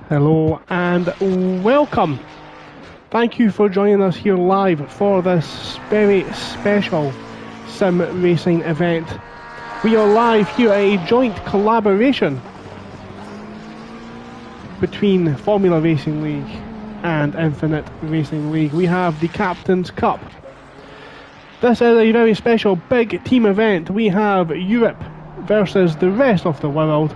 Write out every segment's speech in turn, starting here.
Hello and welcome. Thank you for joining us here live for this very special sim racing event. We are live here at a joint collaboration between Formula Racing League and Infinite Racing League. We have the Captain's Cup. This is a very special big team event. We have Europe versus the rest of the world,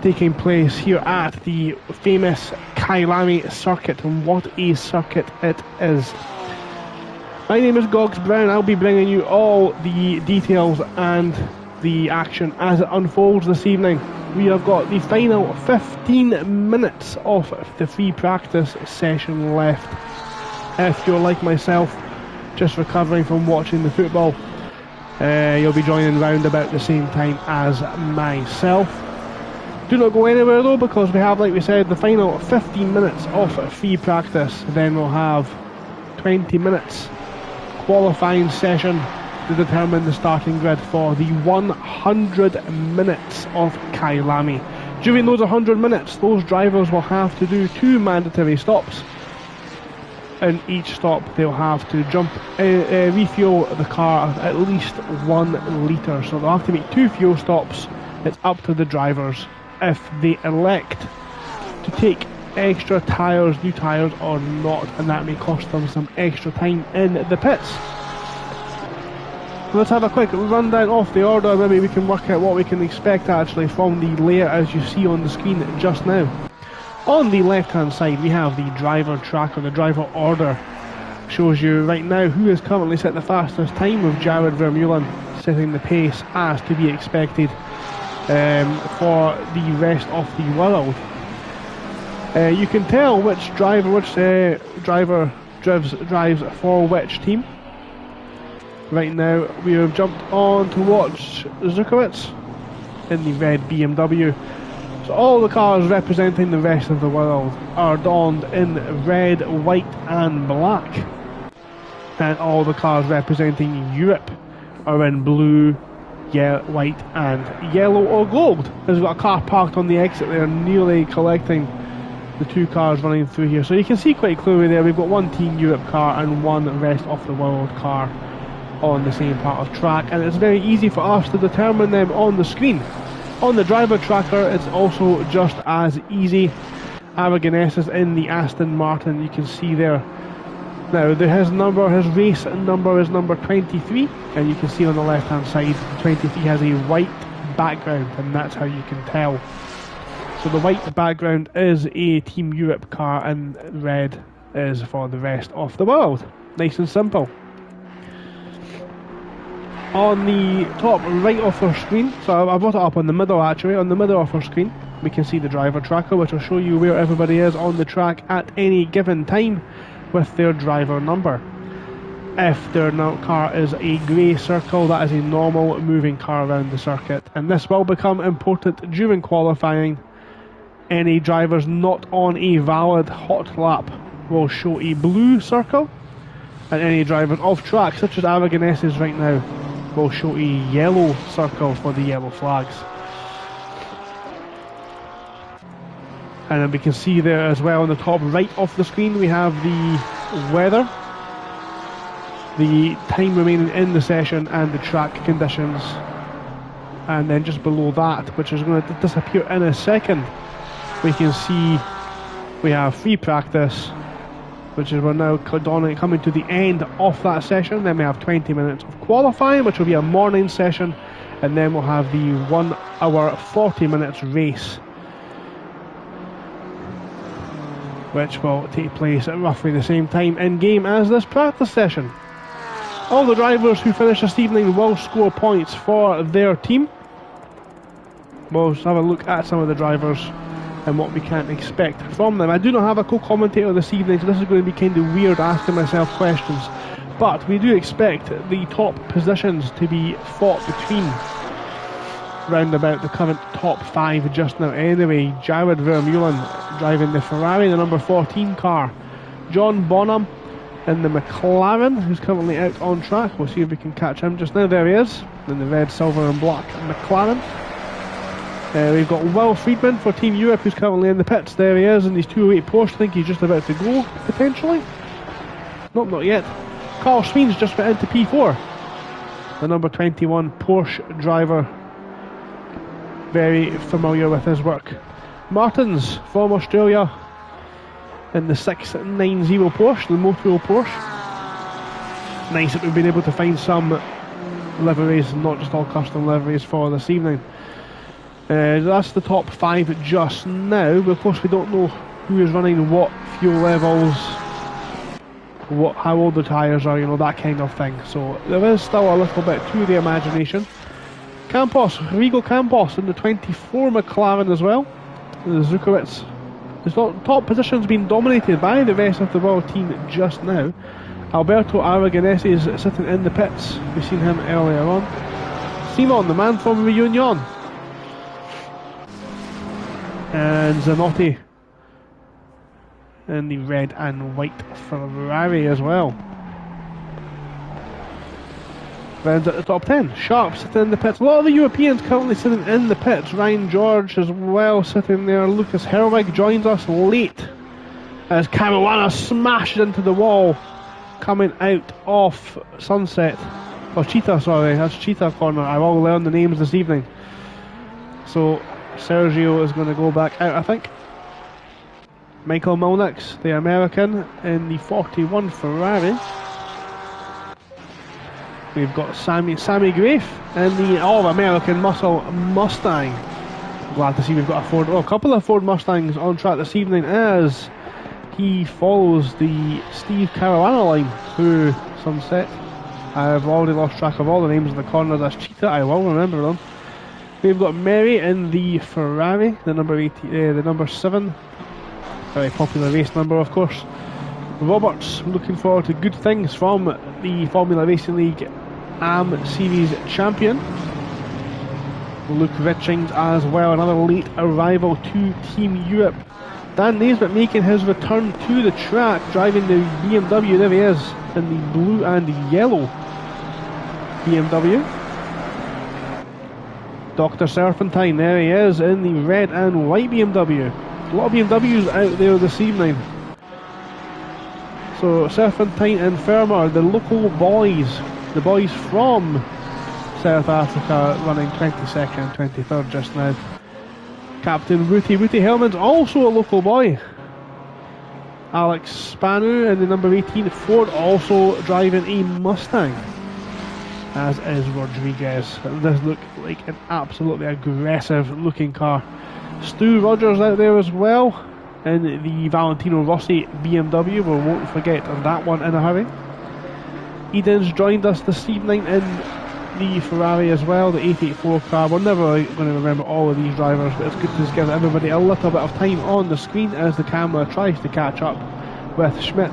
taking place here at the famous Kyalami circuit, and what a circuit it is. My name is Gogs Brown. I'll be bringing you all the details and the action as it unfolds this evening. We have got the final 15 minutes of the free practice session left. If you're like myself, just recovering from watching the football, you'll be joining round about the same time as myself. Do not go anywhere though, because we have, like we said, the final 15 minutes of free practice. Then we'll have 20 minutes qualifying session to determine the starting grid for the 100 minutes of Kyalami. During those 100 minutes, those drivers will have to do 2 mandatory stops. In each stop, they'll have to refuel the car at least 1 litre. So they'll have to make 2 fuel stops. It's up to the drivers if they elect to take extra tyres, new tyres or not, and that may cost them some extra time in the pits. So let's have a quick rundown of the order. Maybe we can work out what we can expect actually from the layout as you see on the screen just now. On the left hand side we have the driver tracker. The driver order shows you right now who is currently set the fastest time, with Jared Vermeulen setting the pace as to be expected for the rest of the world. You can tell which driver drives for which team. Right now we have jumped on to watch Zukowicz in the red BMW. So all the cars representing the rest of the world are donned in red, white and black, and all the cars representing Europe are in blue, white and yellow or gold. There's got a car parked on the exit there, nearly collecting the 2 cars running through here. So you can see quite clearly there we've got 1 Team Europe car and 1 rest of the world car on the same part of track, and it's very easy for us to determine them on the screen. On the driver tracker it's also just as easy. Aragonés is in the Aston Martin, you can see there. Now his race number is number 23, and you can see on the left hand side 23 has a white background, and that's how you can tell. So the white background is a Team Europe car and red is for the rest of the world. Nice and simple. On the top right of our screen, so I brought it up on the middle actually, on the middle of our screen we can see the driver tracker, which will show you where everybody is on the track at any given time with their driver number. If their car is a grey circle, that is a normal moving car around the circuit, and this will become important during qualifying. Any drivers not on a valid hot lap will show a blue circle, and any drivers off track, such as Aragonés is right now, will show a yellow circle for the yellow flags. And then we can see there as well on the top right of the screen we have the weather, the time remaining in the session and the track conditions. And then just below that, which is going to disappear in a second, we can see we have free practice, which is we're now coming to the end of that session. Then we have 20 minutes of qualifying, which will be a morning session, and then we'll have the 1 hour 40 minutes race, which will take place at roughly the same time in game as this practice session. All the drivers who finish this evening will score points for their team. We'll just have a look at some of the drivers and what we can expect from them. I do not have a co-commentator this evening, so this is going to be kind of weird asking myself questions, but we do expect the top positions to be fought between round about the current top 5 just now anyway. Jared Vermeulen driving the Ferrari, the number 14 car. John Bonham in the McLaren, who's currently out on track. We'll see if we can catch him just now. There he is, in the red, silver and black McLaren. We've got Will Friedman for Team Europe, who's currently in the pits. There he is in his 208 Porsche. I think he's just about to go, potentially. Nope, not yet. Carl Sween's just went into P4. The number 21 Porsche driver. Very familiar with his work. Martins from Australia in the 690 Porsche, the Moto Porsche. Nice that we've been able to find some liveries, not just all custom liveries for this evening. That's the top 5 just now, but of course we don't know who is running what fuel levels, how old the tyres are, you know, that kind of thing. So there is still a little bit to the imagination. Campos, Rigo Campos in the 24 McLaren as well. The Zukowicz. The top position's been dominated by the rest of the world team just now. Alberto Aragonese is sitting in the pits. We've seen him earlier on. Simon, the man from Reunion. And Zanotti in the red and white Ferrari as well. Rounds at the top 10. Sharp sitting in the pits. A lot of the Europeans currently sitting in the pits. Ryan George as well sitting there. Lucas Herwig joins us late as Caruana smashes into the wall coming out of Sunset. Or Cheetah, sorry. That's Cheetah corner. I will learn the names this evening. So Sergio is going to go back out, I think. Michael Milnix, the American, in the 41 Ferrari. We've got Sammy Grafe in the all-American muscle Mustang. Glad to see we've got a couple of Ford Mustangs on track this evening as he follows the Steve Caruana line through Sunset. I've already lost track of all the names in the corners. That's Cheetah, I will remember them. We've got Mary in the Ferrari, the number 7. Very popular race number, of course. Roberts looking forward to good things from the Formula Racing League AM Series champion. Luke Richings as well, another late arrival to Team Europe. Dan Naisbitt making his return to the track, driving the BMW. There he is in the blue and yellow BMW. Dr. Serpentine, there he is in the red and white BMW. A lot of BMWs out there this evening. So Serpentine and Fermer, the local boys, the boys from South Africa, running 22nd and 23rd just now. Captain Wooty Hellman's also a local boy. Alex Spanu in the number 18 Ford, also driving a Mustang, as is Rodriguez. It does look like an absolutely aggressive looking car. Stu Rogers out there as well in the Valentino Rossi BMW. We won't forget that one in a hurry. Eden's joined us this evening in the Ferrari as well, the 884 car. We're never going to remember all of these drivers, but it's good to just give everybody a little bit of time on the screen as the camera tries to catch up with Schmidt.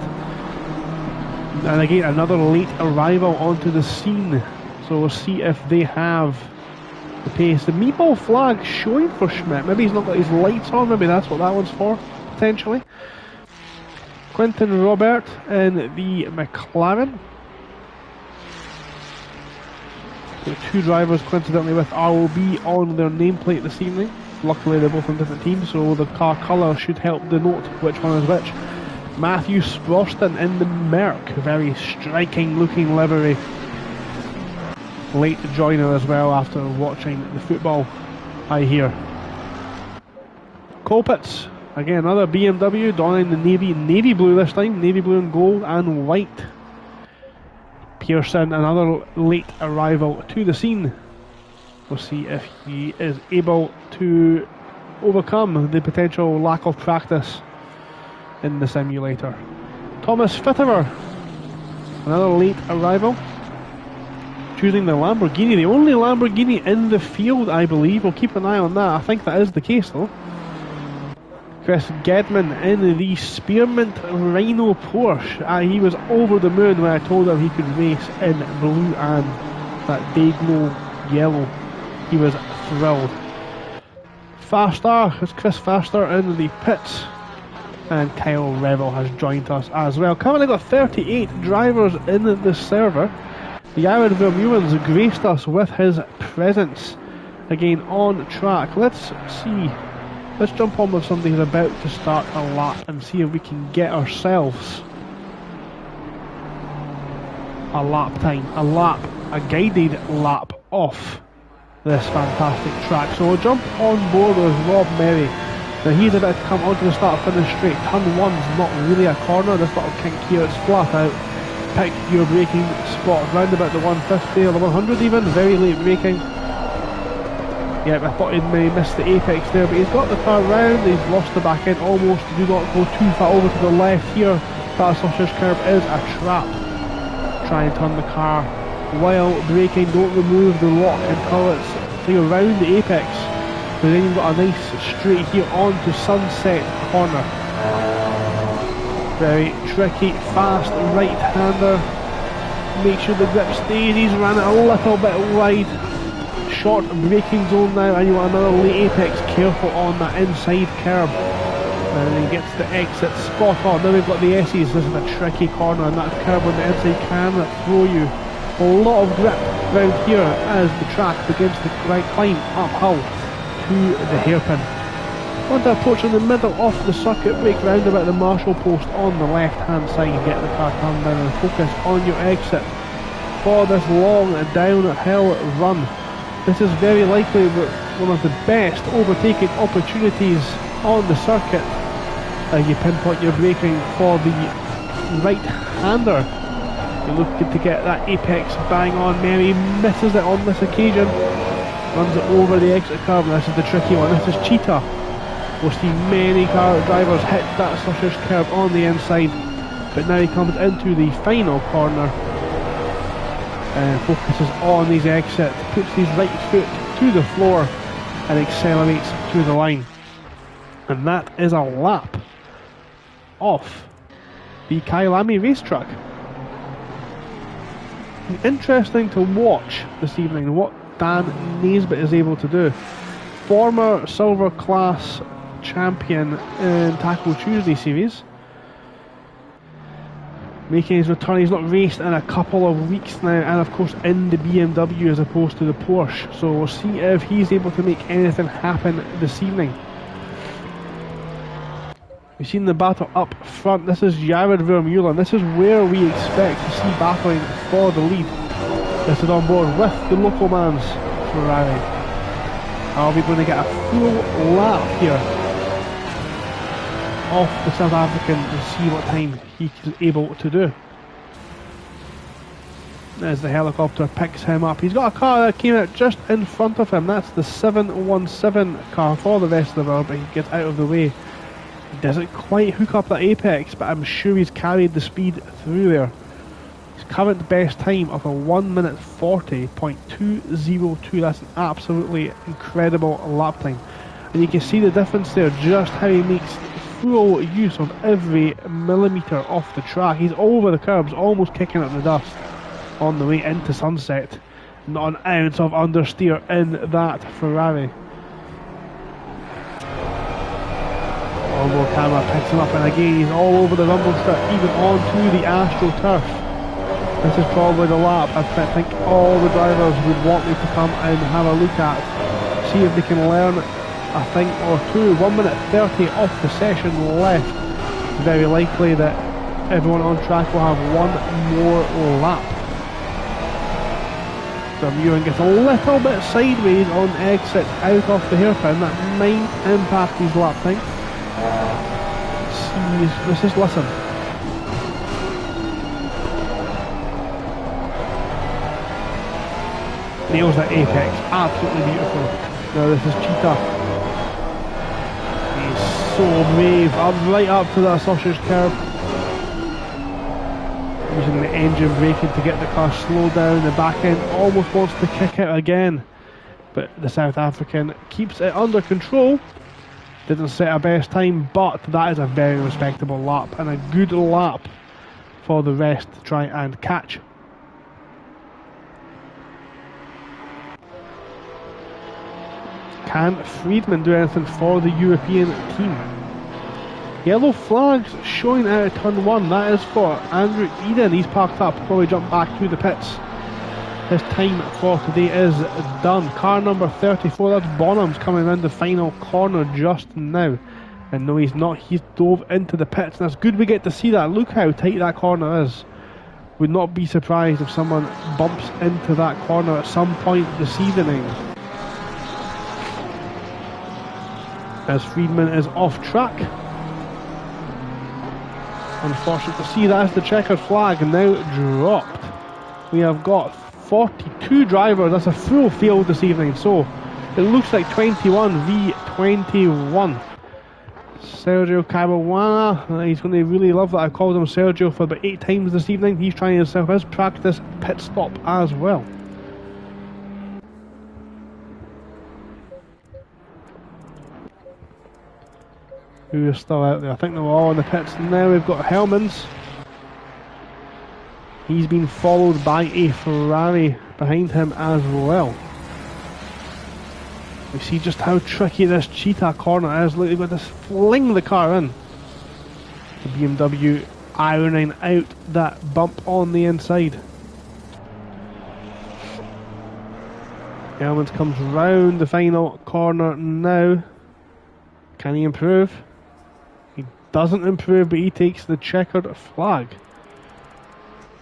And again, another late arrival onto the scene, so we'll see if they have the pace. The meatball flag showing for Schmidt. Maybe he's not got his lights on, maybe that's what that one's for, potentially. Quentin Robert in the McLaren. The two drivers coincidentally with ROB on their nameplate this evening. Luckily they're both on different teams, so the car colour should help denote which one is which. Matthew Sproston in the Merc, very striking looking livery. Late joiner as well after watching the football, I hear. Colpitts, again another BMW donning the navy blue this time, navy blue and gold and white. Pearson, another late arrival to the scene. We'll see if he is able to overcome the potential lack of practice in the simulator. Thomas Fitterer, another late arrival, choosing the Lamborghini, the only Lamborghini in the field, I believe. We'll keep an eye on that. I think that is the case though. Chris Gedman in the Spearmint Rhino Porsche. He was over the moon when I told him he could race in blue and that day glow yellow. He was thrilled. Faster, it's Chris Faster in the pits. And Kyle Revel has joined us as well. Currently got 38 drivers in the server. The Jared Vermeuwens graced us with his presence again on track. Let's see. Let's jump on with somebody who's about to start a lap and see if we can get ourselves a lap time, a guided lap off this fantastic track. So we'll jump on board with Rob Merry. Now he's about to come onto the start finish straight. Turn one's not really a corner, this little kink here, it's flat out. Pick your braking spot round about the 150 or the 100 even, very late braking. Yep, I thought he'd maybe missed the apex there, but he's got the car round, he's lost the back end almost. Do not go too far over to the left here. That sausage curb is a trap. Try and turn the car while braking, don't remove the lock until it's so you're around the apex. But then you've got a nice straight here onto Sunset corner. Very tricky, fast right-hander. Make sure the grip stays, he's ran it a little bit wide. Short braking zone now, and you want another late apex, careful on that inside curb. And then he gets the exit spot on. Now we've got the S's, this is a tricky corner, and that curb on the inside can throw you. A lot of grip round here as the track begins to climb uphill to the hairpin. Want to approach in the middle of the circuit, brake round about the marshal post on the left hand side, get the car turned down and focus on your exit for this long downhill run. This is very likely one of the best overtaking opportunities on the circuit as you pinpoint your braking for the right-hander. You're looking to get that apex bang on. Mary misses it on this occasion, runs it over the exit curve. This is the tricky one, this is Cheetah. We'll see many car drivers hit that sausage curve on the inside, but now he comes into the final corner and focuses on his exit, puts his right foot to the floor and accelerates to the line. And that is a lap off the Kyalami racetrack. Interesting to watch this evening what Dan Naisbitt is able to do. Former silver class champion in Taco Tuesday series, making his return. He's not raced in a couple of weeks now, and of course in the BMW as opposed to the Porsche, so we'll see if he's able to make anything happen this evening. We've seen the battle up front. This is Jared Vermeulen. This is where we expect to see battling for the lead. This is on board with the local man's Ferrari. Are we going to get a full lap here off the South African and see what time he is able to do? As the helicopter picks him up, he's got a car that came out just in front of him. That's the 717 car for the rest of the world, but he gets out of the way. He doesn't quite hook up that apex, but I'm sure he's carried the speed through there. His current best time of a 1 minute 40.202. That's an absolutely incredible lap time. And you can see the difference there, just how he makes full use of every millimetre off the track. He's over the curbs, almost kicking up the dust on the way into Sunset. Not an ounce of understeer in that Ferrari. Onboard camera picks him up, and again he's all over the rumble strip, even onto the AstroTurf. This is probably the lap I think all the drivers would want me to come and have a look at, see if they can learn a thing or two. 1 minute 30 off the session left. Very likely that everyone on track will have one more lap. Vermeulen gets a little bit sideways on exit out of the hairpin. That might impact his lap time. Let's just listen. Nails that apex, absolutely beautiful. Now this is Cheetah. He's so brave, right up to that sausage curb. Using the engine braking to get the car slowed down. The back end almost wants to kick out again, but the South African keeps it under control. Didn't set a best time, but that is a very respectable lap and a good lap for the rest to try and catch. Can Friedman do anything for the European team? Yellow flags showing out of turn 1. That is for Andrew Eden. He's parked up, probably jumped back to the pits. His time for today is done. Car number 34, that's Bonham's coming around the final corner just now. And no, he's not. He's dove into the pits, and that's good we get to see that. Look how tight that corner is. Would not be surprised if someone bumps into that corner at some point this evening. As Friedman is off track. Unfortunate to see that as the checkered flag now dropped. We have got 42 drivers. That's a full field this evening. So it looks like 21 v 21. Sergio Caruana, he's going to really love that I called him Sergio for about 8 times this evening. He's trying himself his practice pit stop as well. Who is still out there? I think they're all in the pits now. We've got Hellmans. He's been followed by a Ferrari behind him as well. We see just how tricky this cheetah corner is. Look, they've got to fling the car in. The BMW ironing out that bump on the inside. Hellmans comes round the final corner now. Can he improve? He doesn't improve, but he takes the checkered flag.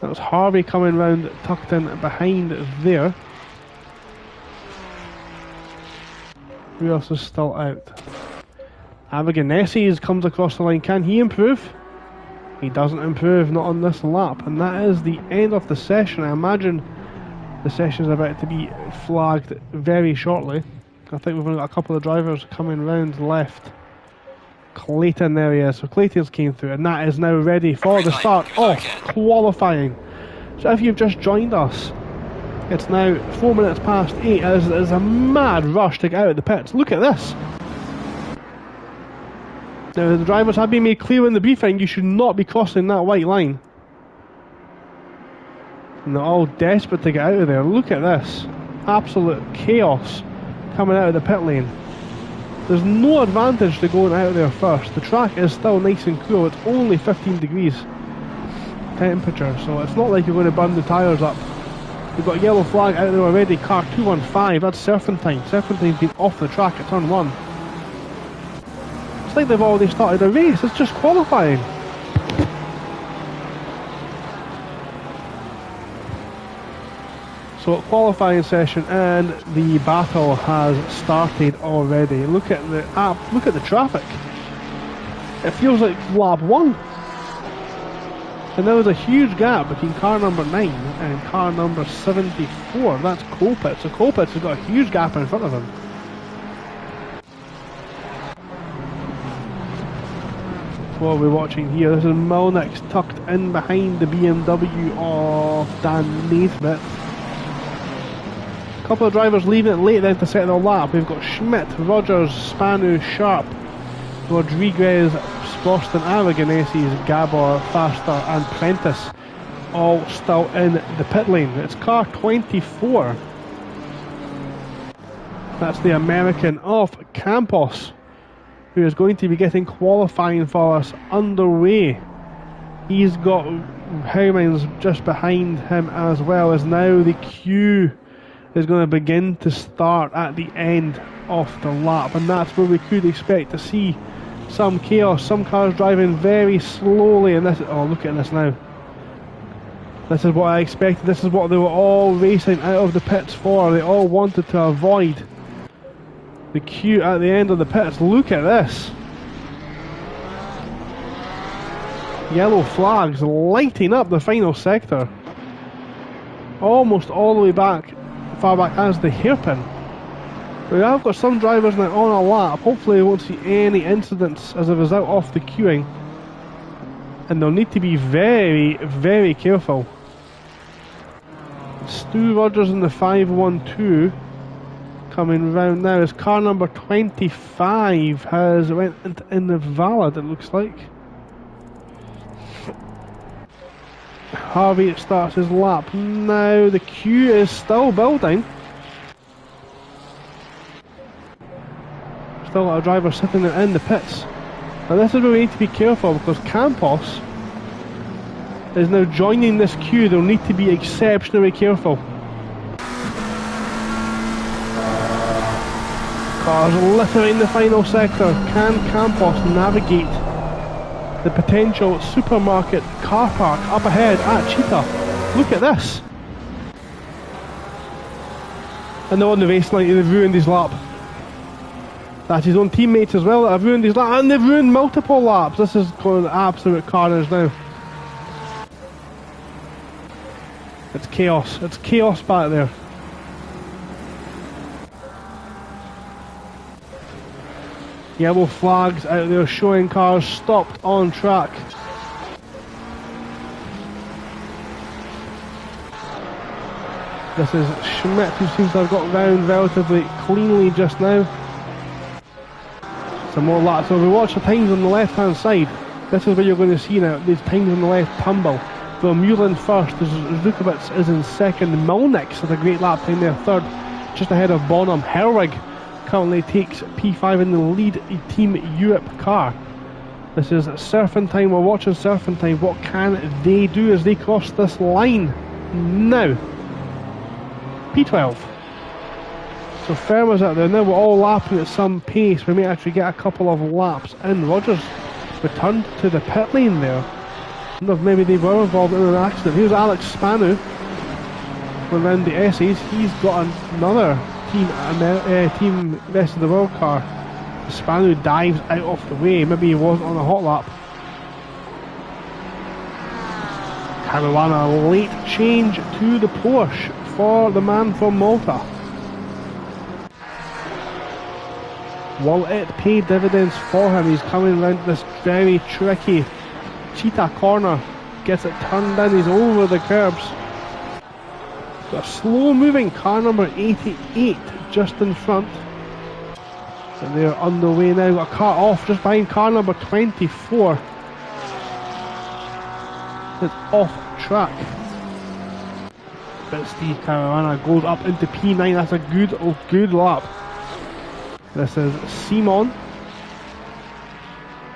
That was Harvey coming round, tucked in behind there. Who else is still out? Avaganesi comes across the line. Can he improve? He doesn't improve, not on this lap. And that is the end of the session. I imagine the session is about to be flagged very shortly. I think we've only got a couple of drivers coming round left. Clayton, there he is. So Clayton's came through, and that is now ready for the start of qualifying. So if you've just joined us, it's now 4 minutes past 8. There's a mad rush to get out of the pits. Look at this. Now the drivers have been made clear in the briefing you should not be crossing that white line. And they're all desperate to get out of there. Look at this. Absolute chaos coming out of the pit lane. There's no advantage to going out there first. The track is still nice and cool. It's only 15 degrees temperature, so it's not like you're going to burn the tyres up. We've got a yellow flag out there already. Car 215, that's Serpentine. Serpentine's been off the track at turn 1. It's like they've already started a race. It's just qualifying. So qualifying session and the battle has started already. Look at the app. Look at the traffic. It feels like lap 1. And there was a huge gap between car number 9 and car number 74. That's Colpitts. So Colpitts has got a huge gap in front of him. What are we watching here? This is Melnick's tucked in behind the BMW of Dan Naismith. A couple of drivers leaving it late then to set their lap. We've got Schmidt, Rogers, Spanu, Sharp, Rodriguez, Boston, Aragonesi's, Gabor, Faster and Prentice all still in the pit lane. It's car 24. That's the American of Campos, who is going to be getting qualifying for us underway. He's got Howman's just behind him as well, as now the queue is going to begin to start at the end of the lap, and that's where we could expect to see some chaos, some cars driving very slowly, and this, oh look at this now. This is what I expected, this is what they were all racing out of the pits for. They all wanted to avoid the queue at the end of the pits. Look at this. Yellow flags lighting up the final sector. Almost all the way back, far back as the hairpin. We have got some drivers now on a lap. Hopefully we won't see any incidents as a result of the queuing. And they'll need to be very, very careful. Stu Rogers in the 512 coming round now as car number 25 has went in the valid, it looks like. Harvey starts his lap. Now the queue is still building. Still got a driver sitting in the pits. Now this is where we need to be careful, because Campos is now joining this queue. They'll need to be exceptionally careful. Cars littering the final sector. Can Campos navigate the potential supermarket car park up ahead at Cheetah? Look at this. And they're on the race line, they've ruined his lap. That's his own teammates as well that have ruined his lap, and they've ruined multiple laps. This is going absolute carnage now. It's chaos. It's chaos back there. Yellow flags out there showing cars stopped on track. This is Schmidt, who seems to have got round relatively cleanly just now. Some more laps. So if we watch the times on the left hand side, this is what you're going to see now. These times on the left tumble. Vermeulen first, Zukowicz is in second. Milniks with a great lap time there, third, just ahead of Bonham. Herwig currently takes P5 in the lead, Team Europe car. This is surfing time. We're watching surfing time. What can they do as they cross this line now? P12. So Fermer's out there now. We're all lapping at some pace. We may actually get a couple of laps in. Rogers returned to the pit lane there. I don't know if maybe they were involved in an accident. Here's Alex Spanu going around the S's. He's got another team rest of the world car. Spanu dives out of the way. Maybe he wasn't on a hot lap. Caruana, late change to the Porsche for the man from Malta. Will it pay dividends for him? He's coming around this very tricky Cheetah corner. Gets it turned in, he's over the curbs. Got a slow moving car number 88 just in front. And they're underway now. Got a car off just behind car number 24. It's off track. But Steve Caruana goes up into P9. That's a good lap. This is Simon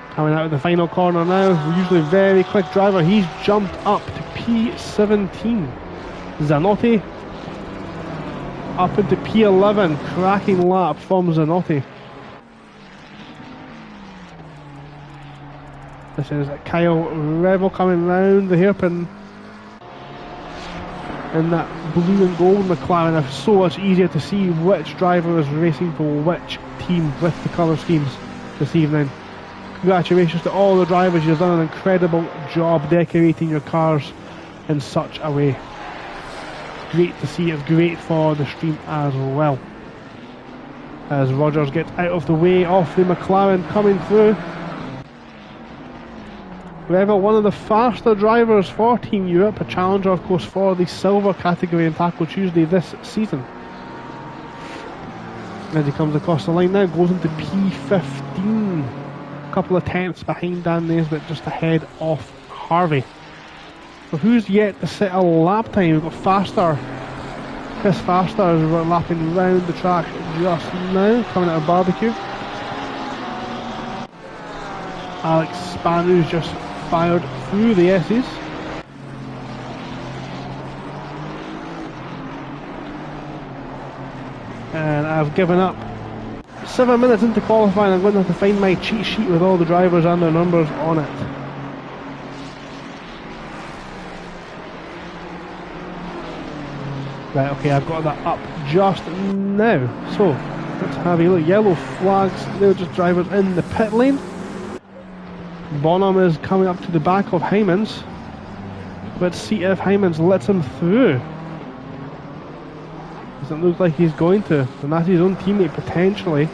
coming out of the final corner now. Usually very quick driver. He's jumped up to P17. Zanotti up into P11. Cracking lap from Zanotti. This is Kyle Revel coming round the hairpin in that blue and gold McLaren. It's so much easier to see which driver is racing for which team with the colour schemes this evening. Congratulations to all the drivers. You've done an incredible job decorating your cars in such a way. Great to see. It's great for the stream as well. As Rogers gets out of the way of the McLaren coming through. Revel, one of the faster drivers for Team Europe, a challenger of course for the silver category in Taco Tuesday this season. As he comes across the line now, goes into P15. A couple of tenths behind Dan Naisbitt, just ahead of Harvey. So who's yet to set a lap time? We've got Faster. Chris Faster is lapping round the track just now, coming out of barbecue. Alex Spanu's just fired through the S's. And I've given up. 7 minutes into qualifying, I'm going to have to find my cheat sheet with all the drivers and their numbers on it. Right, okay, I've got that up just now. So, let's have a look. Yellow flags, they're just drivers in the pit lane. Bonham is coming up to the back of Hymans. Let's see if Hymans lets him through. Doesn't look like he's going to. And that's his own teammate potentially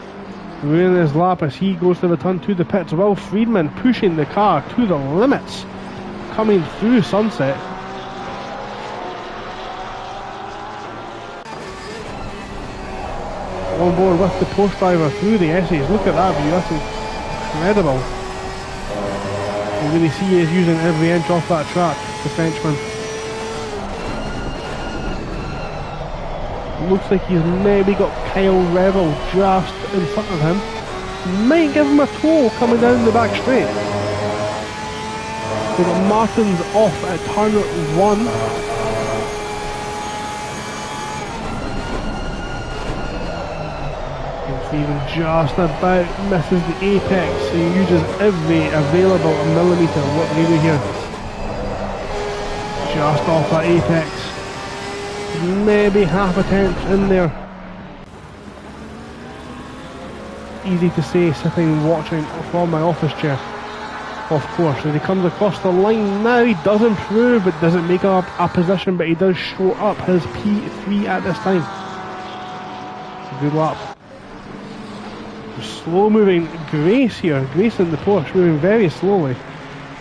ruining his lap as he goes to return to the pits. Will Friedman pushing the car to the limits. Coming through Sunset. On board with the post driver through the S's. Look at that view, that's incredible. You really see he is using every inch off that track, the Frenchman. Looks like he's maybe got Kyle Revel just in front of him. Might give him a tow coming down the back straight. We've got Martins off at turn 1. Even just about misses the apex. He uses every available millimetre. What do we do here? Just off that apex. Maybe half a tenth in there. Easy to say sitting watching from my office chair. Of course, as he comes across the line now, he does improve, but doesn't make up a position, but he does show up his P3 at this time. Good lap. Slow moving Grace here. Grace in the Porsche moving very slowly.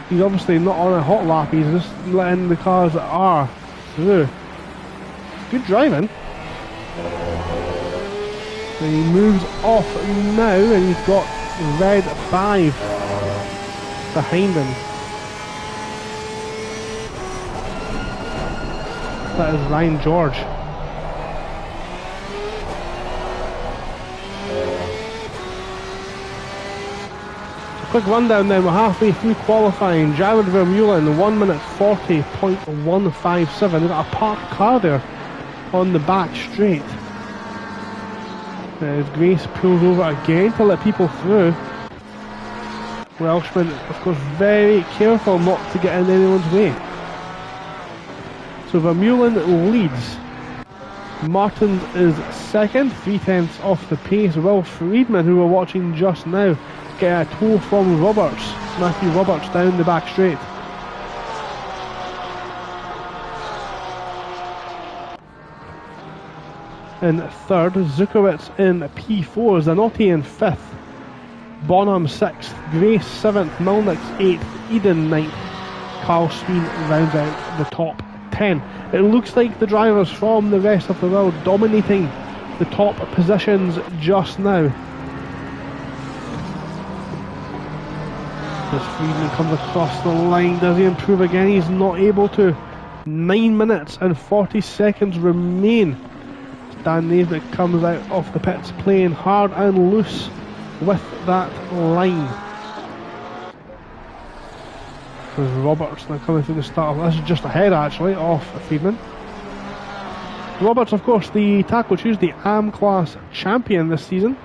He's obviously not on a hot lap, he's just letting the cars that are through. Good driving. And he moves off now and he's got red 5 behind him. That is Ryan George. Quick rundown then, we're halfway through qualifying. Jared Vermeulen, 1 minute 40.157. They've got a parked car there on the back straight. As Grace pulls over again to let people through. Welshman, of course, very careful not to get in anyone's way. So Vermeulen leads. Martins is second, 3/10 off the pace. Will Friedman, who we're watching just now, get a tow from Roberts. Matthew Roberts down the back straight. In third, Zukowicz in P4, Zanotti in fifth, Bonham 6th, Grace 7th, Milnick 8th, Eden 9th, Carl Sween rounds out the top 10. It looks like the drivers from the rest of the world dominating the top positions just now. As Friedman comes across the line, does he improve again? He's not able to. 9 minutes and 40 seconds remain. Dan Naismith comes out of the pits playing hard and loose with that line. There's Roberts now coming through the start. This is just ahead actually of Friedman. Roberts, of course, the Taco Tuesday AM class champion this season.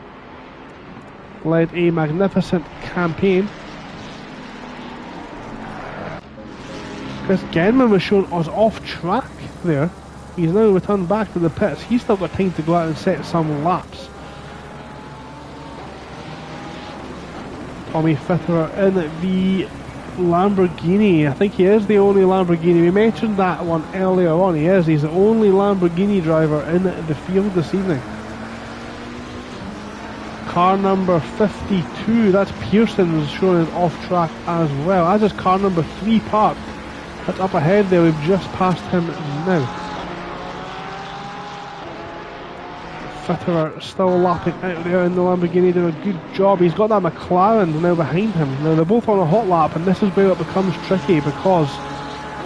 Led a magnificent campaign. Chris Genman was shown as off track there. He's now returned back to the pits. He's still got time to go out and set some laps. Tommy Fitterer in the Lamborghini. I think he is the only Lamborghini. We mentioned that one earlier on. He is. He's the only Lamborghini driver in the field this evening. Car number 52. That's Pearson's shown as off track as well. As is car number 3 parked. That's up ahead there. We've just passed him now. Fitterer still lapping out there in the Lamborghini, doing a good job. He's got that McLaren now behind him. Now they're both on a hot lap, and this is where it becomes tricky because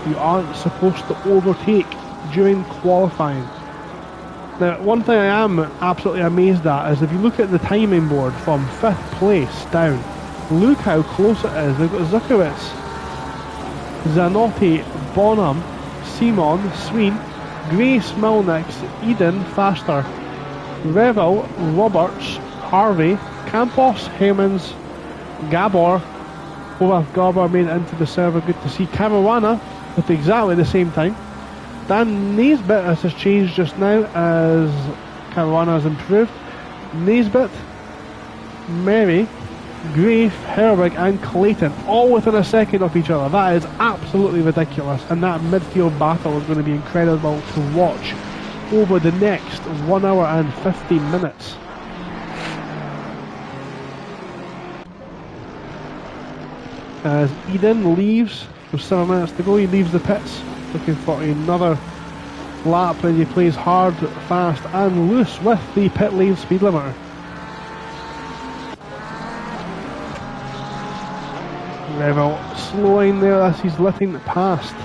you aren't supposed to overtake during qualifying. Now, one thing I am absolutely amazed at is if you look at the timing board from 5th place down, look how close it is. They've got Zukowicz, Zanotti, Bonham, Simon, Sween, Grace, Milnick, Eden, Faster, Revel, Roberts, Harvey, Campos, Hemans, Gabor. Olaf Gabor made it into the server, good to see. Caruana with exactly the same time. Dan Naisbitt has changed just now as Caruana has improved. Naisbitt, Mary, Grafe, Herwig and Clayton all within a second of each other. That is absolutely ridiculous, and that midfield battle is going to be incredible to watch over the next 1 hour and 50 minutes. As Eden leaves, with 7 minutes to go, he leaves the pits looking for another lap, and he plays hard, fast and loose with the pit lane speed limiter. Revel slowing there as he's letting past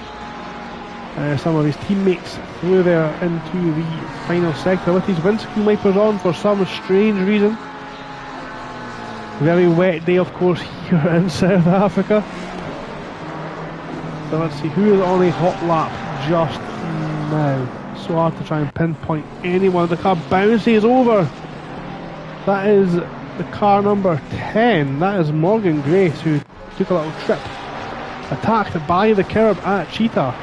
some of his teammates through there into the final sector with his windscreen wipers on for some strange reason. Very wet day, of course, here in South Africa. So let's see who is on a hot lap just now. So hard to try and pinpoint anyone. The car bounces over That is the car number 10. That is Morgan Grace, who took a little trip. Attacked by the curb at Cheetah.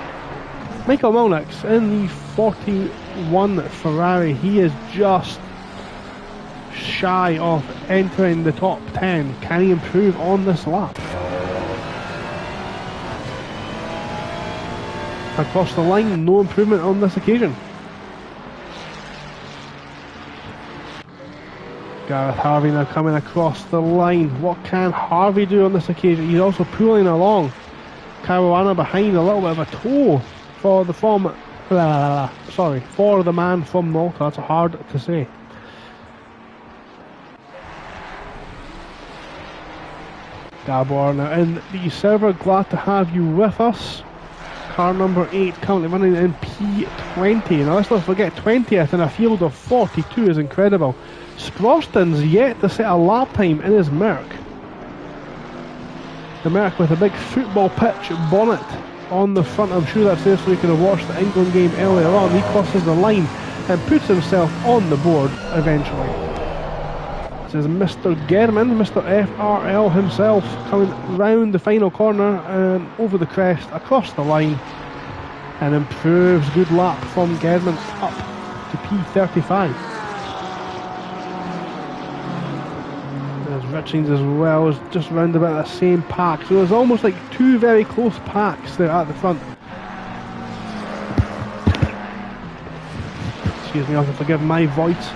Michael Milnick's in the 41 Ferrari. He is just shy of entering the top 10. Can he improve on this lap? Across the line, no improvement on this occasion. Gareth Harvey now coming across the line. What can Harvey do on this occasion? He's also pulling along. Caruana behind, a little bit of a tow for the for the man from Malta. That's hard to say. Gabor now in the server. Glad to have you with us. Car number 8 currently running in P20. Now let's not forget 20th in a field of 42 is incredible. Sproston's yet to set a lap time in his Merc. The Merc with a big football pitch bonnet on the front. I'm sure that's there so he could have watched the England game earlier on. He crosses the line and puts himself on the board eventually. This is Mr. German, Mr. FRL himself, coming round the final corner and over the crest, across the line, and improves. Good lap from German up to P35. There's Richings as well, is just round about the same pack. So there's almost like two very close packs there at the front. Excuse me, also forgive my voice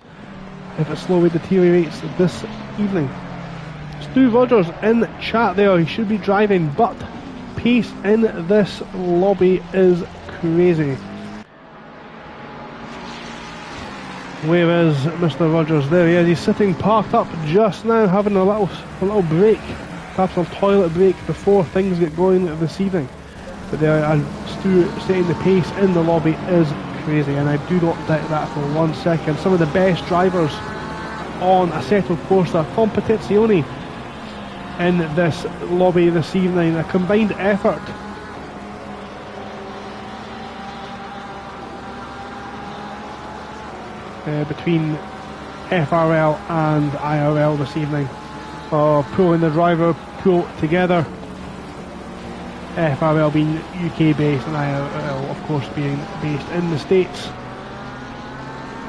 if it slowly deteriorates this evening. Stu Rogers in chat there. He should be driving, but pace in this lobby is crazy. Where is Mr. Rogers? There he is. He's sitting parked up just now, having a little break, perhaps a toilet break before things get going this evening. But there, Stu setting the pace in the lobby is crazy, and I do not doubt that for 1 second. Some of the best drivers on a settled course are competizione in this lobby this evening. A combined effort between FRL and IRL this evening, pulling the driver pool together. FRL being UK based and IRL of course being based in the States,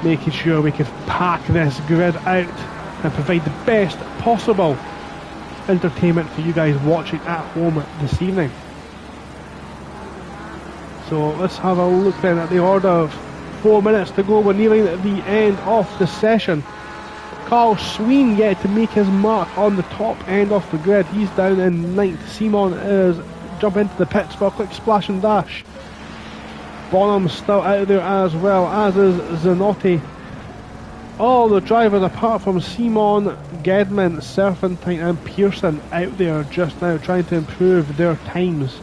making sure we can pack this grid out and provide the best possible entertainment for you guys watching at home this evening. So let's have a look then at the order of 4 minutes to go. We're nearing the end of the session. Carl Sween yet to make his mark on the top end of the grid. He's down in 9th. Simon is jump into the pits for a quick splash and dash. Bonham's still out there as well, as is Zanotti. All the drivers apart from Simon, Gedman, Serpentine and Pearson out there just now trying to improve their times.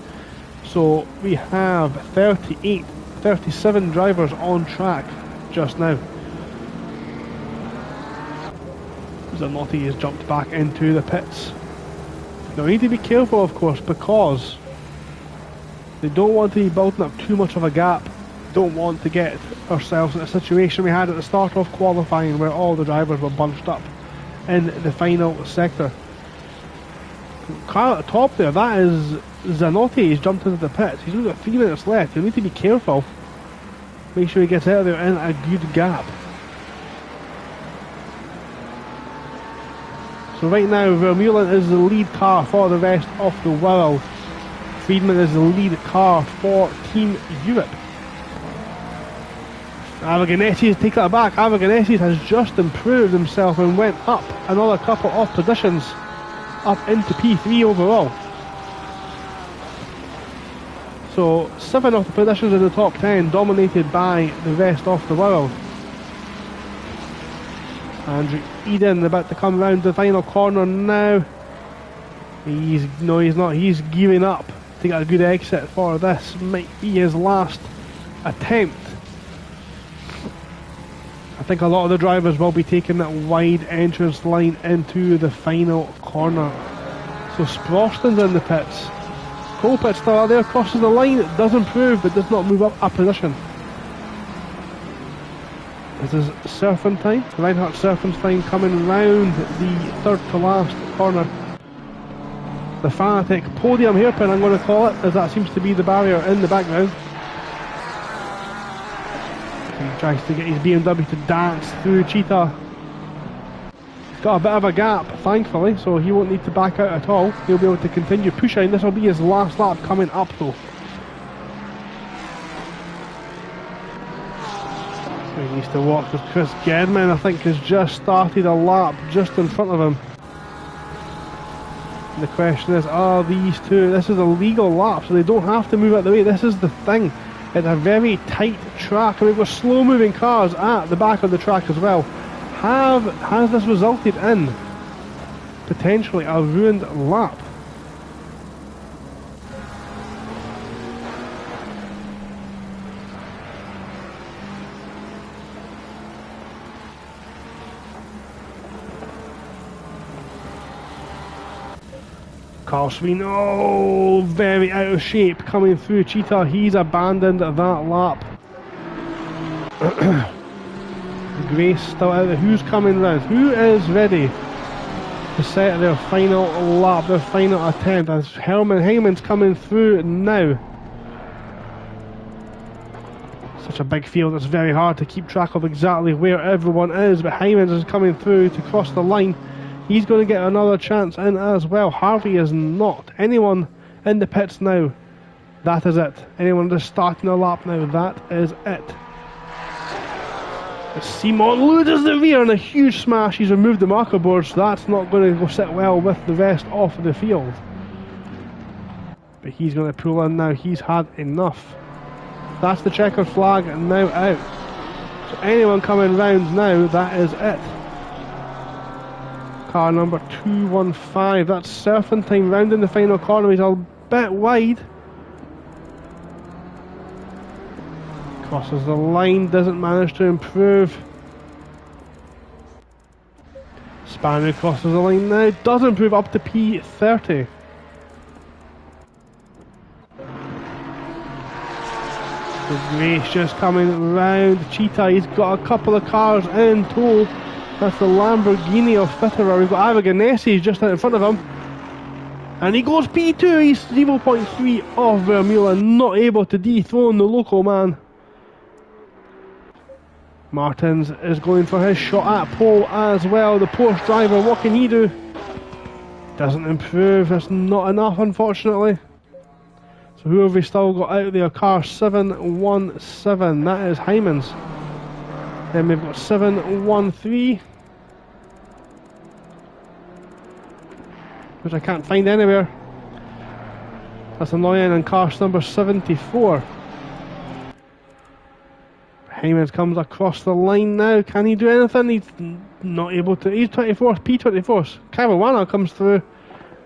So we have 37 drivers on track just now. Zanotti has jumped back into the pits. Now we need to be careful of course, because they don't want to be building up too much of a gap. Don't want to get ourselves in a situation we had at the start of qualifying where all the drivers were bunched up in the final sector. Car at the top there, that is Zanotti. He's jumped into the pits. He's only got 3 minutes left. You'll need to be careful. Make sure he gets out of there in a good gap. So right now Vermeulen is the lead car for the rest of the world. Friedman is the lead car for Team Europe. Avaganesi, take that back, Avaganesi has just improved himself and went up another couple of positions, up into P3 overall. So 7 of the positions in the top 10 dominated by the rest of the world. Andrew Eden about to come round the final corner now. He's not, he's gearing up to get a good exit for this. Might be his last attempt. I think a lot of the drivers will be taking that wide entrance line into the final corner. So Sproston's in the pits. Colpitt's still out there, crosses the line, it does improve but does not move up a position. This is Serpentine, Reinhardt Serpentine coming round the third to last corner. The Fanatic podium hairpin, I'm going to call it, as that seems to be the barrier in the background. He tries to get his BMW to dance through Cheetah. He's got a bit of a gap, thankfully, so he won't need to back out at all. He'll be able to continue pushing. This will be his last lap coming up though. He needs to watch because Chris Gedman, I think, has just started a lap just in front of him. And the question is, are these two, this is a legal lap, so they don't have to move out the way. This is the thing. It's a very tight track, and we've got slow moving cars at the back of the track as well. Has this resulted in potentially a ruined lap? Carl Sween, oh, very out of shape coming through Cheetah. He's abandoned that lap. Grace still out there. Who's coming round? Who is ready to set their final lap, their final attempt? As Heyman's coming through now. Such a big field, it's very hard to keep track of exactly where everyone is, but Heyman's is coming through to cross the line. He's going to get another chance in as well. Harvey is not. Anyone in the pits now, that is it. Anyone just starting a lap now, that is it. Simon loses the rear in a huge smash. He's removed the marker board, so that's not going to go sit well with the rest of the field. But he's going to pull in now. He's had enough. That's the checkered flag and now out. So anyone coming round now, that is it. Car number 215, that's Serpentine round in the final corner. He's a bit wide. Crosses the line, doesn't manage to improve. Spanu crosses the line now, does improve up to P30. So Grace just coming round. Cheetah, he's got a couple of cars in tow. That's the Lamborghini of Fitterer. We've got Avaganesi just out in front of him. And he goes P2. He's 0.3 off Vermeulen, not able to dethrone the local man. Martins is going for his shot at pole as well. The Porsche driver, what can he do? Doesn't improve. That's not enough, unfortunately. So who have we still got out there? Car 717. That is Hyman's. Then we've got 713, which I can't find anywhere. That's annoying. And car number 74. Heyman comes across the line now. Can he do anything? He's not able to. He's 24th, P24th. Caruana comes through.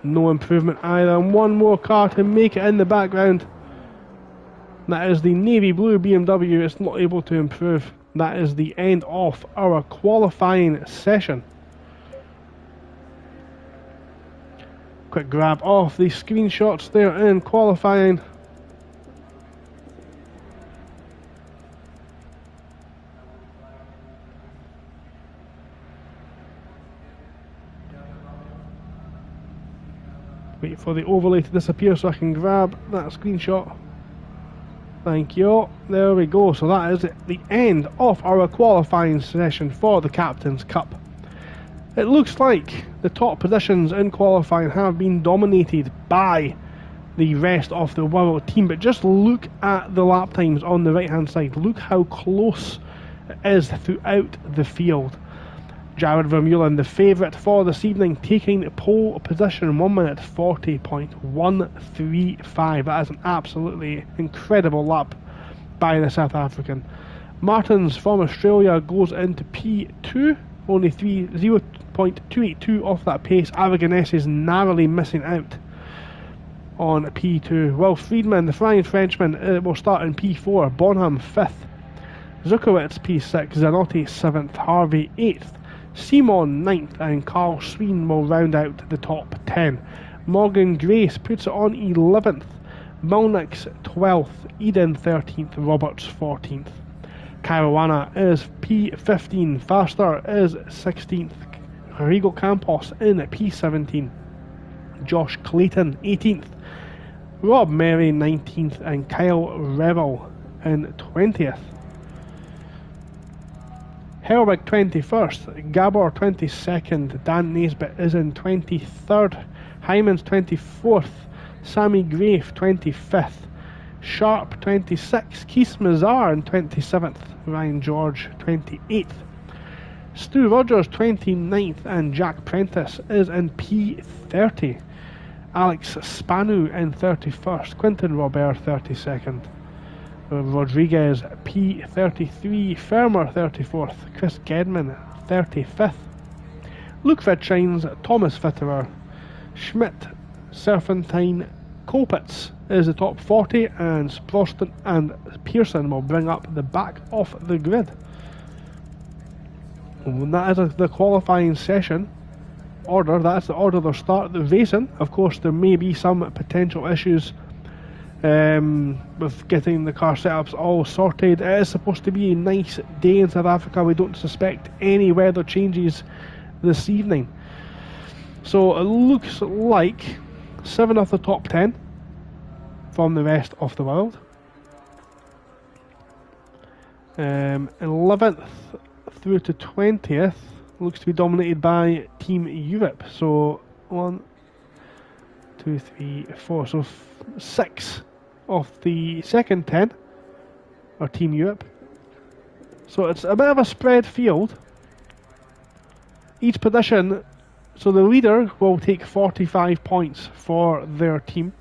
No improvement either. And one more car to make it in the background. That is the navy blue BMW. It's not able to improve. That is the end of our qualifying session. Quick grab off the screenshots there in qualifying. Wait for the overlay to disappear so I can grab that screenshot. Thank you. There we go. So that is the end of our qualifying session for the Captain's Cup. It looks like the top positions in qualifying have been dominated by the rest of the world team, but just look at the lap times on the right hand side. Look how close it is throughout the field. Jared Vermeulen, the favourite for this evening, taking pole position, 1 minute 40.135. That is an absolutely incredible lap by the South African. Martins from Australia goes into P2, only 0.282 off that pace. Avaganesi is narrowly missing out on P2. Will Friedman, the Flying Frenchman, will start in P4. Bonham 5th. Zukowicz P6. Zanotti 7th. Harvey 8th. Simon 9th, and Carl Sween will round out the top 10. Morgan Grace puts it on 11th. Malnick's 12th. Eden 13th. Roberts 14th. Caruana is P15. Faster is 16th. Rigo Campos in P17. Josh Clayton 18th. Rob Murray 19th. And Kyle Revel in 20th. Helwig 21st. Gabor 22nd. Dan Naisbitt is in 23rd. Hyman's 24th. Sammy Grafe 25th. Sharp 26th. Keith Mazar in 27th. Ryan George 28th. Stu Rogers 29th. And Jack Prentice is in P30. Alex Spanu in 31st. Quinton Robert 32nd. Rodriguez P33. Fermer 34th. Chris Gedman 35th. Luke Fitchines. Thomas Fitterer. Schmidt, Serpentine, Kopitz is the top 40, and Sproston and Pearson will bring up the back of the grid. And that is the qualifying session order. That's the order they'll start the racing. Of course, there may be some potential issues with getting the car setups all sorted. It is supposed to be a nice day in South Africa. We don't suspect any weather changes this evening. So it looks like 7 of the top 10 from the rest of the world. 11th through to 20th looks to be dominated by Team Europe. So 1, 2, 3, 4. So 6 of the second 10 are Team Europe. So it's a bit of a spread field. Each position. So the leader will take 45 points for their team.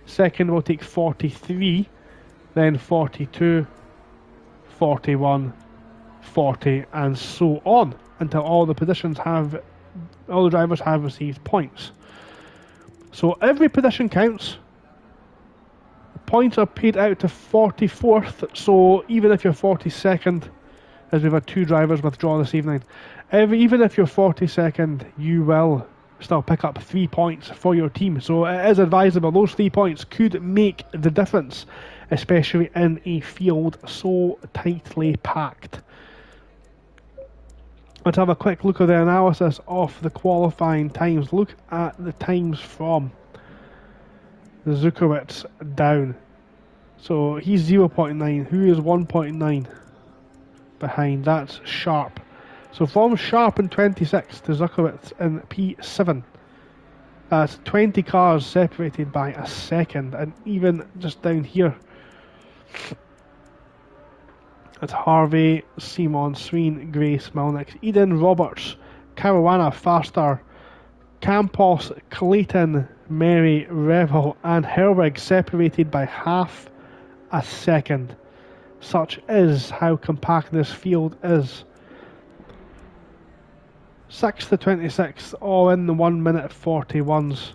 Second will take 43, then 42, 41, 40, and so on until all the drivers have received points. So every position counts. Points are paid out to 44th. So even if you're 42nd, as we've had 2 drivers withdraw this evening. Even if you're 42nd, you will still pick up 3 points for your team. So it is advisable. Those 3 points could make the difference, especially in a field so tightly packed. Let's have a quick look at the analysis of the qualifying times. Look at the times from Zukowicz down. So he's 0.9. Who is 1.9 behind? That's Sharp. So from Sharp in 26 to Zukowicz in P7. That's 20 cars separated by a second. And even just down here, it's Harvey, Simon, Sween, Grace, Malnick, Eden, Roberts, Caruana, Faster, Campos, Clayton, Mary, Revel, and Herwig separated by half a second. Such is how compact this field is. 6th to 26th, all in the 1 minute 41s.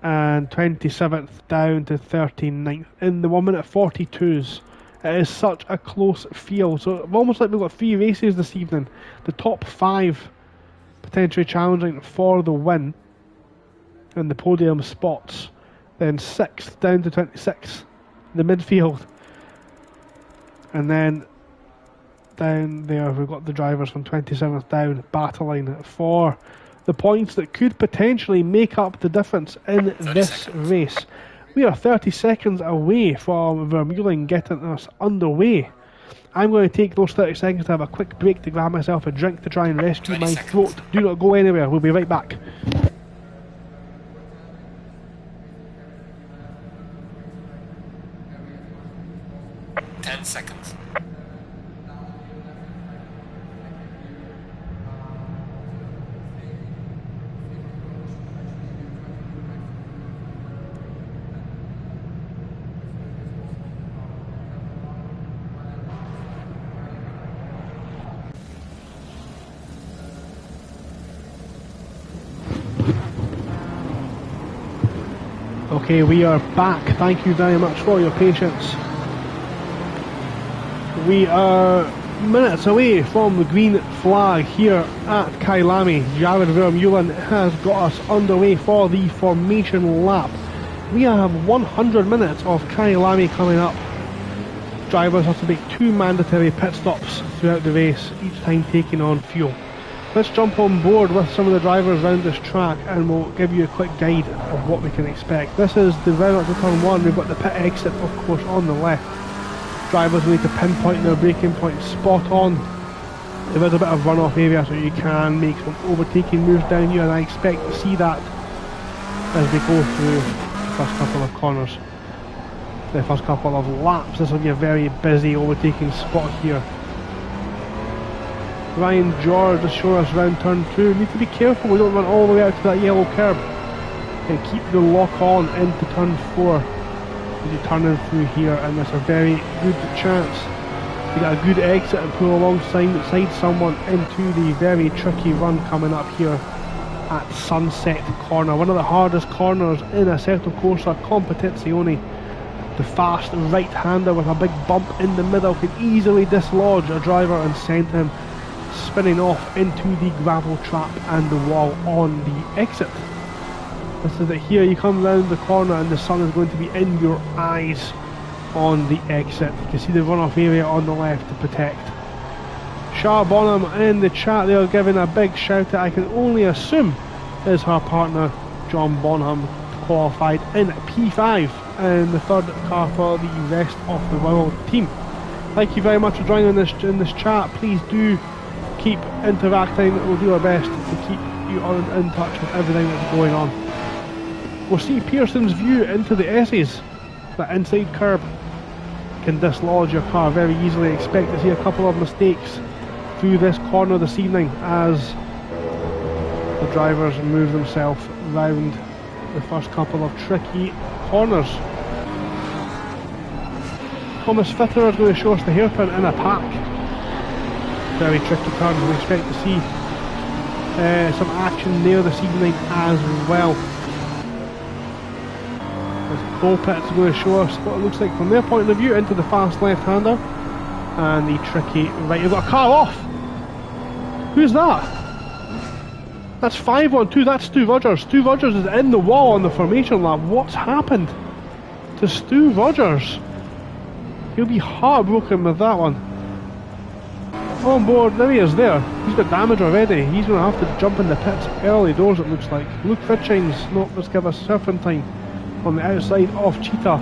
And 27th down to 39th in the 1 minute 42s. It is such a close field. So almost like we've got 3 races this evening. The top 5 potentially challenging for the win in the podium spots. Then 6th down to 26th, the midfield. And then down there we've got the drivers from 27th down battling for the points that could potentially make up the difference in this race. We are 30 seconds away from Vermeulen getting us underway. I'm going to take those 30 seconds to have a quick break to grab myself a drink to try and rescue my throat. Do not go anywhere, we'll be right back. Seconds. Okay, we are back. Thank you very much for your patience. We are minutes away from the green flag here at Kyalami. Jared Vermeulen has got us underway for the formation lap. We have 100 minutes of Kyalami coming up. drivers have to make 2 mandatory pit stops throughout the race, each time taking on fuel. Let's jump on board with some of the drivers around this track and we'll give you a quick guide of what we can expect. This is the run up to turn 1, we've got the pit exit of course on the left. Drivers need to pinpoint their braking point spot on. There is a bit of runoff area so you can make some overtaking moves down here, and I expect to see that as we go through the first couple of corners. The first couple of laps. This will be a very busy overtaking spot here. Ryan George is showing us round turn 2. Need to be careful we don't run all the way out to that yellow curb. And keep the lock on into turn 4 as you turn in through here, and there's a very good chance to get a good exit and pull alongside someone into the very tricky run coming up here at Sunset Corner. One of the hardest corners in Assetto Corsa Competizione. The fast right-hander with a big bump in the middle can easily dislodge a driver and send him spinning off into the gravel trap and the wall on the exit. This is it here, you come round the corner and the sun is going to be in your eyes on the exit. You can see the runoff area on the left to protect. Shah Bonham in the chat, they are giving a big shout out. I can only assume is her partner John Bonham, qualified in P5 and the third car for the rest of the world team. Thank you very much for joining in this chat. Please do keep interacting. We'll do our best to keep you in touch with everything that's going on. We'll see Pearson's view into the S's. That inside curb can dislodge your car very easily. Expect to see a couple of mistakes through this corner this evening as the drivers move themselves round the first couple of tricky corners. Thomas Fitter is going to show us the hairpin in a pack. Very tricky turn. We expect to see some action there this evening as well. As Colpit is going to show us what it looks like from their point of view into the fast left-hander and the tricky right. You've got a car off. Who's that? That's 5-1-2. That's Stu Rogers. Stu Rogers is in the wall on the formation lap. What's happened to Stu Rogers? He'll be heartbroken with that one. On board, there he is there. He's got damage already. He's going to have to jump in the pits early doors, it looks like. Luke Fitchings, no, let's give us serpentine on the outside of Cheetah.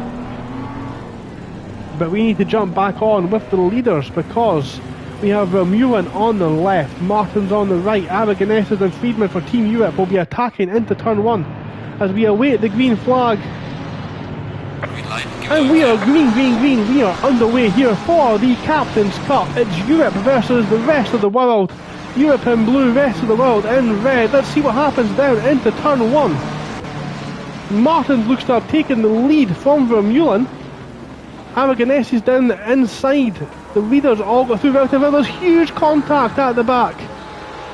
But we need to jump back on with the leaders because we have Vermeulen on the left, Martins on the right, Aragoneses and Friedman for Team Europe will be attacking into turn 1 as we await the green flag. And we are green, we are underway here for the Captain's Cup. It's Europe versus the rest of the world. Europe in blue, rest of the world in red. Let's see what happens down into turn 1. Martins looks to have taken the lead from Vermeulen. Aragoneses down the inside. The leaders all go through relatively. There's huge contact at the back.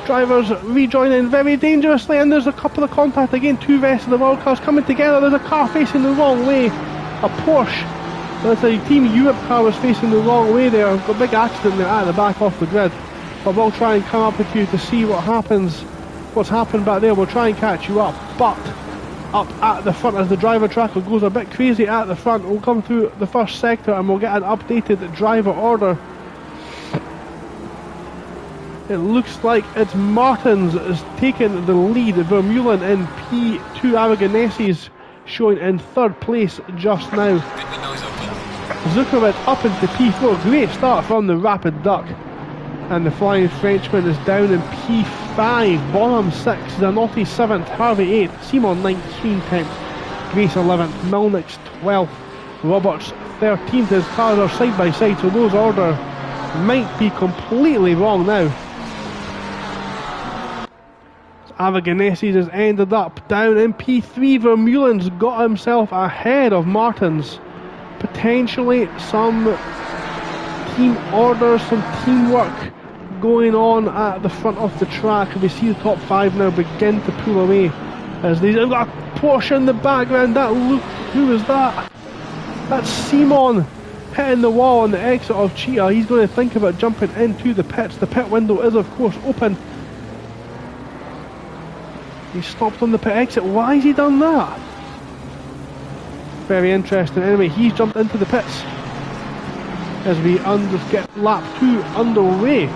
Drivers rejoining very dangerously, and there's a couple of contact again. 2 rest of the world cars coming together. There's a car facing the wrong way. A Porsche. That's a Team Europe car was facing the wrong way there. Got a big accident there at the back off the grid. But we'll try and come up with you to see what happens. What's happened back there. We'll try and catch you up. But up at the front as the driver tracker goes a bit crazy at the front. We'll come through the first sector and we'll get an updated driver order. It looks like it's Martins is taking the lead. Vermeulen in P2, Aragoneses showing in third place just now. Zukovic up into P4. Great start from the Rapid Duck. And the Flying Frenchman is down in P5. Bonham 6, Zanotti 7th, Harvey 8th, Simon 19 10th, Grace 11th, Milnick's 12th, Roberts 13th. His cars are side by side, so those orders might be completely wrong now. Aragoneses has ended up down in P3. Vermeulen's got himself ahead of Martins. Potentially some team orders, some teamwork going on at the front of the track. We see the top 5 now begin to pull away as they've got a Porsche in the background. That look, who is that? That's Simon hitting the wall on the exit of Cheetah. He's going to think about jumping into the pits. The pit window is of course open. He stopped on the pit exit. Why has he done that? Very interesting. Anyway, he's jumped into the pits. as we get lap 2 underway.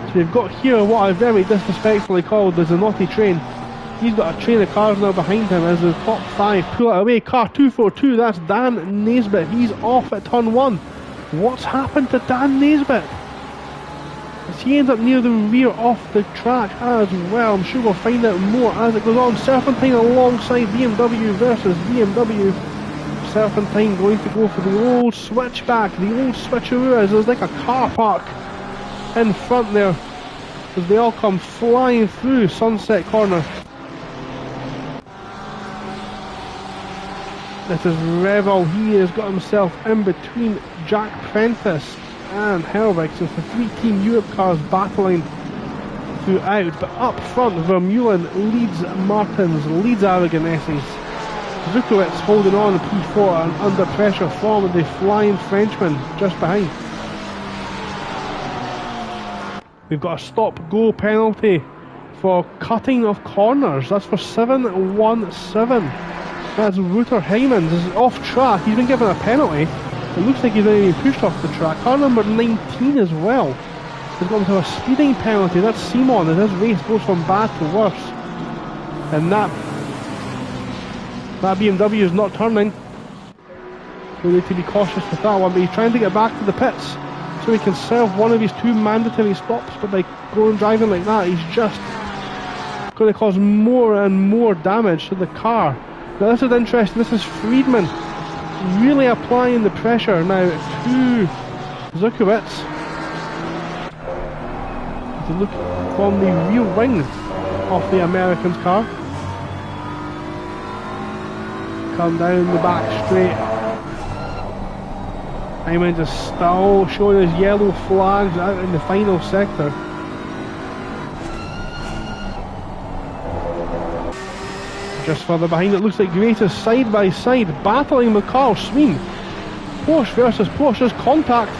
So we've got here what I very disrespectfully called the Zanotti train. He's got a train of cars now behind him as the top 5 pull it away. Car 242, that's Dan Naisbitt. He's off at turn 1. What's happened to Dan Naisbitt? As he ends up near the rear off the track as well. I'm sure we'll find out more as it goes on. Serpentine alongside BMW versus BMW. Serpentine going to go for the old switchback, the old switcheroo, as there's like a car park in front there as they all come flying through Sunset Corner. This is Revel. He has got himself in between Jack Prentice and Helvig. So it's the 3 Team Europe cars battling throughout. But up front, Vermeulen leads Martins, leads Aragoneses. Zukowicz holding on P4 and under pressure from the flying Frenchman just behind. We've got a stop-go penalty for cutting of corners. That's for 717. That's Wouter Heymans is off track. He's been given a penalty. It looks like he's already been pushed off the track. Car number 19 as well has gone to a speeding penalty. That's Simon as his race goes from bad to worse. And that BMW is not turning. We need to be cautious with that one, but he's trying to get back to the pits so he can serve one of his 2 mandatory stops, but by going driving like that, he's just going to cause more and more damage to the car. Now this is interesting. This is Friedman really applying the pressure now to Zukowicz. To look from the rear wing of the American's car. Come down the back straight. Hyman is still showing his yellow flags out in the final sector. Just further behind, it looks like Grace is side by side battling with Carl Sween. Porsche versus Porsche, there's contact.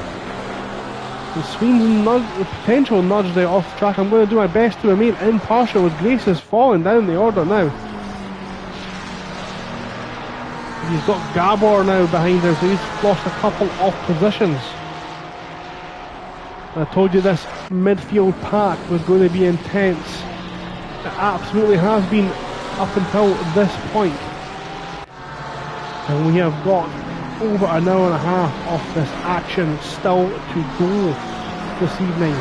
And Sween's the potential nudge there off track. I'm going to do my best to remain impartial as Grace is falling down the order now. He's got Gabor now behind him, so he's lost a couple of positions. I told you this midfield pack was going to be intense. It absolutely has been up until this point. And we have got over an hour and a half of this action still to go this evening.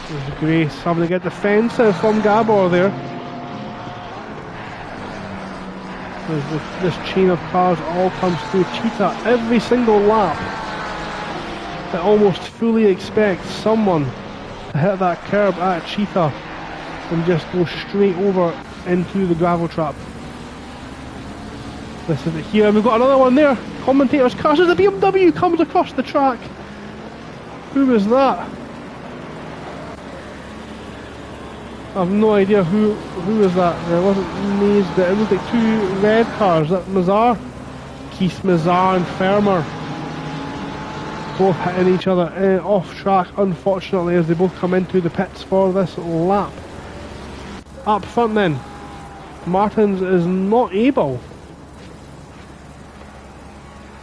There's Grace having to get defensive from Gabor there. This chain of cars all comes through Cheetah every single lap. It almost fully expects someone to hit that curb at Cheetah and just go straight over into the gravel trap. This is it here, and we've got another one there. Commentator's car, so the BMW comes across the track. Who was that? I have no idea who was that. It wasn't Naisbitt. It looked like 2 red cars. That Mazar, Keith Mazar and Fermer, both hitting each other off track, unfortunately, as they both come into the pits for this lap. Up front then, Martins is not able.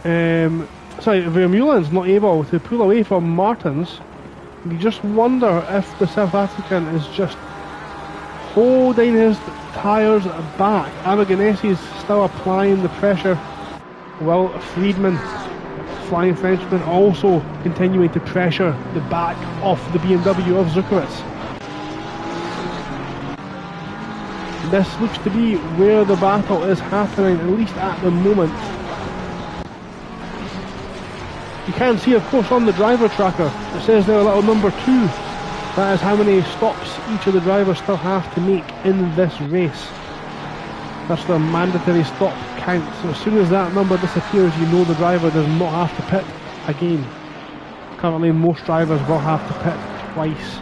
Vermeulen's not able to pull away from Martins. You just wonder if the South African is just holding his tyres back. Aragonesi is still applying the pressure, while Friedman, flying Frenchman, also continuing to pressure the back of the BMW of Zukowicz. This looks to be where the battle is happening, at least at the moment. You can see, of course, on the driver tracker, it says there a little number 2. That is how many stops each of the drivers still have to make in this race. That's their mandatory stop count. So as soon as that number disappears, you know the driver does not have to pit again. Currently, most drivers will have to pit twice.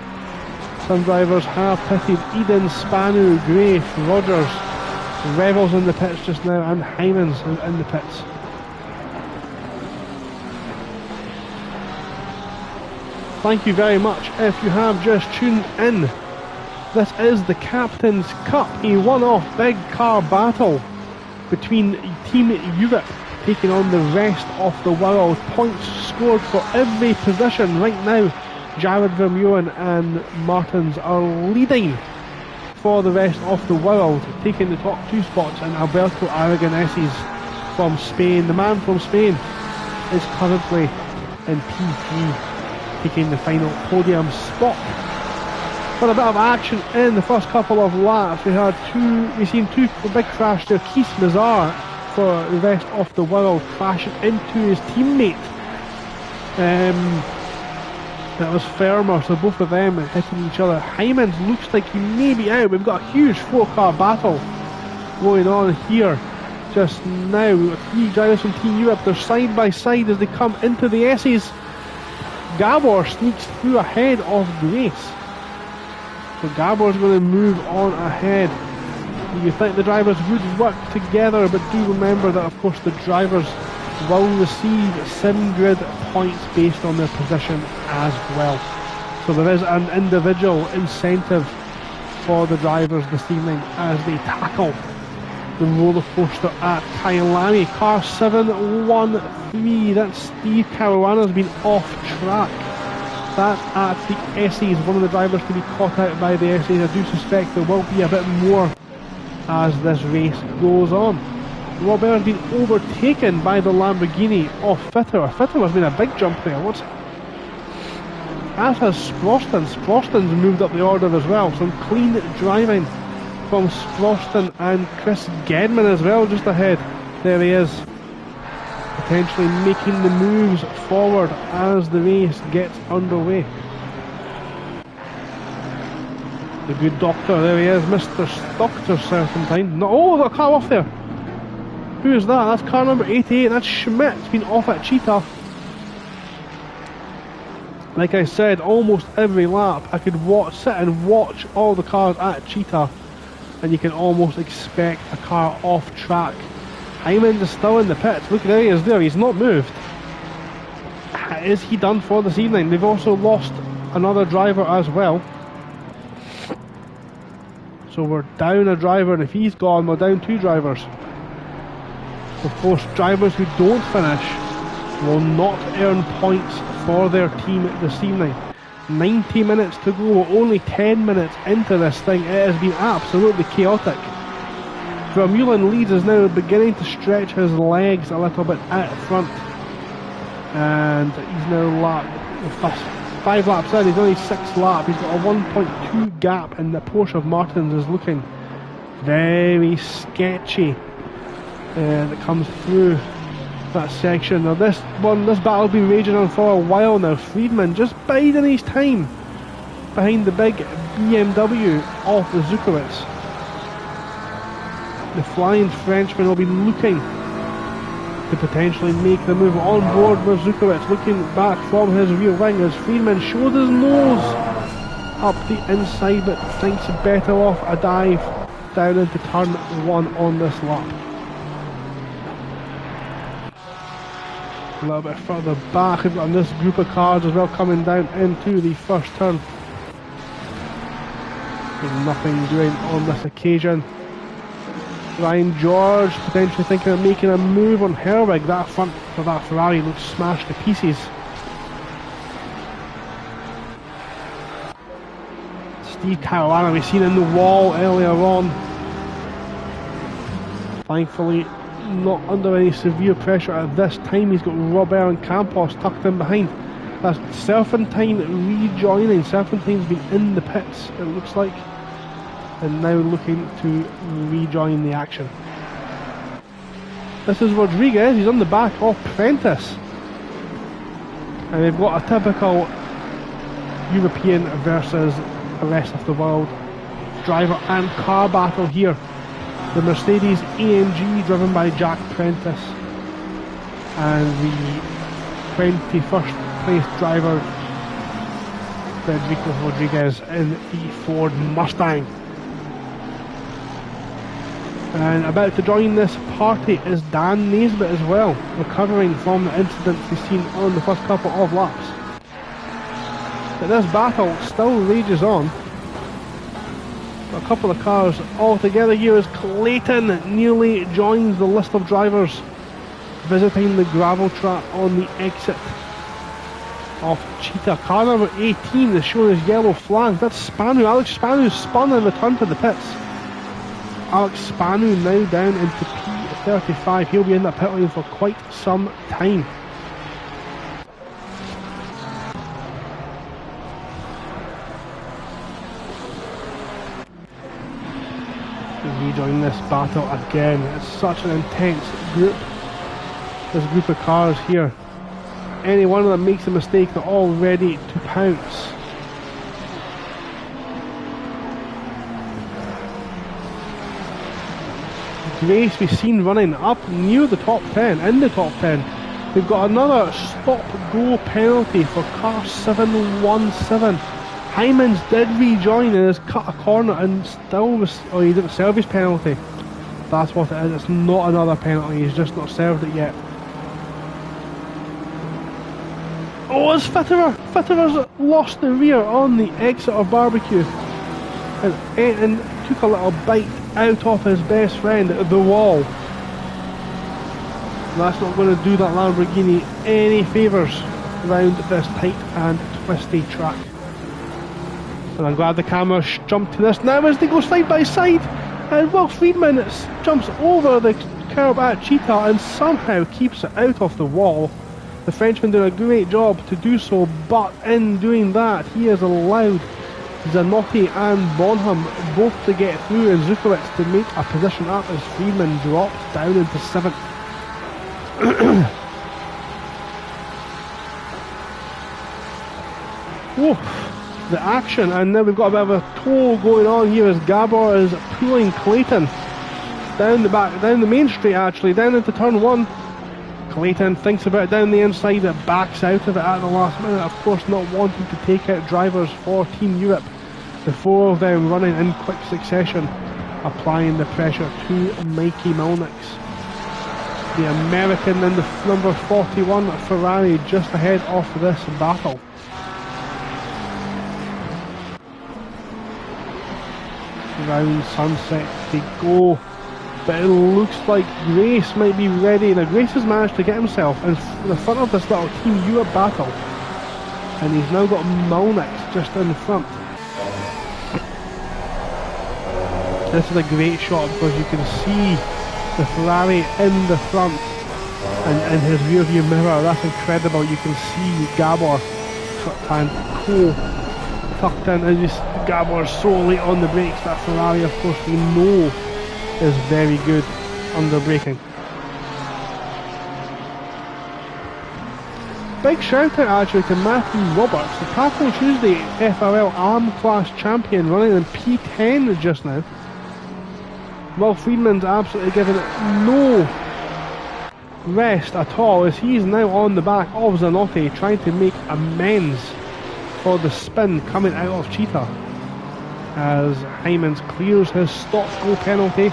Some drivers have pitted: Eden, Spanu, Gray, Rogers, Revels in the pits just now, and Hymans in the pits. Thank you very much if you have just tuned in. This is the Captain's Cup, a one-off big car battle between Team Europe taking on the rest of the world. Points scored for every position right now. Jared Vermeulen and Martins are leading for the rest of the world, taking the top 2 spots, and Alberto Aragoneses from Spain, the man from Spain, is currently in P3, taking the final podium spot. For a bit of action in the first couple of laps, we've seen two big crash there. Keith Mazar for the rest of the world crashing into his teammate. That was Fermer, so both of them hitting each other. Hyman looks like he may be out. We've got a huge 4-car battle going on here just now. We've got 3 drivers from Team Europe. They're side by side as they come into the S's. Gabor sneaks through ahead of Grace. So Gabor's going to move on ahead. You think the drivers would work together, but do remember that of course the drivers will receive sim grid points based on their position as well. So there is an individual incentive for the drivers this evening as they tackle the roller coaster at Kyalami. Car 713, that's Steve Caruana's been off track. That at the S's, one of the drivers to be caught out by the S's. I do suspect there will be a bit more as this race goes on. Robert has been overtaken by the Lamborghini of Fitter. Fitter has been a big jump there. As has Sproston. Sproston's moved up the order as well. Some clean driving from Sproston, and Chris Gedman as well just ahead. There he is, potentially making the moves forward as the race gets underway. The good doctor, there he is, Mr. Dr. Serpentine. No, oh, got a car off there. Who is that? That's car number 88. That's Schmidt. It's been off at Cheetah. Like I said, almost every lap I could sit and watch all the cars at Cheetah, and you can almost expect a car off track. Hyman is still in the pits. Look, there he is there. He's not moved. Is he done for this evening? They've also lost another driver as well. So we're down a driver, and if he's gone, we're down 2 drivers. Of course, drivers who don't finish will not earn points for their team this evening. 90 minutes to go. We're only 10 minutes into this thing. It has been absolutely chaotic. Vermeulen leads is now beginning to stretch his legs a little bit at front, and he's now 5 laps in. He's only 6 laps. He's got a 1.2 gap, and the Porsche of Martins is looking very sketchy. That comes through that section. Now this battle will be raging on for a while now. Friedman just biding his time behind the big BMW of the Zukowicz. The flying Frenchman will be looking to potentially make the move on board with Zukowicz, looking back from his rear wing as Friedman shows his nose up the inside, but thinks better off a dive down into turn 1 on this lap. A little bit further back, we've got this group of cars as well coming down into the first turn. There's nothing doing on this occasion. Ryan George potentially thinking of making a move on Herwig. That front of that Ferrari looks smashed to pieces. Steve Caruana we've seen in the wall earlier on. Thankfully not under any severe pressure at this time. He's got Robert and Campos tucked in behind. That's Serpentine rejoining. Serpentine's been in the pits, it looks like, and now looking to rejoin the action. This is Rodriguez. He's on the back of Prentice, and they've got a typical European versus the rest of the world driver and car battle here. The Mercedes AMG driven by Jack Prentice, and the 21st place driver Federico Rodriguez in the Ford Mustang. And about to join this party is Dan Naisbitt as well, recovering from the incident we've seen on the first couple of laps. But this battle still rages on. A couple of cars all together here as Clayton nearly joins the list of drivers visiting the gravel trap on the exit of Cheetah. Car number 18 is showing his yellow flag. That's Spanu. Alex Spanu spun and returned to the pits. Alex Spanu now down into P35. He'll be in that pit lane for quite some time. Rejoin this battle again. It's such an intense group. This group of cars here. Any one of them makes a mistake, they're all ready to pounce. Grace we've seen running up near the top 10, in the top 10. We've got another stop-go penalty for car 717. Hymans did rejoin and has cut a corner and still was, oh, he didn't serve his penalty. That's what it is, it's not another penalty, he's just not served it yet. Oh, it's Fitterer! Fitterer's lost the rear on the exit of barbecue and took a little bite out of his best friend, the wall. That's not going to do that Lamborghini any favours around this tight and twisty track. And I'm glad the camera jumped to this now as they go side by side. And Will Friedman jumps over the curb at Cheetah and somehow keeps it out of the wall. The Frenchman doing a great job to do so, but in doing that, he has allowed Zanotti and Bonham both to get through and Zukowicz to make a position up as Friedman drops down into 7th. Whoa. The action, and now we've got a bit of a toll going on here as Gabor is pulling Clayton down the back, down the main straight actually, down into turn 1. Clayton thinks about it down the inside, it backs out of it at the last minute, of course not wanting to take out drivers for Team Europe. The 4 of them running in quick succession, applying the pressure to Mikey Malnix. The American in the number 41 Ferrari just ahead of this battle. Round Sunset they go, but it looks like Grace might be ready. Now Grace has managed to get himself in the front of this little Team Europe battle, and he's now got Malnix just in front. This is a great shot because you can see the Ferrari in the front and in his rear view mirror. That's incredible. You can see Gabor and Co tucked in, and just Gabor so late on the brakes. That Ferrari, of course, we know is very good under braking. Big shout out actually to Matthew Roberts, the Taco Tuesday FRL Arm Class champion, running in P10 just now. Will Friedman's absolutely given it no rest at all as he's now on the back of Zanotti trying to make amends for the spin coming out of Cheetah as Hymans clears his stop-go penalty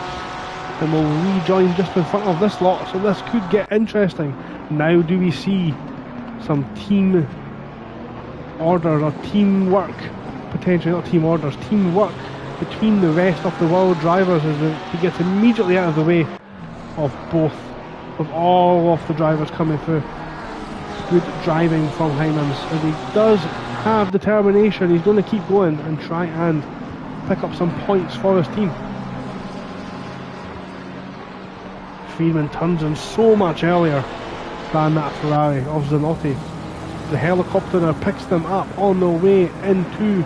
and will rejoin just in front of this lot, so this could get interesting. Now do we see some team orders or teamwork, potentially not team orders, teamwork between the rest of the world drivers as he gets immediately out of the way of all of the drivers coming through. Good driving from Hymans as he does have determination. He's going to keep going and try and pick up some points for his team. Friedman turns in so much earlier than that Ferrari of Zanotti. The helicopter now picks them up on their way into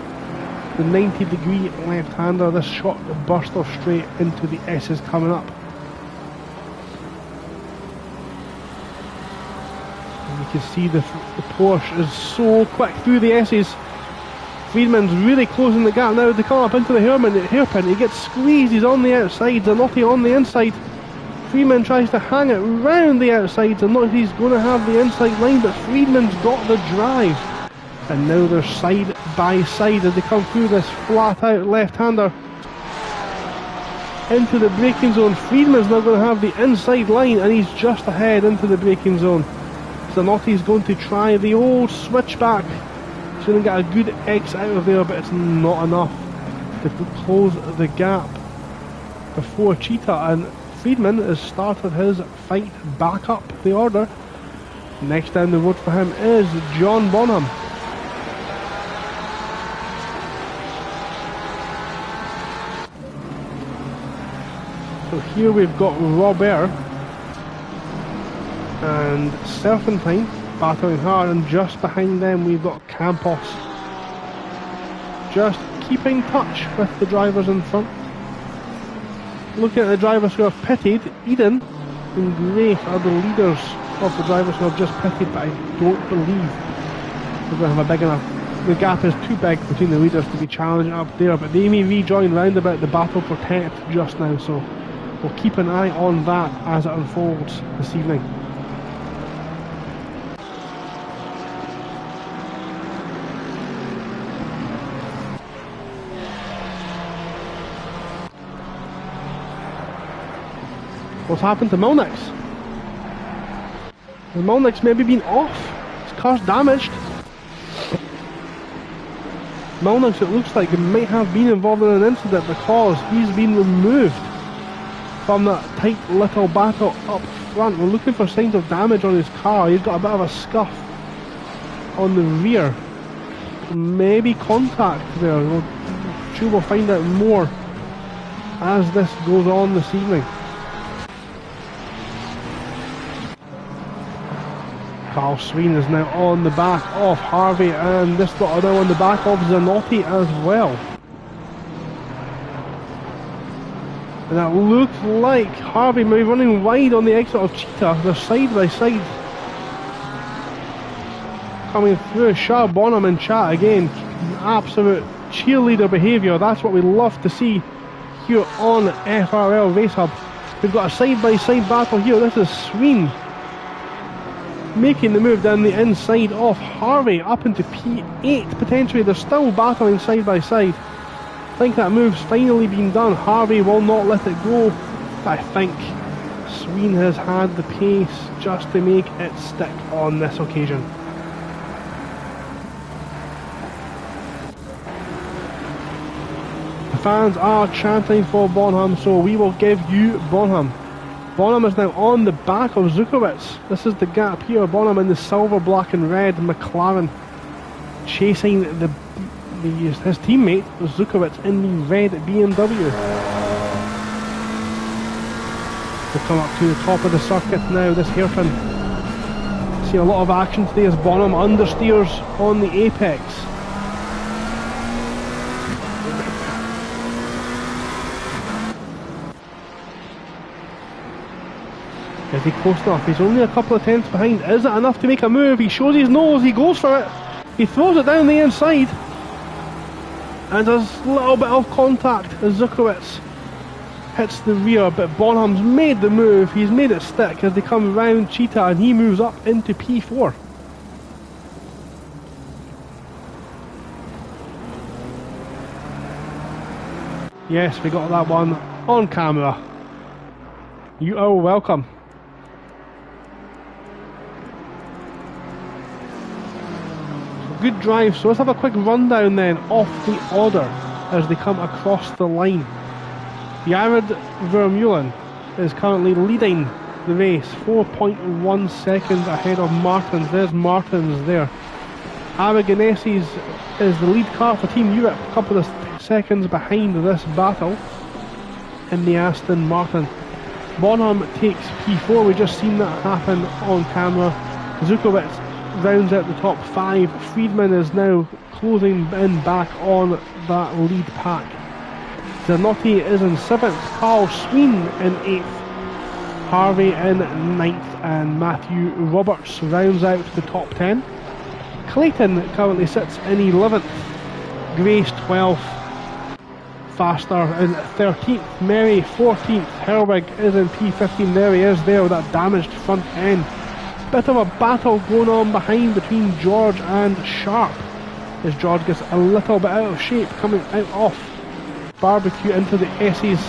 the 90-degree left-hander. This shot burst off straight into the S's coming up. And you can see the Porsche is so quick through the S's. Friedman's really closing the gap now. They come up into the hairpin. He gets squeezed. He's on the outside. Zanotti on the inside. Friedman tries to hang it round the outside. Zanotti's going to have the inside line, but Friedman's got the drive. And now they're side by side as they come through this flat out left-hander into the braking zone. Friedman's now going to have the inside line and he's just ahead into the braking zone. Zanotti's going to try the old switchback. He's going to get a good X out of there, but it's not enough to close the gap before Cheetah, and Friedman has started his fight back up the order. Next down the road for him is John Bonham. So here we've got Robert and Serpentine battling hard, and just behind them we've got Campos. Just keeping touch with the drivers in front. Looking at the drivers who have pitted, Eden and Grace are the leaders of the drivers who have just pitted, but I don't believe we're going to have a big enough. The gap is too big between the leaders to be challenging up there, but they may rejoin round about the battle for 10th just now, so we'll keep an eye on that as it unfolds this evening. What's happened to Milnix? Has Milnix maybe been off? His car's damaged. Milnix, it looks like, might have been involved in an incident because he's been removed from that tight little battle up front. We're looking for signs of damage on his car. He's got a bit of a scuff on the rear. Maybe contact there. We'll find out more as this goes on this evening. Carl Sween is now on the back of Harvey, and this lot are now on the back of Zanotti as well. And that looks like Harvey may be running wide on the exit of Cheetah. They're side by side. Coming through, Shah Bonham and chat again. Absolute cheerleader behaviour. That's what we love to see here on FRL Race Hub. We've got a side by side battle here. This is Sween making the move down the inside of Harvey up into P8 potentially. They're still battling side by side. I think that move's finally been done. Harvey will not let it go. I think Sween has had the pace just to make it stick on this occasion. The fans are chanting for Bonham, so we will give you Bonham. Bonham is now on the back of Zukowicz. This is the gap here. Bonham in the silver, black and red McLaren, chasing his teammate Zukowicz in the red BMW. We'll come up to the top of the circuit now, this hairpin. See a lot of action today as Bonham understeers on the apex. Is he close enough? He's only a couple of tenths behind. Is it enough to make a move? He shows his nose, he goes for it. He throws it down the inside. And there's a little bit of contact as Zukowicz hits the rear, but Bonham's made the move. He's made it stick as they come round Cheetah, and he moves up into P4. Yes, we got that one on camera. You are welcome. Good drive, so let's have a quick rundown then of the order as they come across the line. Jared Vermeulen is currently leading the race, 4.1 seconds ahead of Martins. There's Martins there. Aragoneses is the lead car for Team Europe, a couple of seconds behind this battle in the Aston Martin. Bonham takes P4, we've just seen that happen on camera. Zukowicz rounds out the top 5. Friedman is now closing in back on that lead pack. Zanotti is in 7th, Carl Sween in 8th, Harvey in 9th, and Matthew Roberts rounds out the top 10. Clayton currently sits in 11th, Grace 12th, Faster in 13th, Mary 14th, Herwig is in P15, there he is there with that damaged front end. Bit of a battle going on behind between George and Sharp as George gets a little bit out of shape coming out off barbecue into the S's.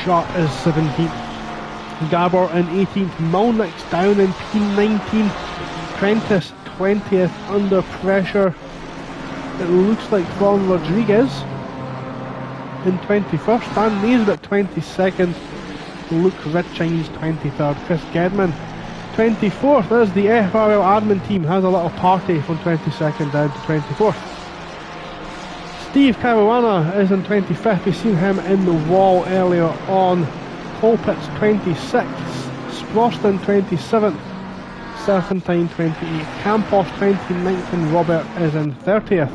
Sharp is 17th, Gabor in 18th, Malnix down in P19, Prentice 20th under pressure. it looks like, from Rodriguez in 21st, Dan Naisbitt 22nd, Luke Richings 23rd, Chris Gedman 24th. As the FRL admin team has a little party from 22nd down to 24th. Steve Caruana is in 25th, we've seen him in the wall earlier on. Colpitts 26th, Sproston 27th, Serpentine 28th, Campos 29th, and Robert is in 30th.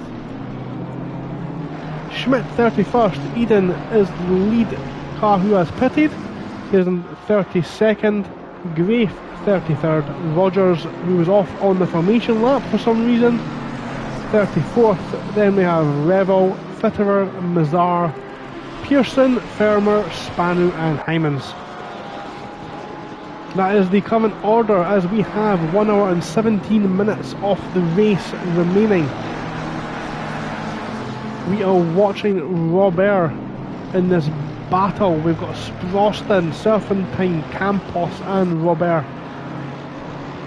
Schmidt 31st, Eden is the lead car who has pitted, he is in 32nd, Grafe 33rd, Rogers, who was off on the formation lap for some reason, 34th, then we have Revel, Fitterer, Mazar, Pearson, Fermer, Spanu and Hymans. That is the current order as we have 1 hour and 17 minutes of the race remaining. We are watching Robert in this battle. We've got Sproston, Serpentine, Campos and Robert.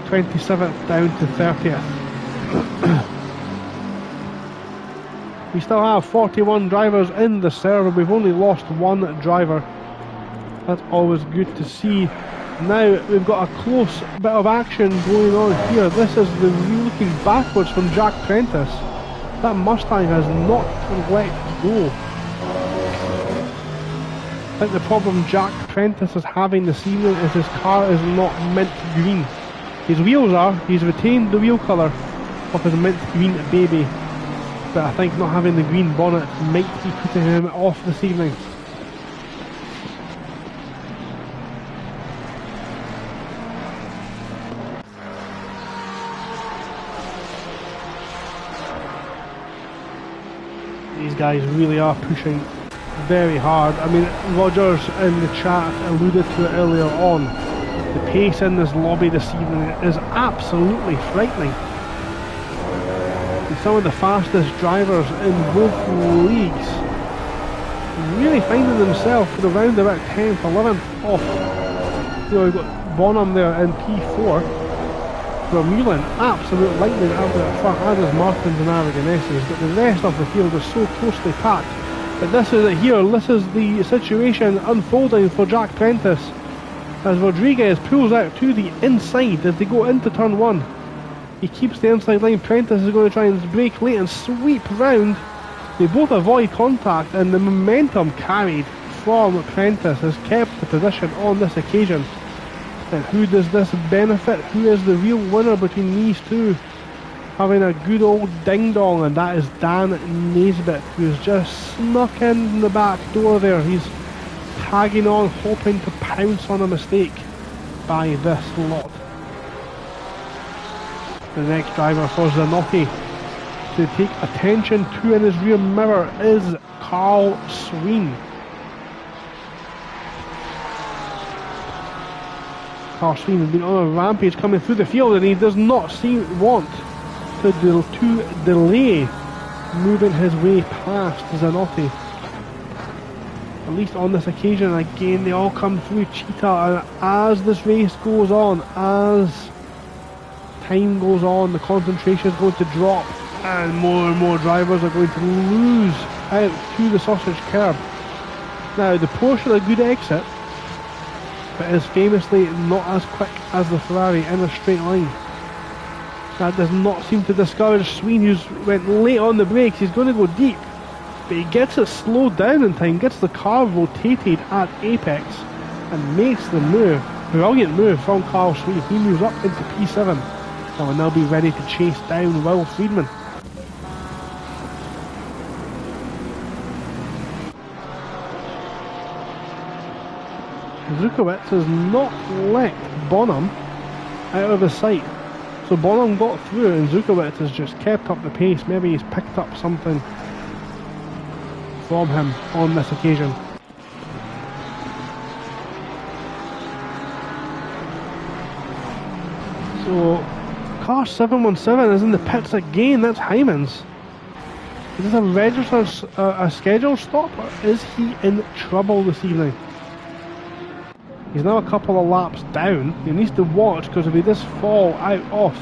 27th down to 30th. We still have 41 drivers in the server. We've only lost one driver. That's always good to see. Now we've got a close bit of action going on here. This is the looking backwards from Jack Prentice. That Mustang has not let go. I think the problem Jack Prentice is having this evening is his car is not mint green. His wheels are, he's retained the wheel colour of his mint green baby. But I think not having the green bonnet might be putting him off this evening. These guys really are pushing very hard. I mean, Rogers in the chat alluded to it earlier on. The pace in this lobby this evening is absolutely frightening. And some of the fastest drivers in both leagues really finding themselves for around about 10th, 11th off. You know, we've got Bonham there in P4. Vermeulen, absolute lightning out there at front, as is Martins and Aragoneses, but the rest of the field is so closely packed. But this is it here, this is the situation unfolding for Jack Prentice as Rodriguez pulls out to the inside as they go into turn 1. He keeps the inside line. Prentice is going to try and brake late and sweep round. They both avoid contact, and the momentum carried from Prentice has kept the position on this occasion. And who does this benefit? Who is the real winner between these two? Having a good old ding dong, and that is Dan Naisbitt, who's just snuck in the back door there. He's tagging on, hoping to pounce on a mistake by this lot. The next driver for Zanotti to take attention to in his rear mirror is Carl Sween. Carl Sween has been on a rampage coming through the field, and he does not want to delay moving his way past Zanotti. At least on this occasion. Again, they all come through Cheetah, and as this race goes on, as time goes on, the concentration is going to drop, and more drivers are going to lose out to the sausage curb. Now, the Porsche is a good exit, but is famously not as quick as the Ferrari in a straight line. That does not seem to discourage Sween, who's went late on the brakes. He's going to go deep, but he gets it slowed down in time, gets the car rotated at apex, and makes the move. Brilliant move from Carl Sween. He moves up into P7 and will now be ready to chase down Will Friedman. Zukowicz has not let Bonham out of his sight. So Bonham got through, and Zukowicz has just kept up the pace. Maybe he's picked up something from him on this occasion. So car 717 is in the pits again. That's Hymans. Is this a registered a scheduled stop, or is he in trouble this evening? He's now a couple of laps down. He needs to watch, because if he does fall out off,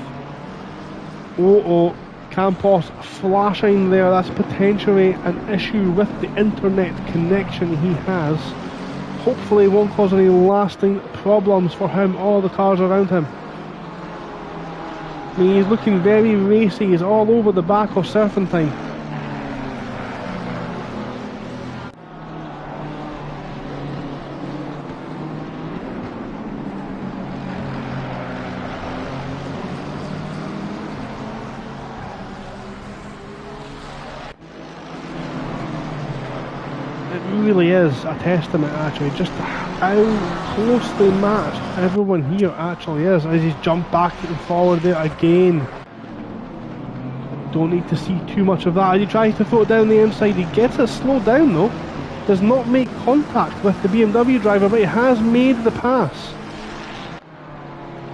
Campos flashing there. That's potentially an issue with the internet connection he has. Hopefully it won't cause any lasting problems for him or the cars around him. I mean, he's looking very racy. He's all over the back of Serpentine. Really is a testament actually just how closely matched everyone here actually is, as he's jumped back and forward there again. Don't need to see too much of that. As he tries to throw it down the inside, he gets it slowed down though, does not make contact with the BMW driver, but he has made the pass.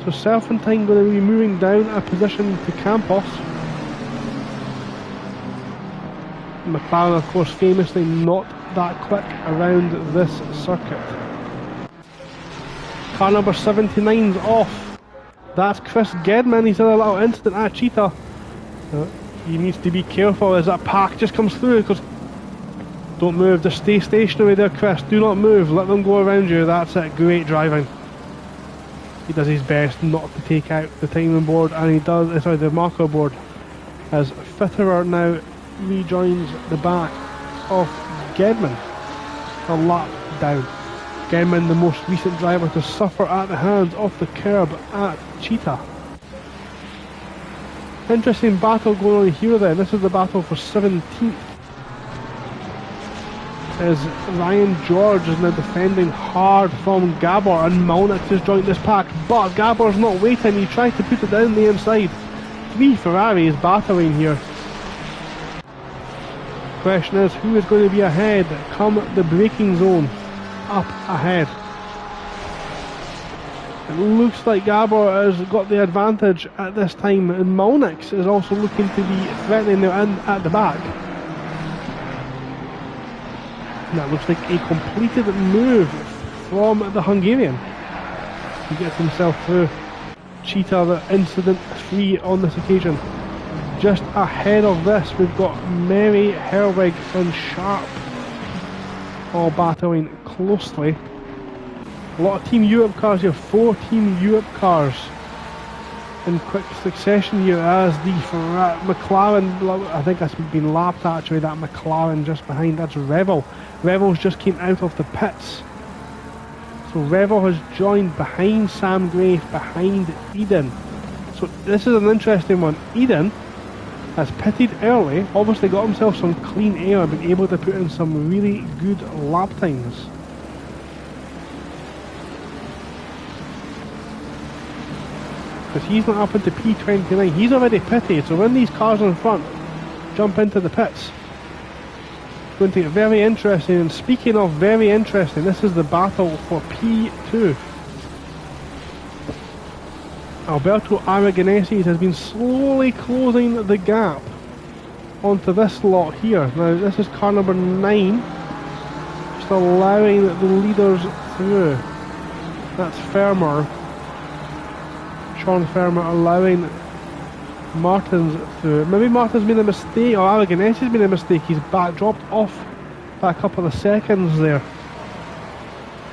So Serpentine going to be moving down a position to Campos. McLaren of course famously not that quick around this circuit. Car number 79's off. That's Chris Gedman. He's had a little incident at Cheetah. He needs to be careful as that pack just comes through, because don't move, just stay stationary there Chris, do not move, let them go around you. That's it, great driving. He does his best not to take out the timing board, and he does, sorry, the marker board, as Fitterer now rejoins the back of Gedman a lap down. Gedman, the most recent driver to suffer at the hands of the curb at Cheetah. Interesting battle going on here then. This is the battle for 17th. As Ryan George is now defending hard from Gabor, and Malnick has joined this pack, but Gabor's not waiting, he tries to put it down the inside. 3 Ferraris battling here. Question is, who is going to be ahead come the braking zone up ahead? It looks like Gabor has got the advantage at this time, and Malnick is also looking to be threatening the end at the back. And that looks like a completed move from the Hungarian. He gets himself through. Cheetah, the incident free on this occasion. Just ahead of this, we've got Mary, Herwig and Sharp all battling closely. A lot of Team Europe cars here, 4 Team Europe cars in quick succession here, as the McLaren, I think that's been lapped actually, that McLaren just behind, that's Revel. Revel's just came out of the pits. So Revel has joined behind Sam Gray, behind Eden. So this is an interesting one. Eden has pitted early, obviously got himself some clean air, been able to put in some really good lap times. Because he's not up into P29, he's already pitted, so when these cars in front jump into the pits, it's going to get very interesting. And speaking of very interesting, this is the battle for P2. Alberto Aragonese has been slowly closing the gap onto this lot here. Now this is car number 9, just allowing the leaders through. That's Fermer, Sean Fermer allowing Martins through. Maybe Martins made a mistake, or Aragonese has made a mistake. He's dropped off by a couple of seconds there.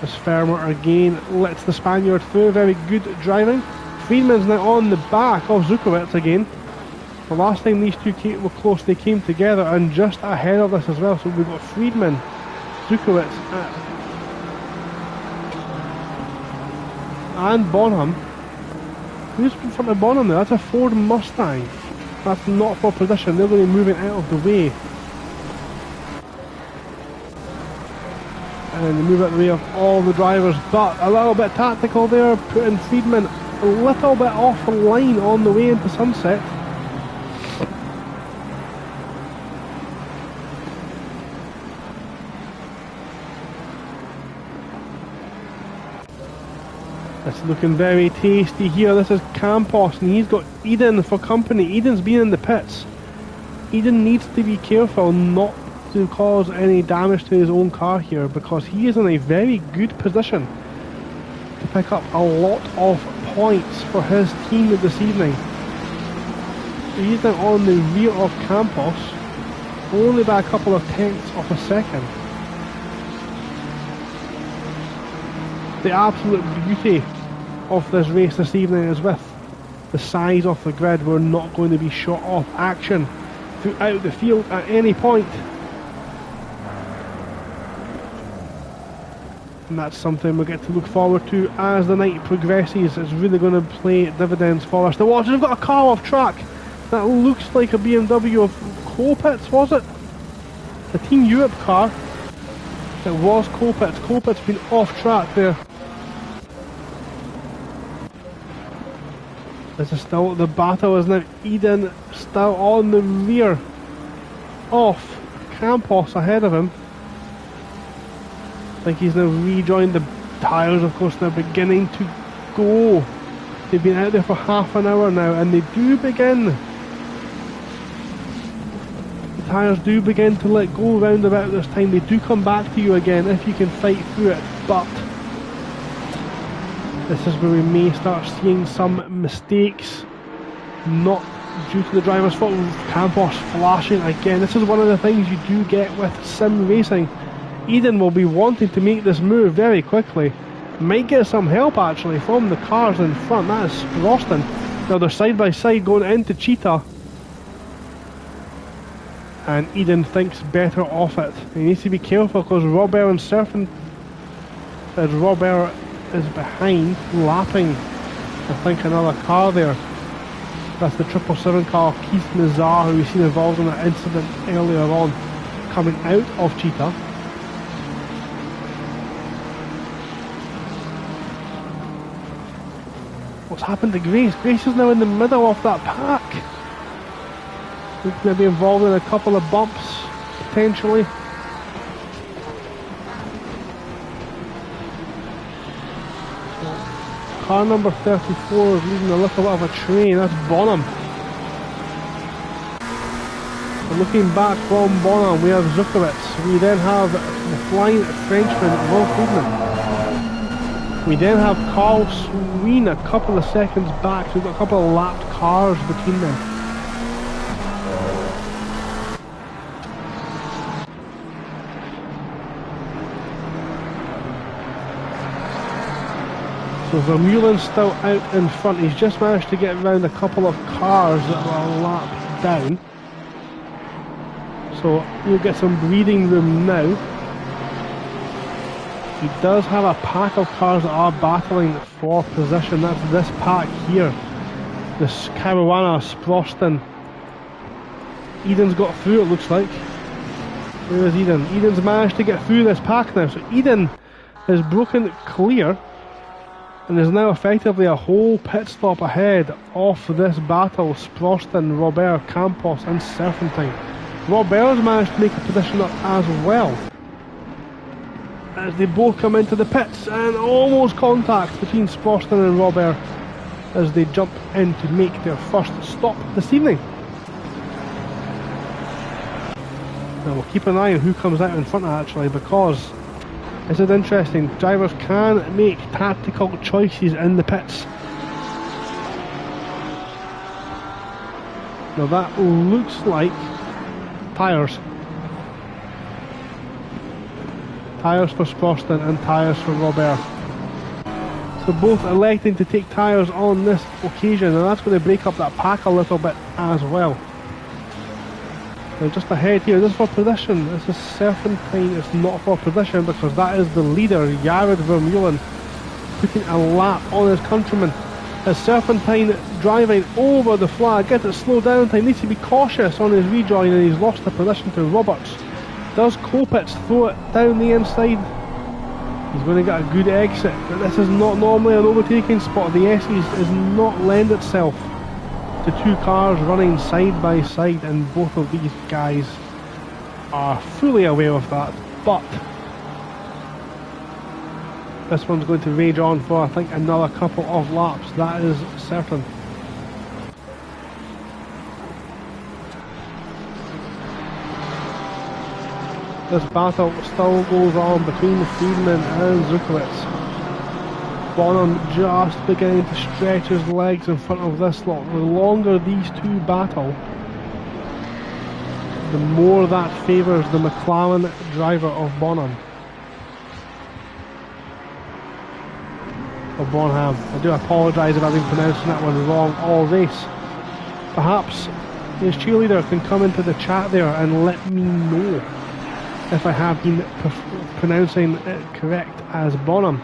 As Fermer again lets the Spaniard through, very good driving. Friedman's now on the back of Zukowicz again. The last time these two were close, they came together, and just ahead of us as well. So we've got Friedman, Zukowicz, and Bonham. Who's in front of Bonham there? That's a Ford Mustang. That's not for position. They're going to be moving out of the way. And they move out of the way of all the drivers. But a little bit tactical there, putting Friedman a little bit off the line on the way into sunset. It's looking very tasty here. This is Campos, and he's got Eden for company. Eden's been in the pits. Eden needs to be careful not to cause any damage to his own car here, because he is in a very good position to pick up a lot of points for his team this evening. He's now on the rear of Campos, only by a couple of tenths of a second. The absolute beauty of this race this evening is with the size of the grid. We're not going to be short of action throughout the field at any point. And that's something we'll get to look forward to as the night progresses. It's really going to play dividends for us. The watch, we've got a car off track. That looks like a BMW of Colpitts, was it? The Team Europe car. It was Colpitts. Colpitts been off track there. This is still the battle, is now Eden still on the rear of Campos ahead of him. I think he's now rejoined. The tyres, of course, now beginning to go. They've been out there for half an hour now, and they do begin. The tyres do begin to let go round about this time. They do come back to you again if you can fight through it, but this is where we may start seeing some mistakes, not due to the driver's fault. Campos flashing again. This is one of the things you do get with sim racing. Eden will be wanting to make this move very quickly. Might get some help actually from the cars in front. That is Sproston. Now they're side by side going into Cheetah. And Eden thinks better of it. He needs to be careful because Robert and Surfing, as Robert is behind, lapping, I think, another car there. That's the 777 car, Keith Nazar, who we've seen involved in that incident earlier on, coming out of Cheetah. What's happened to Grace? Grace is now in the middle of that pack. He's going to be involved in a couple of bumps, potentially. Car number 34 is leaving a little bit of a train. That's Bonham. And looking back from Bonham, we have Zukowicz. We then have the flying Frenchman, Will Friedman. We then have Carl Sween a couple of seconds back, so we've got a couple of lapped cars between them. So Vermeulen's still out in front. He's just managed to get around a couple of cars that were lapped down. So we'll get some breathing room now. He does have a pack of cars that are battling for position. That's this pack here. This Caruana, Sproston. Eden's got through, it looks like. Where is Eden? Eden's managed to get through this pack now. So Eden has broken clear and is now effectively a whole pit stop ahead of this battle. Sproston, Robert, Campos and Serpentine. Robert's managed to make a position up as well, as they both come into the pits, and almost contact between Sproston and Robert as they jump in to make their first stop this evening. Now we'll keep an eye on who comes out in front actually, because this is interesting. Drivers can make tactical choices in the pits. Now that looks like tyres. Tyres for Sproston and tyres for Robert. So both electing to take tyres on this occasion, and that's going to break up that pack a little bit as well. Now just ahead here, this is for position. This is Serpentine, it's not for position because that is the leader, Jared Vermeulen, putting a lap on his countryman. As Serpentine driving over the flag, gets it slowed down time, needs to be cautious on his rejoin, and he's lost the position to Roberts. Does Colpitts throw it down the inside? He's going to get a good exit, but this is not normally an overtaking spot. The S's does not lend itself to two cars running side by side, and both of these guys are fully aware of that. But this one's going to rage on for, I think, another couple of laps, that is certain. This battle still goes on between Friedman and Zukowicz. Bonham just beginning to stretch his legs in front of this lot. The longer these two battle, the more that favours the McLaren driver of Bonham. Or Bonham. I do apologise if I've been pronouncing that one wrong all race. Perhaps his cheerleader can come into the chat there and let me know if I have been pronouncing it correct as Bonham.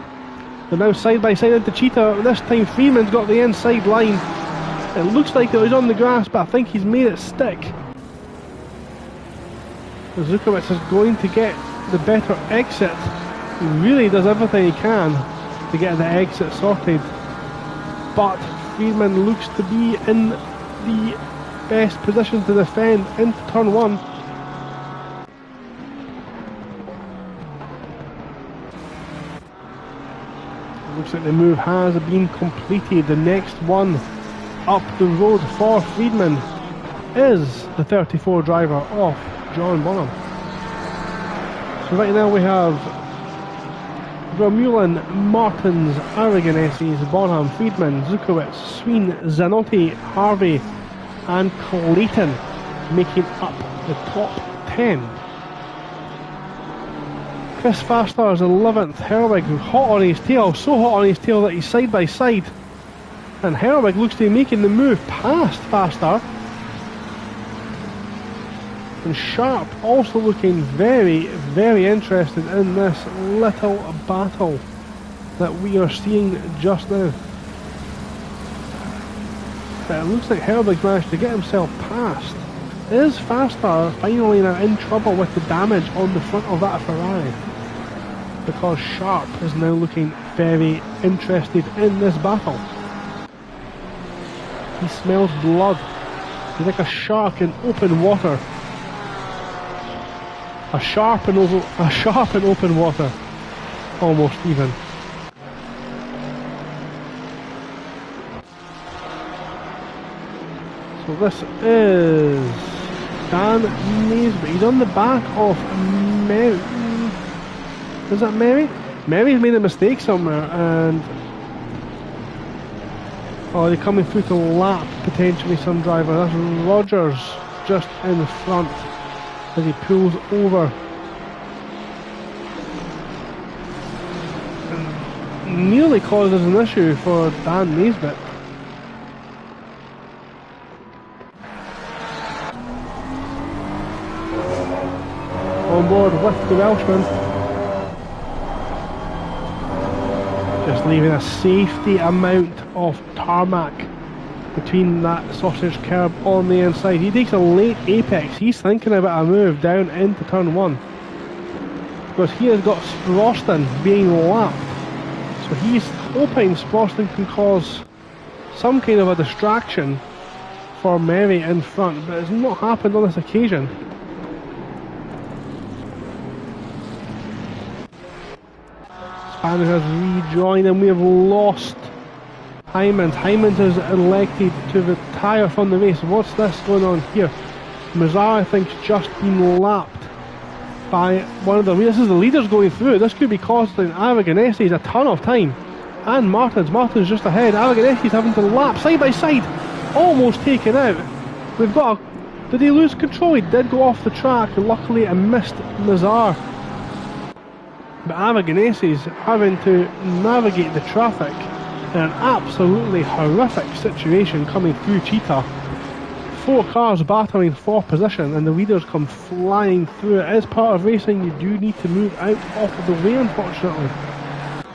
They're now side by side into Cheetah. This time Freeman's got the inside line. It looks like it was on the grass, but I think he's made it stick. Zukowicz is going to get the better exit. He really does everything he can to get the exit sorted. But Freeman looks to be in the best position to defend into turn 1. Looks like the move has been completed. The next one up the road for Friedman is the 34 driver of John Bonham. So right now we have Vermeulen, Martins, Aragoneses, Bonham, Friedman, Zukowicz, Sween, Zanotti, Harvey and Clayton making up the top 10. Chris Faster is 11th, Herwig hot on his tail, so hot on his tail that he's side by side. And Herwig looks to be making the move past Faster. And Sharp also looking very, very interested in this little battle that we are seeing just now. But it looks like Herwig managed to get himself past. Is Faster finally now in trouble with the damage on the front of that Ferrari? Because Sharp is now looking very interested in this battle. He smells blood. He's like a shark in open water. A sharp in open water. Almost even. So this is Dan Naisbitt. He's on the back of Mary. Is that Mary? Mary's made a mistake somewhere and... oh, they're coming through to lap potentially some driver. That's Rogers just in front as he pulls over. And nearly causes an issue for Dan Naisbitt. On board with the Welshman. Just leaving a safety amount of tarmac between that sausage curb on the inside. He takes a late apex. He's thinking about a move down into turn 1. Because he has got Sproston being lapped. So he's hoping Sproston can cause some kind of a distraction for Mary in front. But it's not happened on this occasion. Spanish has rejoined and we have lost Hyman. Hyman is elected to retire from the race. What's this going on here? Mazzara, I think, just been lapped by one of them. This is the leaders going through. This could be costing Aragoneses a ton of time. And Martin's just ahead. Aragoneses having to lap side by side. Almost taken out. We've got a... did he lose control? He did go off the track. Luckily, I missed Mazzara. But Aragoneses having to navigate the traffic in an absolutely horrific situation coming through Cheetah. 4 cars battling for position and the leaders come flying through. It is part of racing. You do need to move out of the way, unfortunately.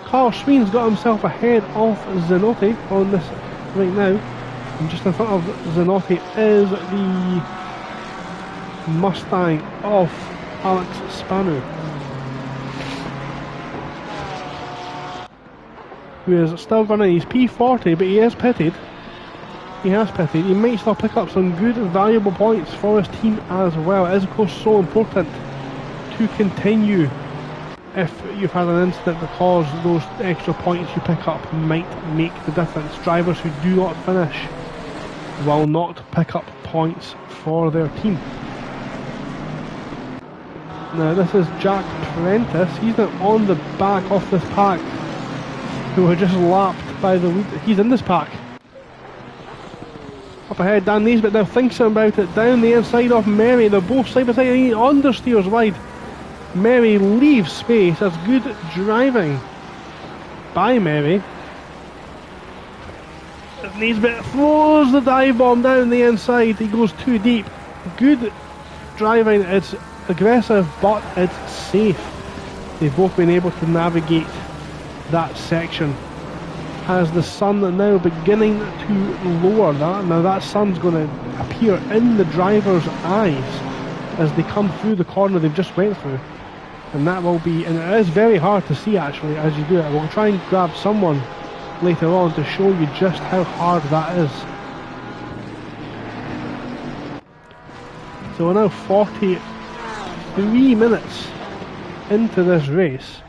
Carl Sween's got himself ahead of Zanotti on this right now. And just in front of Zanotti is the Mustang of Alex Spanu, who is still running his P40, but he is pitted. He has pitted. He might still pick up some good valuable points for his team as well. It is of course so important to continue if you've had an incident, because those extra points you pick up might make the difference. Drivers who do not finish will not pick up points for their team. Now this is Jack Prentice. He's now on the back of this pack who were just lapped by the lead. He's in this pack. Up ahead, Dan Naismith now thinks about it. Down the inside of Mary. They're both side by side. He understeers wide. Mary leaves space. That's good driving by Mary. Naismith throws the dive bomb down the inside. He goes too deep. Good driving. It's aggressive, but it's safe. They've both been able to navigate that section. As the sun now beginning to lower that. Now that sun's going to appear in the driver's eyes as they come through the corner they've just went through. And that will be, and it is very hard to see actually as you do it. We'll try and grab someone later on to show you just how hard that is. So we're now 43 minutes into this race.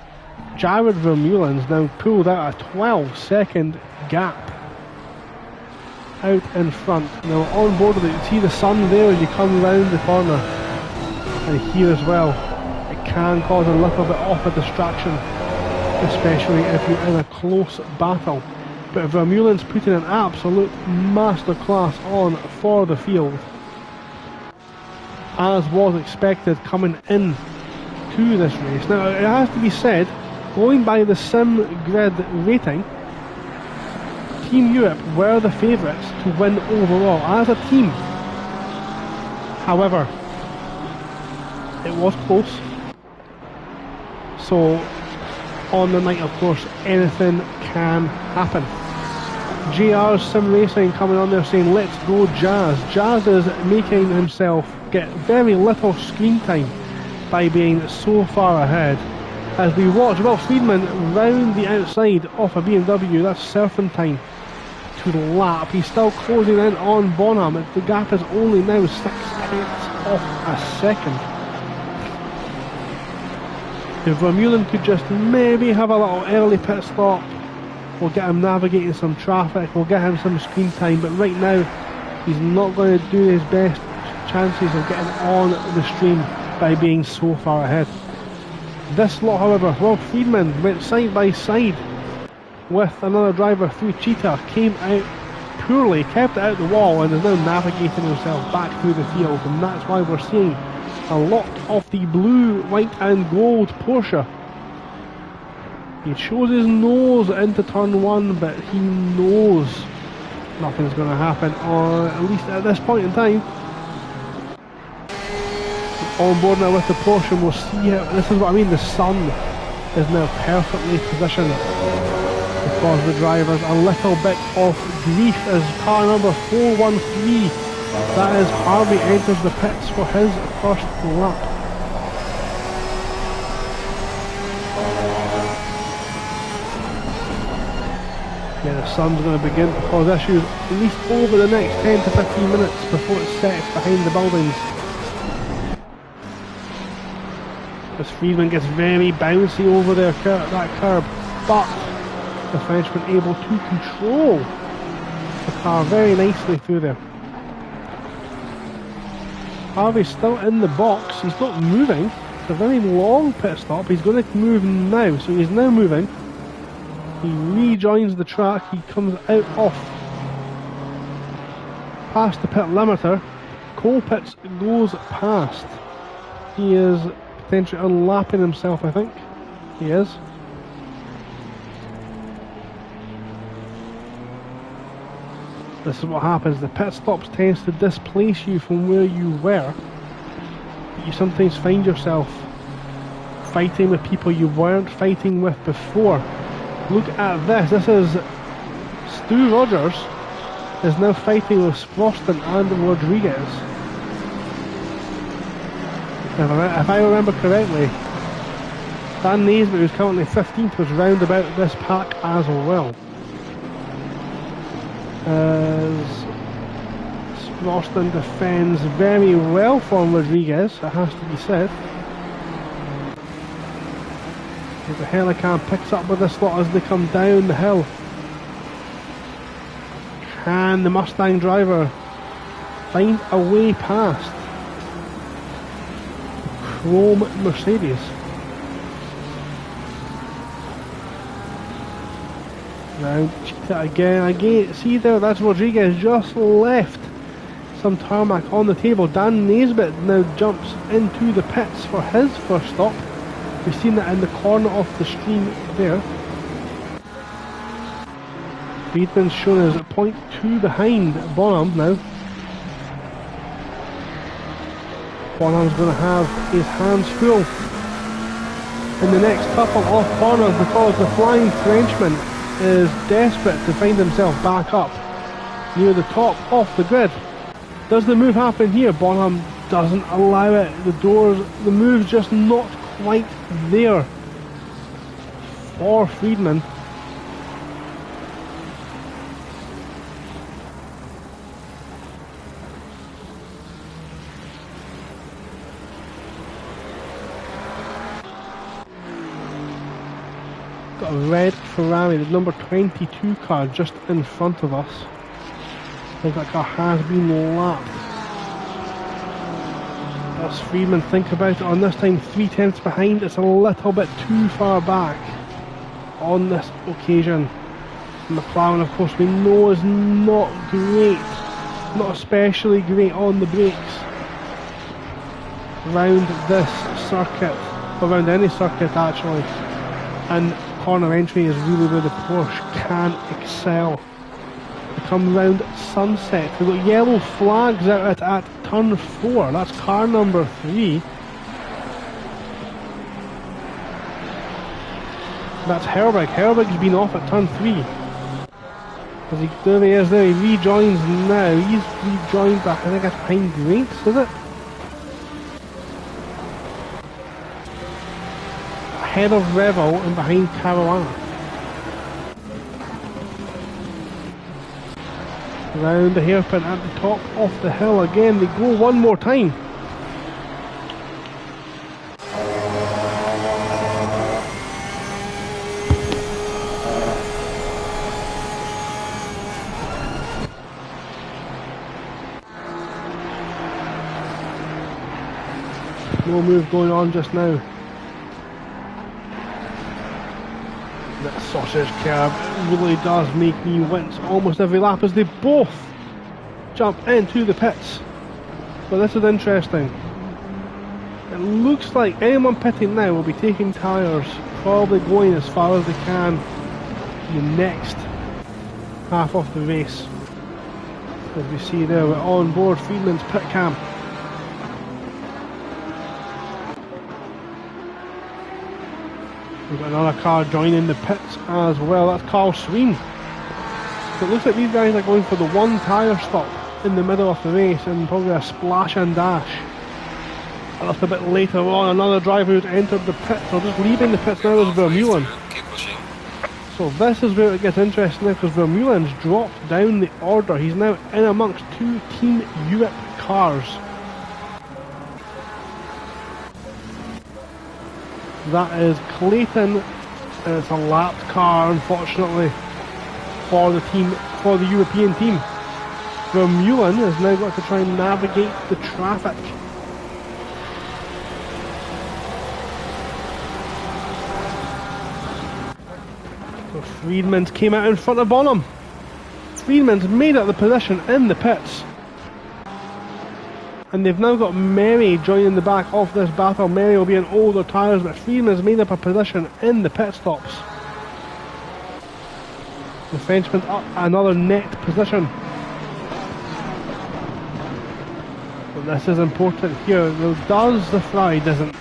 Jared Vermeulen's now pulled out a 12-second gap out in front. Now on board with it, you see the sun there as you come round the corner, and here as well. It can cause a little bit of a distraction, especially if you're in a close battle. But Vermeulen's putting an absolute masterclass on for the field, as was expected coming in to this race. Now it has to be said, going by the sim grid rating, Team Europe were the favourites to win overall as a team. However, it was close. So on the night, of course, anything can happen. JR's Sim Racing coming on there saying, let's go Jazz. Jazz is making himself get very little screen time by being so far ahead. As we watch Will Friedman round the outside of a BMW, that's Serpentine to the lap. He's still closing in on Bonham. The gap is only now 0.6 of a second. If Vermeulen could just maybe have a little early pit stop, we'll get him navigating some traffic, we'll get him some screen time, but right now he's not going to do his best chances of getting on the stream by being so far ahead. This lot, however, Will Friedman went side by side with another driver through Cheetah, came out poorly, kept it out the wall, and is now navigating himself back through the field, and that's why we're seeing a lot of the blue, white and gold Porsche. He shows his nose into turn one, but he knows nothing's going to happen, or at least at this point in time. On board now with the Porsche, we'll see how, this is what I mean, the sun is now perfectly positioned to cause the drivers a little bit of grief as car number 413, that is Harvey, enters the pits for his first lap. Yeah, the sun's going to begin to cause issues at least over the next 10 to 15 minutes before it sets behind the buildings. As Friedman gets very bouncy over there, that curb, but the Frenchman able to control the car very nicely through there. Harvey's still in the box, he's not moving. It's a very long pit stop, he's going to move now, so he's now moving. He rejoins the track, he comes out off past the pit limiter. Cole Pitts goes past. He is potentially unlapping himself, I think. He is. This is what happens. The pit stops tends to displace you from where you were. But you sometimes find yourself fighting with people you weren't fighting with before. Look at this. This is Stu Rogers is now fighting with Sproston and Rodriguez. If I remember correctly, Dan Naismith, who's currently 15th, was round about this pack as well. As Sproston defends very well for Rodriguez, it has to be said. As the Helican picks up with this lot as they come down the hill. Can the Mustang driver find a way past Chrome Mercedes? Round Cheetah again, see there, that's Rodriguez just left some tarmac on the table. Dan Naisbitt now jumps into the pits for his first stop. We've seen that in the corner of the stream there. Friedman's shown as at 0.2 behind Bonham now. Bonham's going to have his hands full in the next couple of corners because the Flying Frenchman is desperate to find himself back up near the top of the grid. Does the move happen here? Bonham doesn't allow it. The move's just not quite there for Friedman. Got a red Ferrari, the number 22 car just in front of us. I think that car has been lapped. Does Friedman think about it on this time? 3/10 behind, it's a little bit too far back on this occasion. McLaren, of course, we know is not great, not especially great on the brakes around this circuit, around any circuit actually, and corner entry is really where the Porsche can excel. We come round Sunset, we've got yellow flags out at turn 4, that's car number 3. That's Herwig. Herwig's been off at turn 3. There he is there, he rejoins now. He's rejoined back, I think that's behind Grates, is it? Ahead of Revel and behind Caruana. Round the hairpin at the top of the hill again, they go one more time. No move going on just now. That sausage curb really does make me wince almost every lap as they both jump into the pits. So this is interesting. It looks like anyone pitting now will be taking tyres, probably going as far as they can in the next half of the race. As we see there, we're on board Friedman's pit cam. We've got another car joining the pits as well, that's Carl Sween. So it looks like these guys are going for the one tyre stop in the middle of the race and probably a splash and dash. A little bit later on, another driver who's entered the pits, or just leaving the pits now, is Vermeulen. So this is where it gets interesting now, because Vermeulen's dropped down the order. He's now in amongst two Team Europe cars. That is Clayton, and it's a lapped car, unfortunately, for the European team. Vermeulen has now got to try and navigate the traffic. So Friedman's came out in front of Bonham. Friedman's made up the position in the pits. And they've now got Mary joining the back of this battle. Mary will be in older tyres, but Friedman's made up a position in the pit stops. The Frenchman's up another net position. But this is important here. Now, does the Fry doesn't.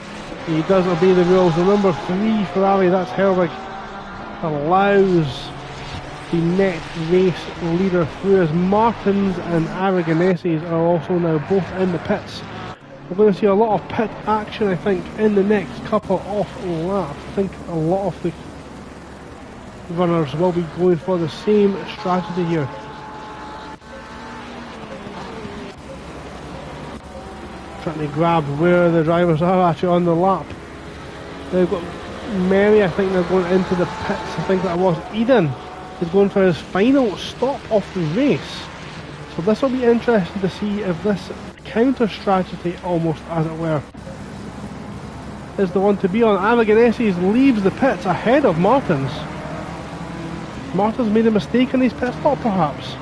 He does obey the rules. The number 3 Ferrari, that's Herwig, allows the net race leader through, as Martins and Aragoneses are also now both in the pits. We're going to see a lot of pit action, I think, in the next couple of laps. I think a lot of the runners will be going for the same strategy here. Trying to grab where the drivers are actually on the lap. They've got Mary, I think they're going into the pits. I think that was Eden is going for his final stop of the race. So this will be interesting to see if this counter strategy, almost as it were, is the one to be on. Aragoneses leaves the pits ahead of Martins. Martin's made a mistake in his pit stop, perhaps.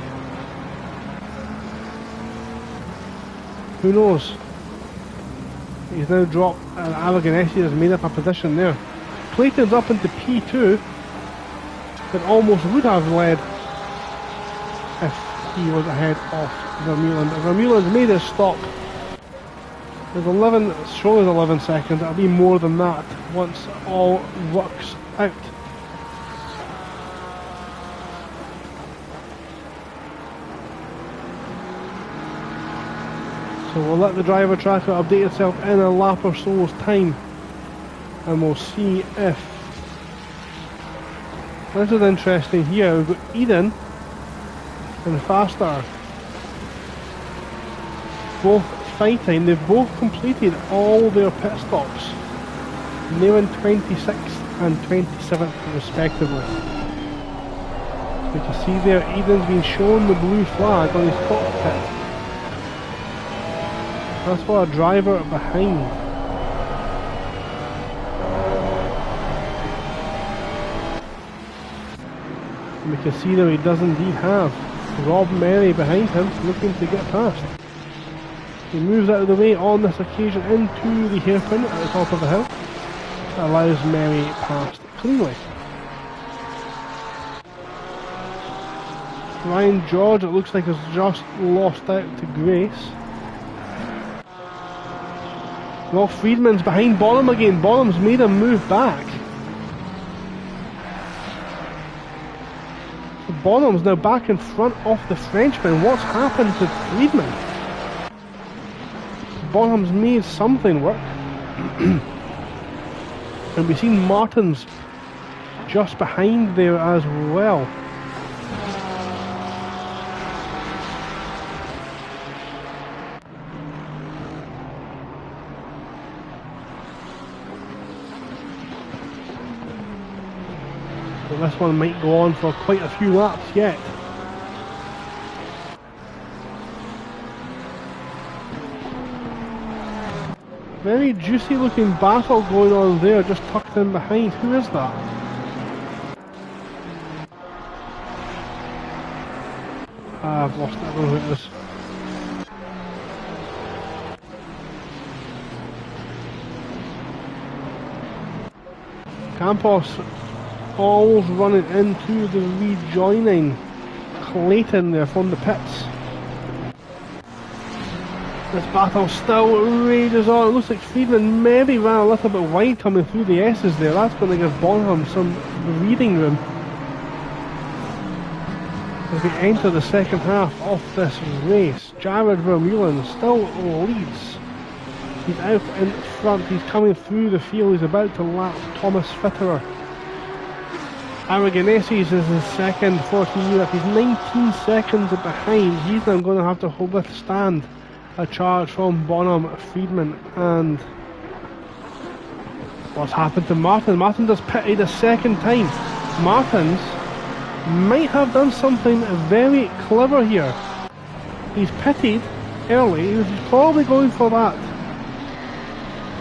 Who knows? He's now dropped, and Aragonesi has made up a position there. Clayton's up into P2, that almost would have led if he was ahead of Vermeulen. Vermeulen's made his stop. There's 11, showing 11 seconds. It'll be more than that once all works out. So we'll let the driver tracker update itself in a lap or so's time, and we'll see if... This is interesting here. We've got Eden and Faster both fighting. They've both completed all their pit stops. And they were in 26th and 27th respectively. You can see there Eden's been shown the blue flag on his cockpit. That's for a driver behind. And we can see that he does indeed have Rob Merry behind him, looking to get past. He moves out of the way on this occasion into the hairpin at the top of the hill. That allows Merry past cleanly. Ryan George, it looks like, has just lost out to Grace. Well, Friedman's behind Bonham again. Bonham's made him move back. So Bonham's now back in front of the Frenchman. What's happened to Friedman? Bonham's made something work. And we've seen Martins just behind there as well. This one might go on for quite a few laps yet. Very juicy looking battle going on there, just tucked in behind. Who is that? I've lost it, I don't know who it is. Campos almost running into the rejoining Clayton there from the pits. This battle still rages on. It looks like Friedman maybe ran a little bit wide coming through the S's there. That's going to give Bonham some breathing room as we enter the second half of this race. Jared Vermeulen still leads. He's out in front. He's coming through the field. He's about to lap Thomas Fitterer. Aragonesi's is his second 14 Europe. He's 19 seconds behind. He's now going to have to withstand a charge from Bonham, Friedman, and what's happened to Martin? Martin does pitted a second time. Martins might have done something very clever here. He's pitted early. He's probably going for that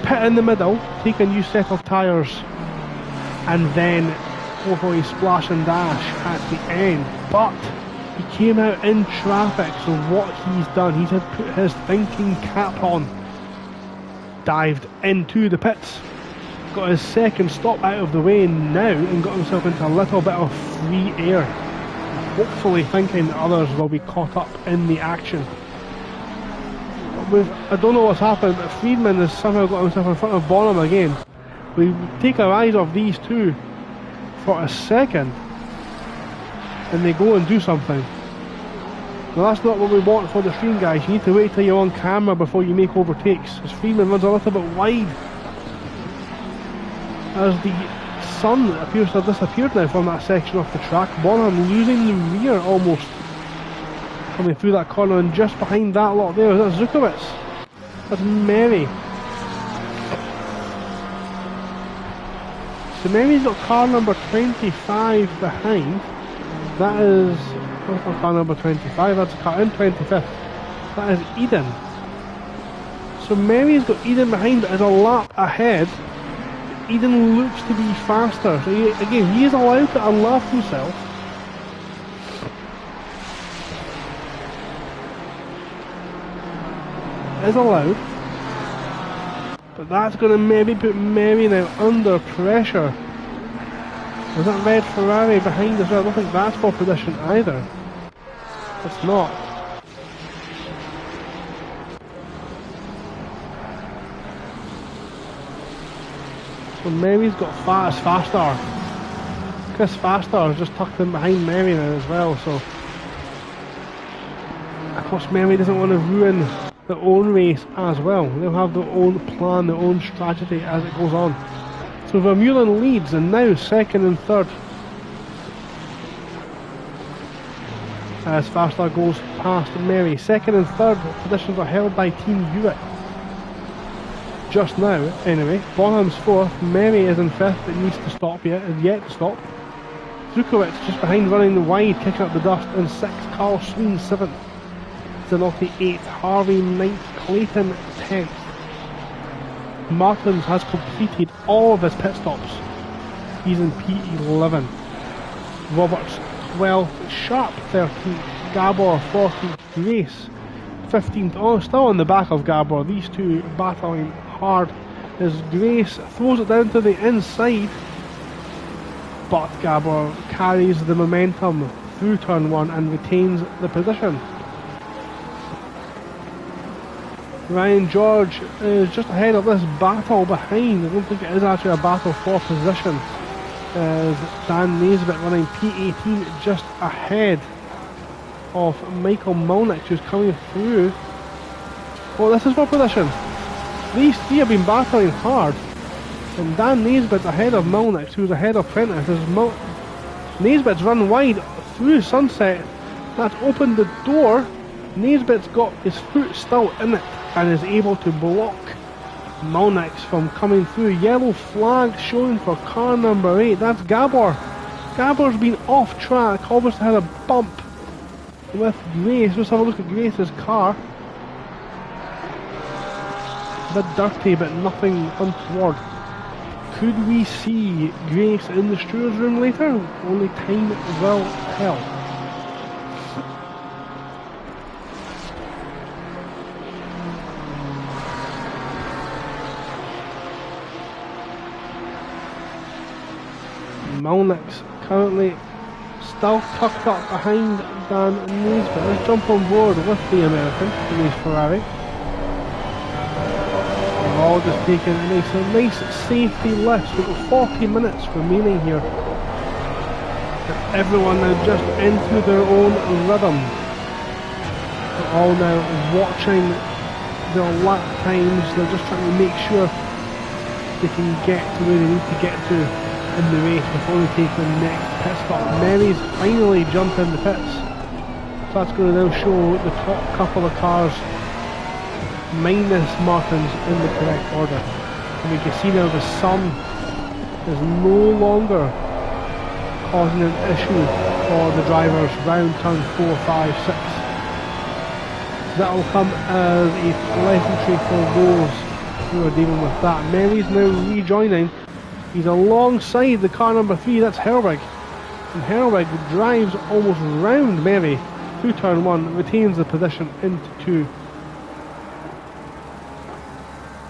pit in the middle, take a new set of tyres, and then go for a splash and dash at the end. But he came out in traffic, so what he's done, he's had put his thinking cap on, dived into the pits, got his second stop out of the way now, and got himself into a little bit of free air, hopefully thinking others will be caught up in the action. I don't know what's happened, but Friedman has somehow got himself in front of Bonham again. We take our eyes off these two for a second, and they go and do something. Well, that's not what we want for the stream, guys. You need to wait till you're on camera before you make overtakes, as Friedman runs a little bit wide as the sun appears to have disappeared now from that section of the track. Bonham losing the rear almost coming through that corner, and just behind that lot there is Zukowicz. That's Merry. So Mary's got car number 25 behind. That is, what's car number 25? That's car in 25th. That is Eden. So Mary's got Eden behind, but is a lap ahead. Eden looks to be faster. So again, he is allowed to unlap himself is allowed. But that's going to maybe put Mary now under pressure. Is that red Ferrari behind us? I don't think that's for position either. It's not. So Mary's got faster. Chris Faster is just tucked in behind Mary now as well, so of course Mary doesn't want to ruin their own race as well. They'll have their own plan, their own strategy as it goes on. So Vermeulen leads, and now second and third as Faster goes past Mary. Second and third positions are held by Team Europe just now, anyway. Bonham's fourth, Mary is in fifth, but needs to stop yet to stop. Zukowicz just behind, running wide, kicking up the dust in sixth. Carl Sween seventh, Zanotti eighth, Harvey ninth, Clayton 10th. Martins has completed all of his pit stops. He's in P11. Roberts 12th, Sharp 13th, Gabor 14th, Grace 15th. Oh, still on the back of Gabor. These two battling hard as Grace throws it down to the inside. But Gabor carries the momentum through turn one and retains the position. Ryan George is just ahead of this battle behind. I don't think it is actually a battle for position. As Dan Naisbitt running P18 just ahead of Michael Mulnich, who's coming through. Well, this is for position. These three have been battling hard. And Dan Naisbitt ahead of Mulnich, who's ahead of Prentice. Naisbitt's run wide through Sunset. That's opened the door. Naisbitt's got his foot still in it and is able to block Mulnich from coming through. Yellow flag showing for car number 8. That's Gabor. Gabor's been off track, obviously had a bump with Grace. Let's have a look at Grace's car. A bit dirty, but nothing untoward. Could we see Grace in the steward's room later? Only time will tell. Mulnich's currently still tucked up behind Dan Naisbitt. Let's jump on board with the American in his Ferrari. We've all just taken a nice safety lift. We've got 40 minutes remaining here. And everyone now just into their own rhythm. They're all now watching their lap times. They're just trying to make sure they can get to where they need to get to in the race before we take the next pit stop. Mary's finally jumped in the pits, so that's going to now show the top couple of cars minus Martins in the correct order. And we can see now the sun is no longer causing an issue for the drivers round turn 4, 5, 6. That will come as a pleasantry for those who are dealing with that. Mary's now rejoining. He's alongside the car number 3, that's Herwig. And Herwig drives almost round Mary through turn 1, retains the position into 2.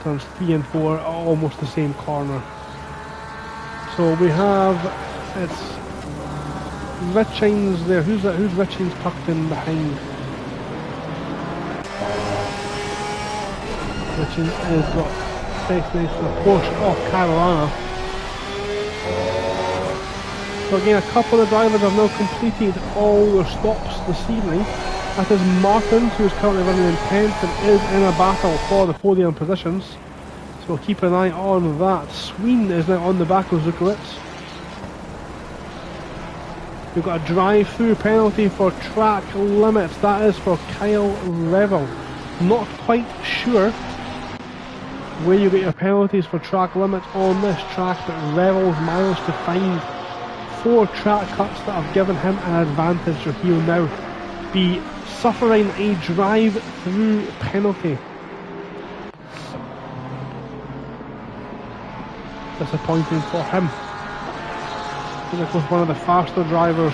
Turns 3 and 4 are almost the same corner. So we have, it's Richings there. Who's Richings tucked in behind? Richings has got space for the Porsche off Carolina. So again, a couple of drivers have now completed all their stops this evening. That is Martins, who is currently running in 10th and is in a battle for the podium positions. So we'll keep an eye on that. Sween is now on the back of Zukowicz. We've got a drive-through penalty for track limits. That is for Kyle Revel. Not quite sure where you get your penalties for track limits on this track, but Revel's managed to find 4 track cuts that have given him an advantage, so he will now be suffering a drive-through penalty. Disappointing for him. He's of course one of the faster drivers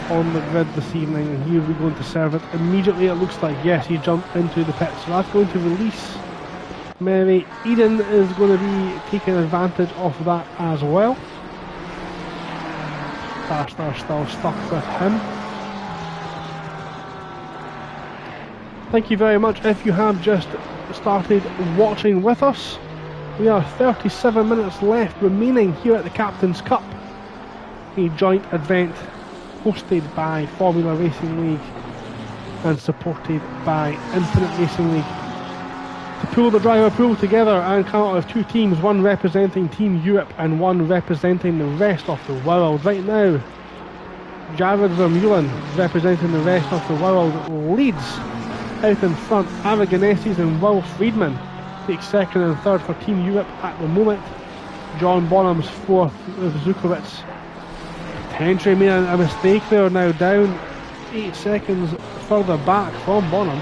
on the grid this evening, and he will be going to serve it immediately. It looks like, yes, he jumped into the pit, so that's going to release Mary. Eden is going to be taking advantage of that as well. Faster still stuck with him. Thank you very much if you have just started watching with us. We are 37 minutes left remaining here at the Captain's Cup, a joint event hosted by Formula Racing League and supported by Infinite Racing League. To pull the driver pool together and come out with two teams, one representing Team Europe and one representing the rest of the world. Right now, Jared Vermeulen, representing the rest of the world, leads. Out in front, Aragoneses and Will Friedman take second and third for Team Europe at the moment. John Bonham's fourth with Zukowicz. Potentially made a mistake there, now down 8 seconds further back from Bonham.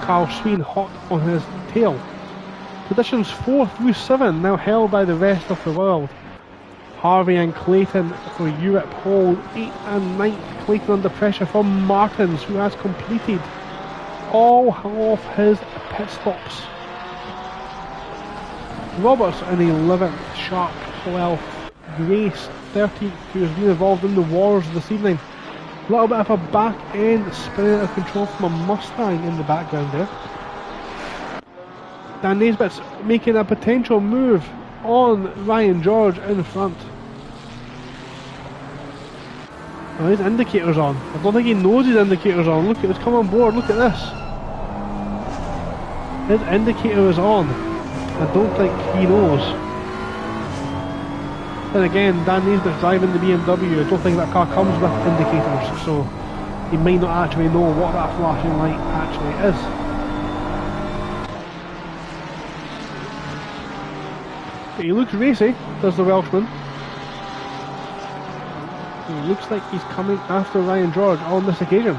Carl Sween hot on his tail. Positions 4 through 7 now held by the rest of the world. Harvey and Clayton for Europe hold 8 and 9th. Clayton under pressure from Martins, who has completed all of his pit stops. Roberts in 11th, Sharp 12th, Grace 13th, who has been involved in the wars this evening. A little bit of a back end spinning out of control from a Mustang in the background there. Dan Naisbitt's making a potential move on Ryan George in front. Oh, his indicator's on. I don't think he knows his indicator's on. Look at this, come on board, look at this. His indicator is on. I don't think he knows. Then again, Dan Naisbitt's driving the BMW. I don't think that car comes with indicators, so he might not actually know what that flashing light actually is. But he looks racy, does the Welshman. He looks like he's coming after Ryan George on this occasion.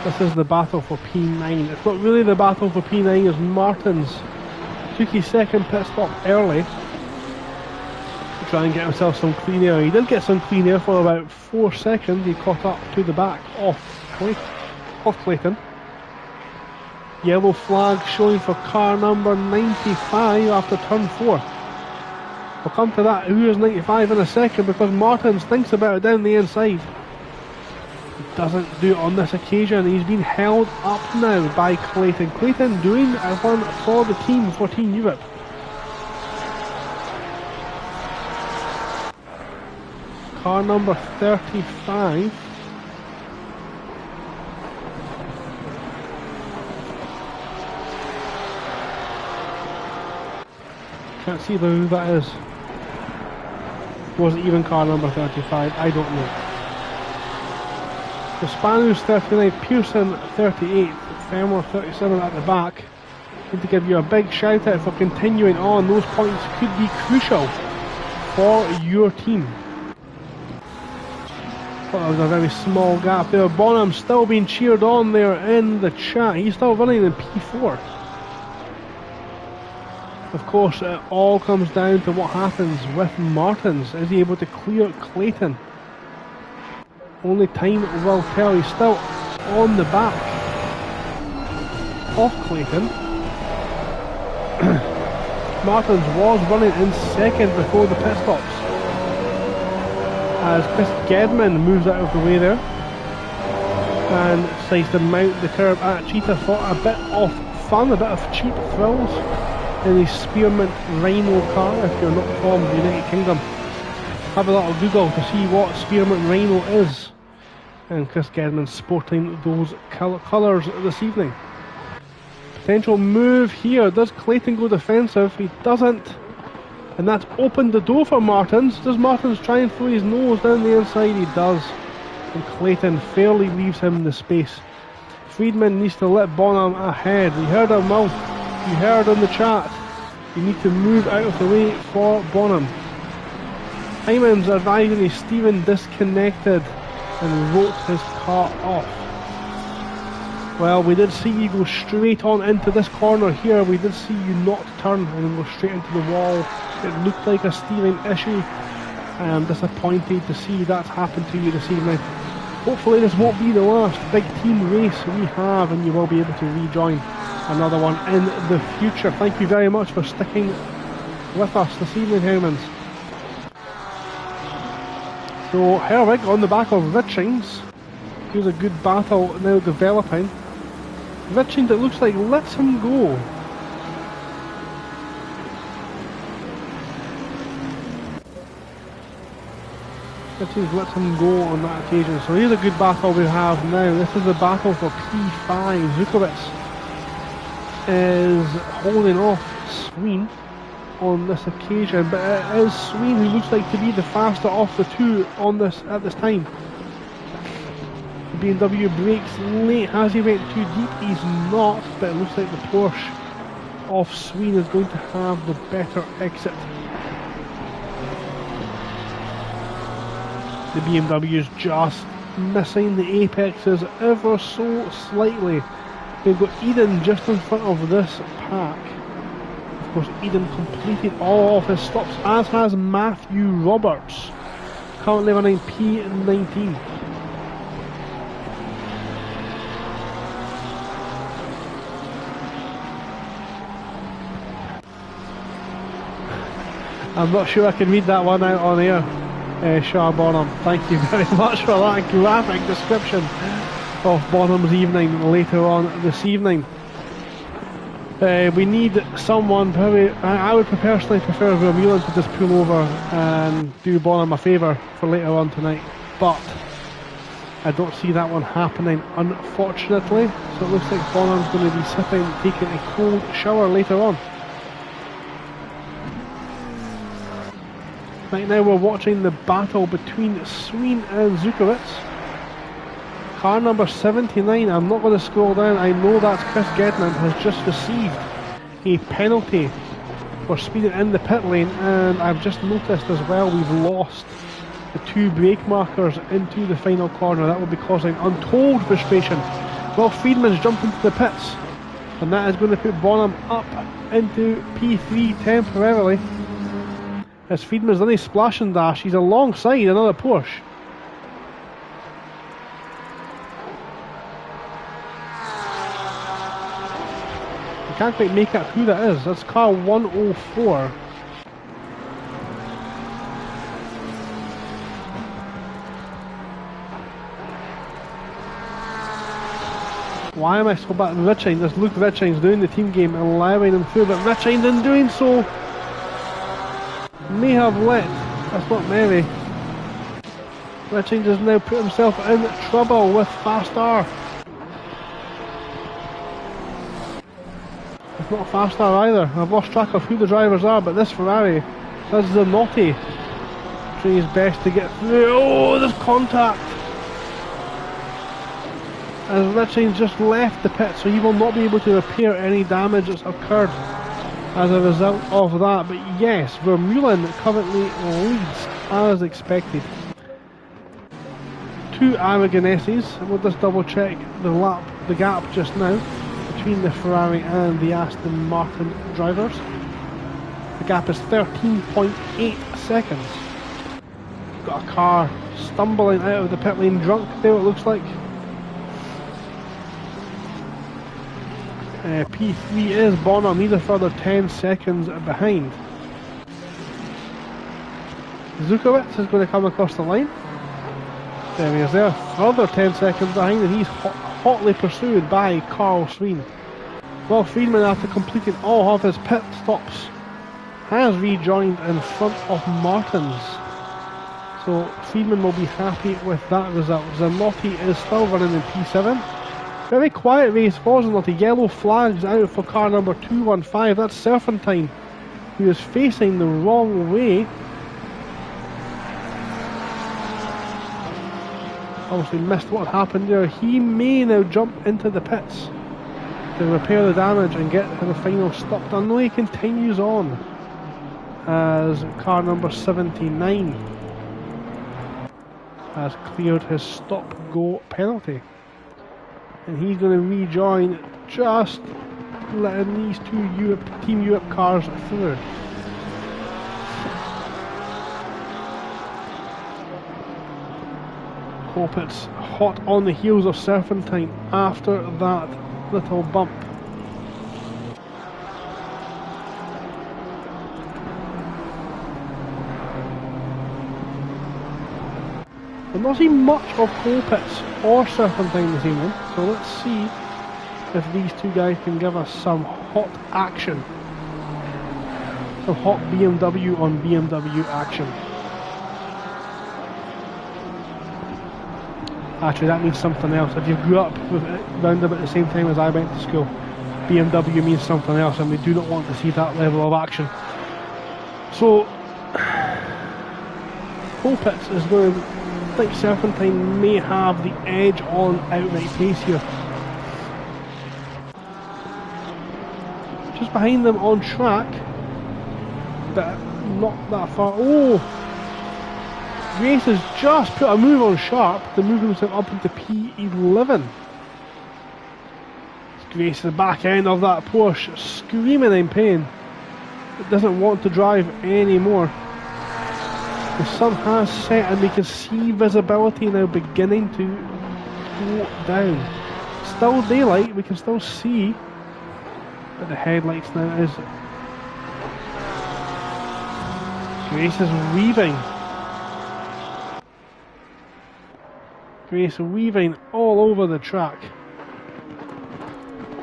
This is the battle for P9. It's not really the battle for P9 as Martins took his second pit stop early to try and get himself some clean air. He did get some clean air for about 4 seconds. He caught up to the back of Clayton. Yellow flag showing for car number 95 after turn 4. We'll come to that, who is 95 in a second, because Martins thinks about it down the inside. Doesn't do it on this occasion. He's been held up now by Clayton. Clayton doing one for the team, for Team Europe. Car number 35. Can't see who that is. Was it even car number 35? I don't know. The Spanu's 39, Pearson 38, Fermor 37 at the back. Need to give you a big shout out for continuing on. Those points could be crucial for your team. Thought that was a very small gap there. Bonham still being cheered on there in the chat. He's still running in P4. Of course, it all comes down to what happens with Martins. Is he able to clear Clayton? Only time will tell. He's still on the back of Clayton. Martins was running in second before the pit stops, as Chris Gedman moves out of the way there and decides to mount the curb at Cheetah for a bit of fun, a bit of cheap thrills in the Spearmint Rhino car. If you're not from the United Kingdom, have a little Google to see what Spearmint Rhino is. And Chris Gedman sporting those colours this evening. Potential move here. Does Clayton go defensive? He doesn't. And that's opened the door for Martins. Does Martins try and throw his nose down the inside? He does. And Clayton fairly leaves him the space. Friedman needs to let Bonham ahead. You heard him, Will. You heard in the chat. You need to move out of the way for Bonham. Hyman's advising he's Stephen disconnected and wrote his car off. Well, we did see you go straight on into this corner here. We did see you not turn and go straight into the wall. It looked like a steering issue. I am disappointed to see that's happened to you this evening. Hopefully this won't be the last big team race we have and you will be able to rejoin another one in the future. Thank you very much for sticking with us this evening, Howmans. So Herwig on the back of Richings. Here's a good battle now developing. Richings, it looks like, lets him go. Richings lets him go on that occasion. So here's a good battle we have now. This is the battle for P5. Zukowicz is holding off Sween on this occasion, but it is Sween who looks like to be the faster of the two on this at this time. The BMW brakes late. Has he went too deep? He's not, but it looks like the Porsche of Sween is going to have the better exit. The BMW is just missing the apexes ever so slightly. We've got Eden just in front of this pack. Of course, Eden completed all of his stops, as has Matthew Roberts, currently running P19. I'm not sure I can read that one out on air, Shah Bonham. Thank you very much for that graphic description of Bonham's evening later on this evening. We need someone, probably, I would personally prefer Vermeulen to just pull over and do Bonham a favour for later on tonight, but I don't see that one happening, unfortunately. So it looks like Bonham's going to be sitting, taking a cold shower later on. Right now we're watching the battle between Sween and Zukowicz. Car number 79, I'm not going to scroll down, I know that's Chris Gedman, has just received a penalty for speeding in the pit lane, and I've just noticed as well we've lost the two brake markers into the final corner. That will be causing untold frustration. Well, Friedman's jumped into the pits, and that is going to put Bonham up into P3 temporarily. As Friedman's done a splash and dash, he's alongside another Porsche. I can't quite make out who that is. That's car 104. Why am I so bad? Richings, that's Luke Richings doing the team game and allowing him through, but Richings in doing so may have let, that's not Mary. Richings has now put himself in trouble with Fast R. It's not Fast R either. I've lost track of who the drivers are, but this Ferrari, that's Zanotti, trying his best to get through. Oh, there's contact! As Richings just left the pit, so he will not be able to repair any damage that's occurred as a result of that. But yes, Vermeulen currently leads as expected. Two Aragonesses. We'll just double check the gap just now between the Ferrari and the Aston Martin drivers. The gap is 13.8 seconds. Got a car stumbling out of the pit lane drunk there, it looks like. P3 is Bonham, he's a further 10 seconds behind. Zukowicz is going to come across the line. There he is there, further 10 seconds behind, and he's hotly pursued by Carl Sween. Well, Friedman, after completing all of his pit stops, has rejoined in front of Martins. So Friedman will be happy with that result. Zanotti is still running in P7. Very quiet race for Zanotti. Yellow flags out for car number 215. That's Serpentine, who is facing the wrong way. Obviously missed what happened there. He may now jump into the pits to repair the damage and get the final stop done. No, he continues on as car number 79 has cleared his stop-go penalty. and he's going to rejoin, just letting these two Team Europe cars through. Hope it's hot on the heels of Serpentine after that little bump. I'm not seeing much of Colpitts or Serpentine this evening, so let's see if these two guys can give us some hot action. Some hot BMW on BMW action. Actually, that means something else. If you grew up with it round about the same time as I went to school, BMW means something else, and we do not want to see that level of action. So, Colpitts is going to think Serpentine may have the edge on outright pace here. Just behind them on track, but not that far. Oh! Grace has just put a move on Sharp to move himself up into P11. Grace, the back end of that Porsche, screaming in pain. It doesn't want to drive anymore. The sun has set and we can see visibility now beginning to go down. Still daylight, we can still see, but the headlights now is... Grace is weaving. Grace weaving all over the track.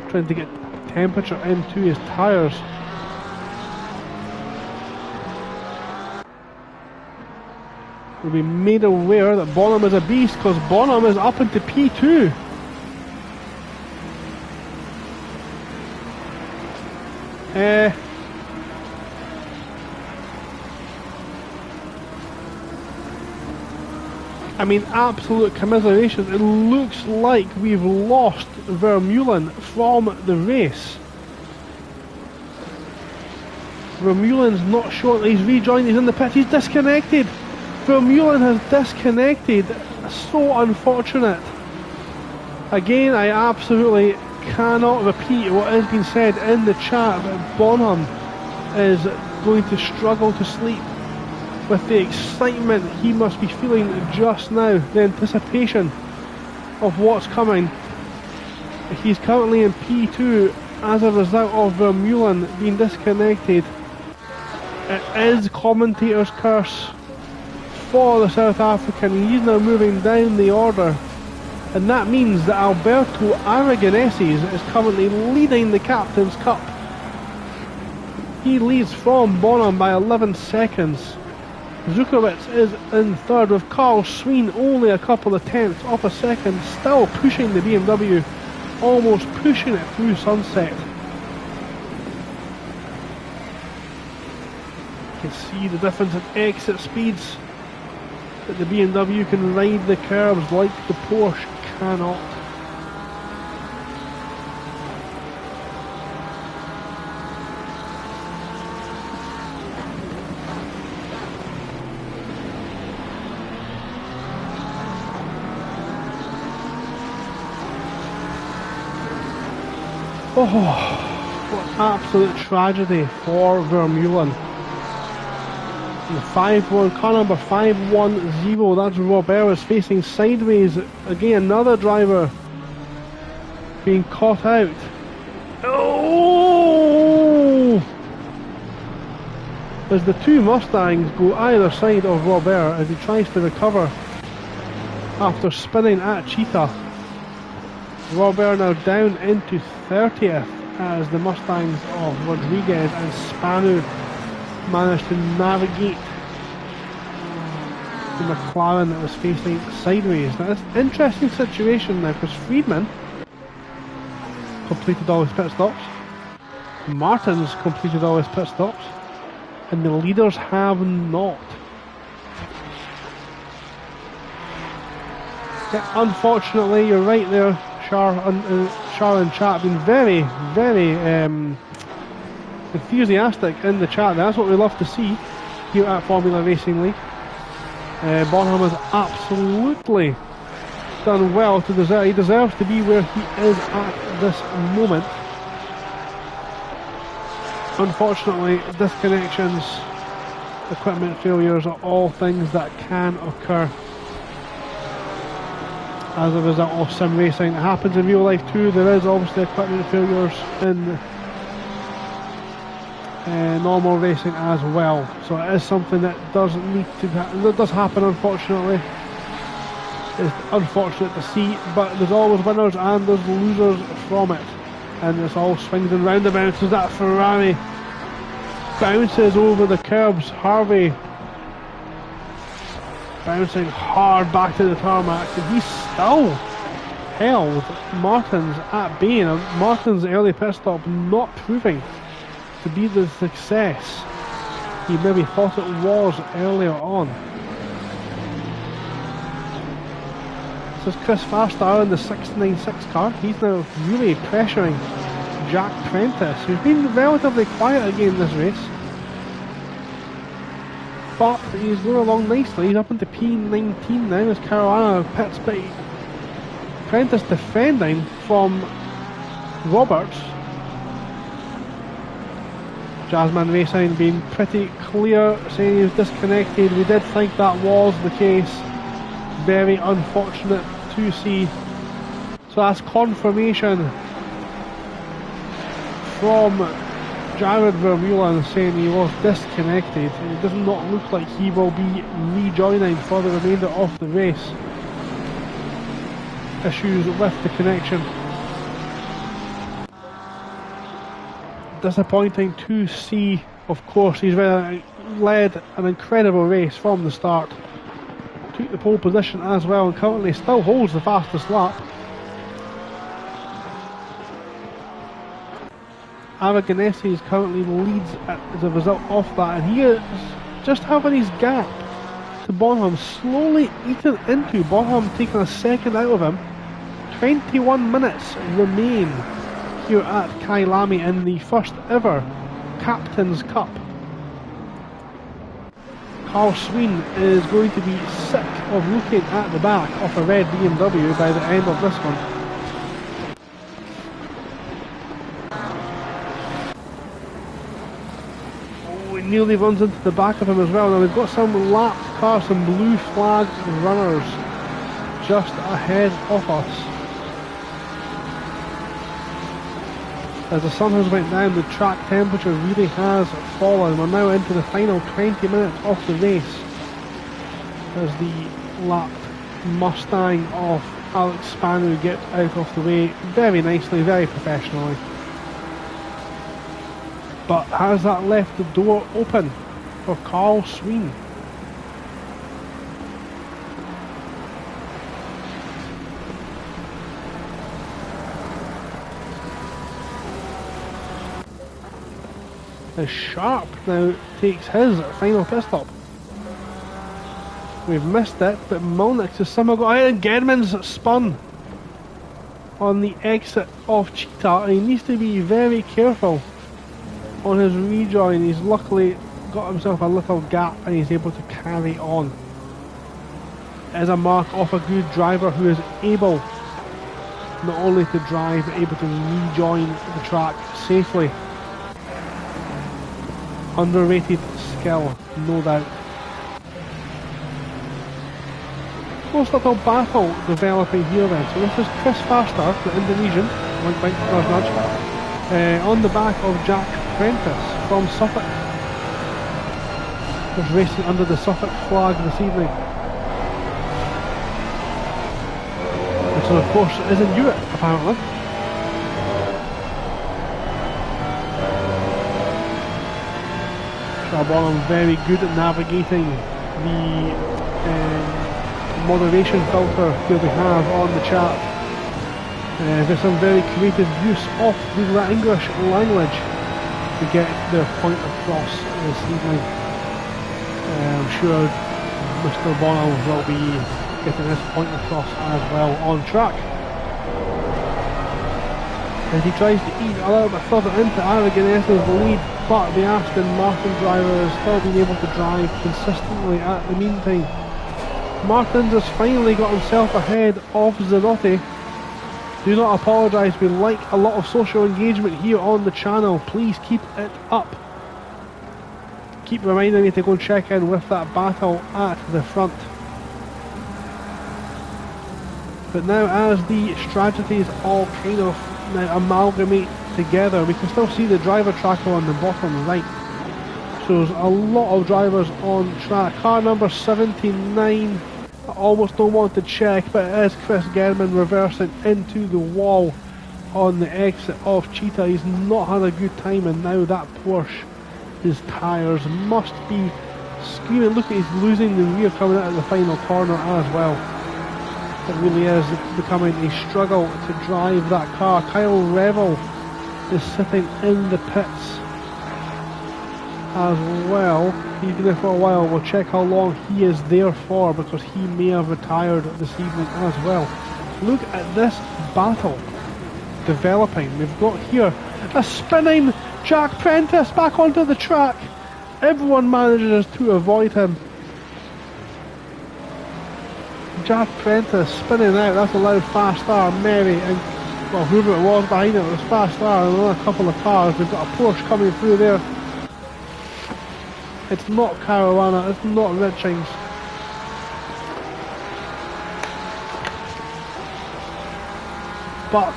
Trying to get temperature into his tyres. We'll be made aware that Bonham is a beast because Bonham is up into P2. I mean, absolute commiseration. It looks like we've lost Vermeulen from the race. Vermeulen's not sure that he's rejoined, he's in the pit, he's disconnected. Vermeulen has disconnected. So unfortunate. Again, I absolutely cannot repeat what has been said in the chat, but Bonham is going to struggle to sleep with the excitement he must be feeling just now, the anticipation of what's coming. He's currently in P2 as a result of Vermeulen being disconnected. It is commentator's curse for the South African. He's now moving down the order, and that means that Alberto Aragoneses is currently leading the Captain's Cup. He leads from Bonham by 11 seconds. Zukowicz is in third with Carl Sween only a couple of tenths off a second, still pushing the BMW, almost pushing it through sunset. You can see the difference in exit speeds, that the BMW can ride the curves like the Porsche cannot. Oh, what absolute tragedy for Vermeulen. The 5-1, car number 510, that's Robert, is facing sideways. Again, another driver being caught out. Oh! As the two Mustangs go either side of Robert as he tries to recover after spinning at Cheetah. Robert now down into 30th as the Mustangs of Rodriguez and Spanu managed to navigate the McLaren that was facing sideways. Now it's an interesting situation now because Friedman completed all his pit stops, Martins completed all his pit stops, and the leaders have not. Yeah, unfortunately, you're right there, Char and chat been very, very enthusiastic in the chat. That's what we love to see here at Formula Racing League. Bonham is absolutely done well to deserve. He deserves to be where he is at this moment. Unfortunately, disconnections, equipment failures are all things that can occur as a result of sim racing. It happens in real life too. There is obviously equipment failures in normal racing as well. So it is something that does need to that does happen, unfortunately. It's unfortunate to see, but there's always winners and there's losers from it. And it's all swings and roundabouts as that Ferrari bounces over the curbs. Harvey bouncing hard back to the tarmac, and he still held Martin's at bay. And Martin's early pit stop not proving to be the success he maybe thought it was earlier on. This is Chris Farstar in the 696 car. He's now really pressuring Jack Prentice, who's been relatively quiet again this race. But he's going along nicely. He's up into P19 now as Carolina pits, but Prentice defending from Roberts. Jasmine Racing being pretty clear, saying he was disconnected. We did think that was the case. Very unfortunate to see. So that's confirmation from Jared Vermeulen saying he was disconnected, and it does not look like he will be rejoining for the remainder of the race. Issues with the connection. Disappointing to see. Of course, he's led an incredible race from the start. Took the pole position as well and currently still holds the fastest lap. Aragonesi currently leads as a result of that, and he is just having his gap to Bonham slowly eaten into. Bonham taking a second out of him. 21 minutes remain here at Kyalami in the first ever Captain's Cup. Carl Sween is going to be sick of looking at the back of a red BMW by the end of this one. Oh, he nearly runs into the back of him as well. Now we've got some lapped cars, some blue flag runners just ahead of us. As the sun has went down, the track temperature really has fallen. We're now into the final 20 minutes of the race as the lapped Mustang of Alex Spanu gets out of the way very nicely, very professionally. But has that left the door open for Carl Sween? As Sharp now takes his final pit stop. We've missed it, but Molnix has somehow got ahead, and Gedman's spun on the exit of Cheetah, and he needs to be very careful on his rejoin. He's luckily got himself a little gap and he's able to carry on. It is a mark of a good driver who is able not only to drive but able to rejoin the track safely. Underrated skill, no doubt. Close little battle developing here then. So this is Chris Farstar, the Indonesian, on the back of Jack Prentice from Suffolk. Was racing under the Suffolk flag this evening. Which of course is in Europe apparently. Bonham very good at navigating the moderation filter here we have on the chat. There's some very creative use of the English language to get their point across this evening. I'm sure Mr. Bonham will be getting his point across as well on track. As he tries to eat a little bit further into Aragonesi's lead, but the Aston Martin driver is still being able to drive consistently at the meantime. Martins has finally got himself ahead of Zerotti. Do not apologise, we like a lot of social engagement here on the channel. Please keep it up. Keep reminding me to go and check in with that battle at the front. But now as the strategies all kind of now amalgamate together, we can still see the driver tracker on the bottom right. So there's a lot of drivers on track. Car number 79, I almost don't want to check, but it is Chris German reversing into the wall on the exit of Cheetah. He's not had a good time, and now that Porsche, his tyres must be screaming. Look, he's losing the rear coming out of the final corner as well. It really is becoming a struggle to drive that car. Kyle Revel is sitting in the pits as well. He's been there for a while. We'll check how long he is there for, because he may have retired this evening as well. Look at this battle developing. We've got here a spinning Jack Prentice back onto the track. Everyone manages to avoid him. Jack Prentice spinning out. That's a loud Fast Star. Mary and, well, whoever it was behind him, it was Fast Star and another couple of cars. We've got a Porsche coming through there. It's not Caruana, it's not Richings. But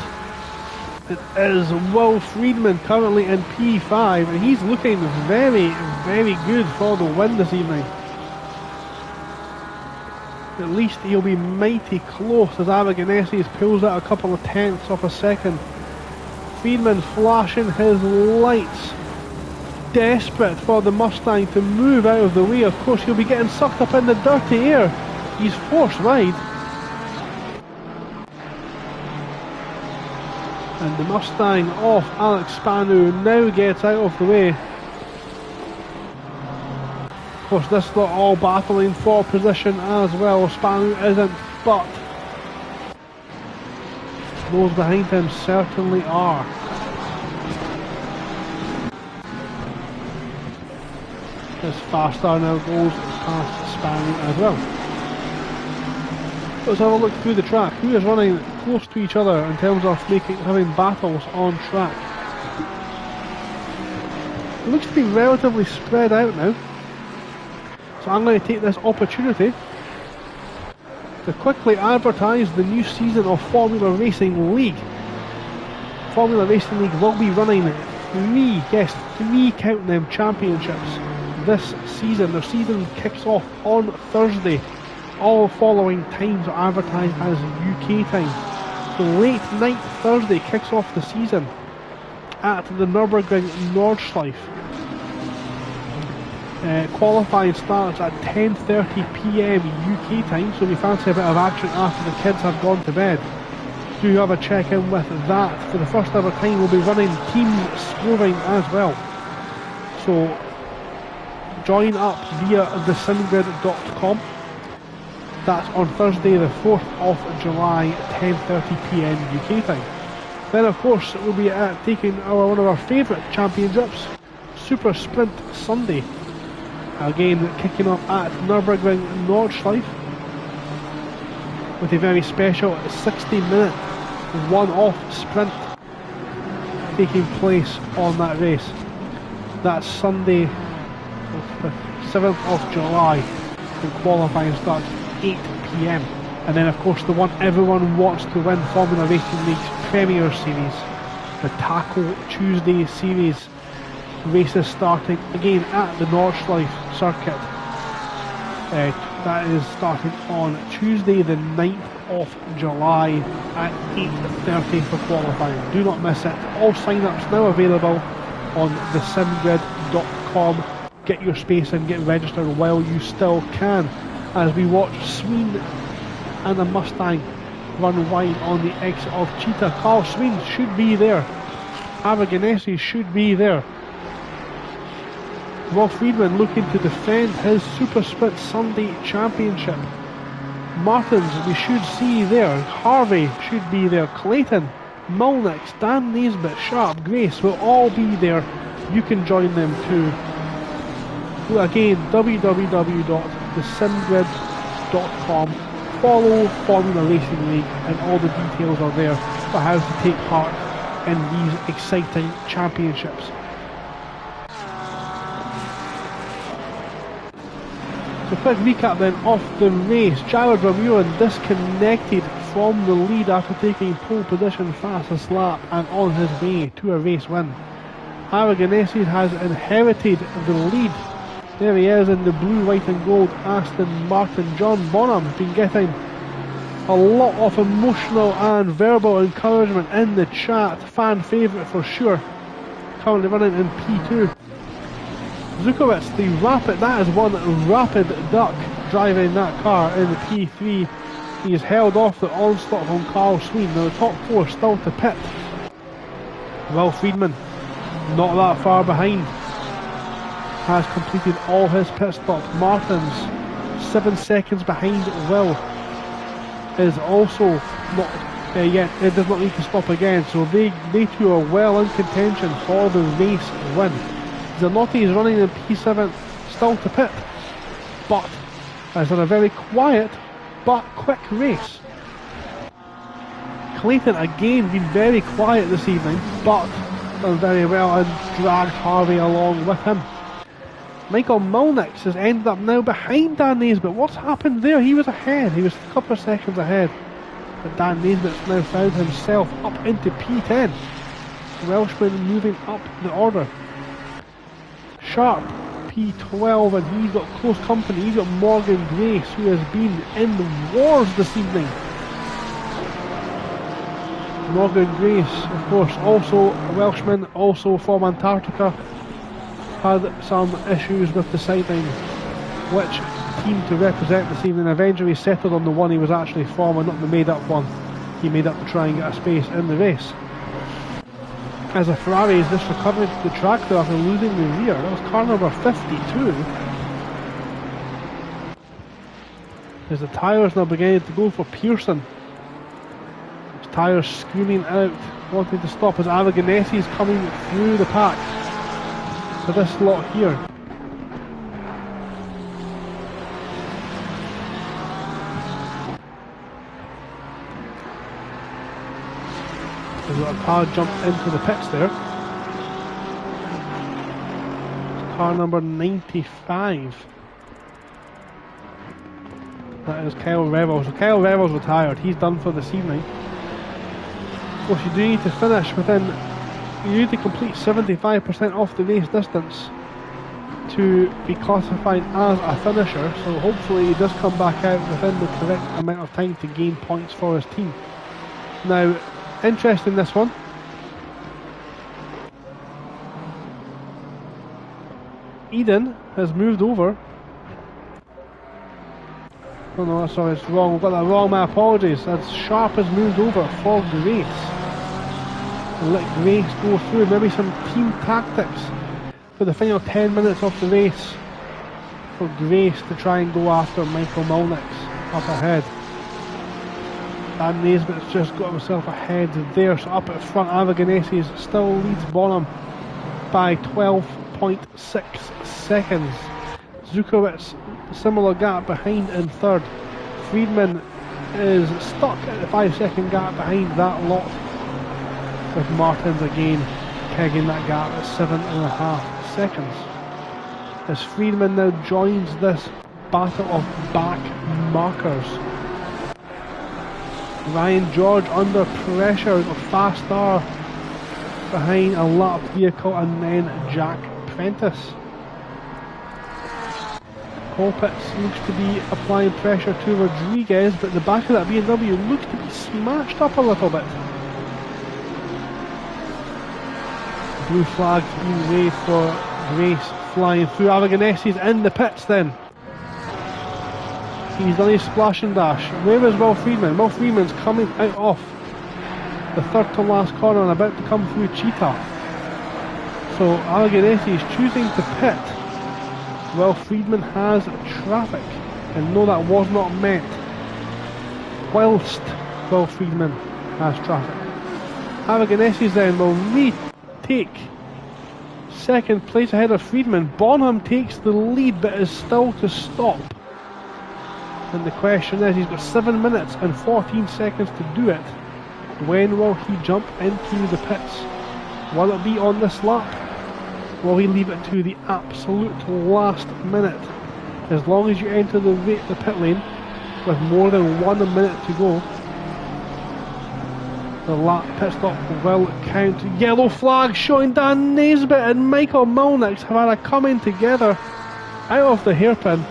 it is Will Friedman currently in P5, and he's looking very, very good for the win this evening. At least he'll be mighty close as Avaganesi pulls out a couple of tenths of a second. Friedman flashing his lights, desperate for the Mustang to move out of the way. Of course, he'll be getting sucked up in the dirty air. He's forced wide. And the Mustang off Alex Spanu now gets out of the way. Of course, this lot all battling for position as well. Spanu isn't, but those behind him certainly are. This Fast Star now goes past Spanu as well. Let's have a look through the track. Who is running close to each other in terms of having battles on track? It looks to be relatively spread out now. So I'm going to take this opportunity to quickly advertise the new season of Formula Racing League. Formula Racing League will be running 3 count them championships this season. Their season kicks off on Thursday. All following times are advertised as UK time. So late night Thursday kicks off the season at the Nürburgring Nordschleife. Qualifying starts at 10:30 PM UK time, so we fancy a bit of action after the kids have gone to bed. Do have a check in with that. For the first ever time we'll be running team scoring as well. So join up via thesimgrid.com. That's on Thursday the 4th of July, 10:30 PM UK time. Then of course we'll be taking one of our favourite championships, Super Sprint Sunday. Again kicking off at Nürburgring Nordschleife with a very special 60-minute one-off sprint taking place on that race. That's Sunday the 7th of July, and qualifying starts 8 PM. And then of course the one everyone wants to win, Formula Racing League's Premier Series, the Taco Tuesday Series. Races starting again at the Nordschleife circuit. That is starting on Tuesday the 9th of July at 8:30 for qualifying. Do not miss it. All sign-ups now available on thesimgrid.com. Get your space and get registered while you still can, as we watch Sween and the Mustang run wide on the exit of Cheetah. Carl Sween should be there. Avaganesi should be there. Will Friedman looking to defend his Super Sprint Sunday Championship. Martins we should see there. Harvey should be there. Clayton, Mulnix, Dan Naisbitt, Sharp, Grace will all be there. You can join them too. Again, www.thesimgrid.com. racingleague.com. Follow Formula Racing League and all the details are there for how to take part in these exciting championships. So quick recap then of the race. Jared Vermeulen disconnected from the lead after taking pole position fastest lap and on his way to a race win. Aragonese has inherited the lead. There he is in the blue, white and gold Aston Martin. John Bonham has been getting a lot of emotional and verbal encouragement in the chat. Fan favourite for sure. Currently running in P2. Zukowicz, the rapid, that is one rapid duck driving that car in the P3. He has held off the onslaught from Carl Sween. Now the top four still to pit. Will Friedman, not that far behind, has completed all his pit stops. Martin's 7 seconds behind Will is also not yet, it does not need to stop again, so they two are well in contention for the race win. Zanotti is running in P7, still to pit, but has done a very quiet but quick race. Clayton again been very quiet this evening, but done very well and dragged Harvey along with him. Michael Mulnix has ended up now behind Dan Naisbitt. What's happened there? He was ahead, he was a couple of seconds ahead, but Dan Naisbitt's now found himself up into P10. Welshman moving up the order. Sharp P12, and he's got close company. He's got Morgan Grace, who has been in the wars this evening. Morgan Grace, of course, also a Welshman, also from Antarctica, had some issues with deciding which team to represent this evening. Eventually settled on the one he was actually from and not the made up one he made up to try and get a space in the race. As a Ferrari is just recovering to the track there after losing the rear. That was car number 52. As the tyres now beginning to go for Pearson. His tyres screaming out, wanting to stop as Aragonese is coming through the pack for this lot here. There's a car jumped into the pits there. It's car number 95. That is Kyle Revels. So Kyle Revels retired. He's done for this evening. Of course, you do need to finish within. You need to complete 75% of the race distance to be classified as a finisher. So hopefully he does come back out within the correct amount of time to gain points for his team. Now, interesting this one. Eden has moved over. Oh no, sorry, it's wrong. We've got that wrong. My apologies. As Sharp has moved over for Grace. And let Grace go through. Maybe some team tactics for the final 10 minutes of the race for Grace to try and go after Michael Mulnix up ahead. Dan Naisbitt's just got himself ahead there, so up at front Aragonese still leads Bonham by 12.6 seconds. Zukowicz, similar gap behind in third. Friedman is stuck at the 5-second gap behind that lot, with Martins again pegging that gap at 7.5 seconds. As Friedman now joins this battle of back markers. Ryan George under pressure of Fast Star behind a lapped vehicle, and then Jack Prentice. Colpitts looks to be applying pressure to Rodriguez, but the back of that BMW looks to be smashed up a little bit. Blue flag being waved for Grace flying through. Aragonese's in the pits then. He's done his splash and dash. Where is Will Friedman? Will Friedman's coming out off the third to last corner and about to come through Cheetah. So Aragonese is choosing to pit. Will Friedman has traffic, and no, that was not meant. Whilst Will Friedman has traffic. Aragonese then will retake second place ahead of Friedman. Bonham takes the lead but is still to stop. And the question is, he's got 7 minutes and 14 seconds to do it. When will he jump into the pits? Will it be on this lap? Will he leave it to the absolute last minute? As long as you enter the pit lane with more than 1 minute to go, the lap pit stop will count. Yellow flag showing Dan Naisbitt and Michael Malnix have had a coming together out of the hairpin.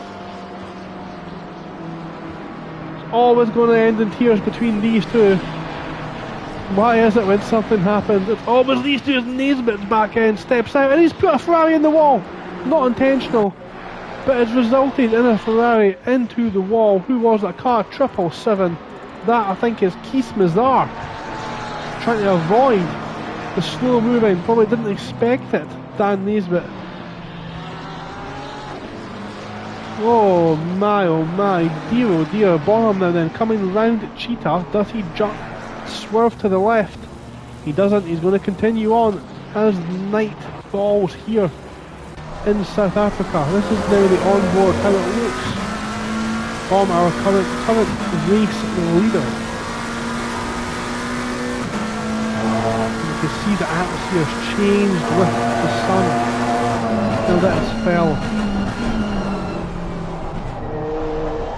It's always going to end in tears between these two. Why is it when something happens, it's always these two? As Naisbitt's back end steps out and he's put a Ferrari in the wall. Not intentional, but it's resulted in a Ferrari into the wall. Who was that car? 777. That I think is Keith Mazar, trying to avoid the slow moving, probably didn't expect it, Dan Naisbitt. Oh my, dear oh dear. Bonham now then coming round Cheetah. Does he jump, swerve to the left? He doesn't. He's going to continue on as night falls here in South Africa. This is now the onboard, how it looks from our current race leader. You can see the atmosphere's changed with the sun. Now that it's fell.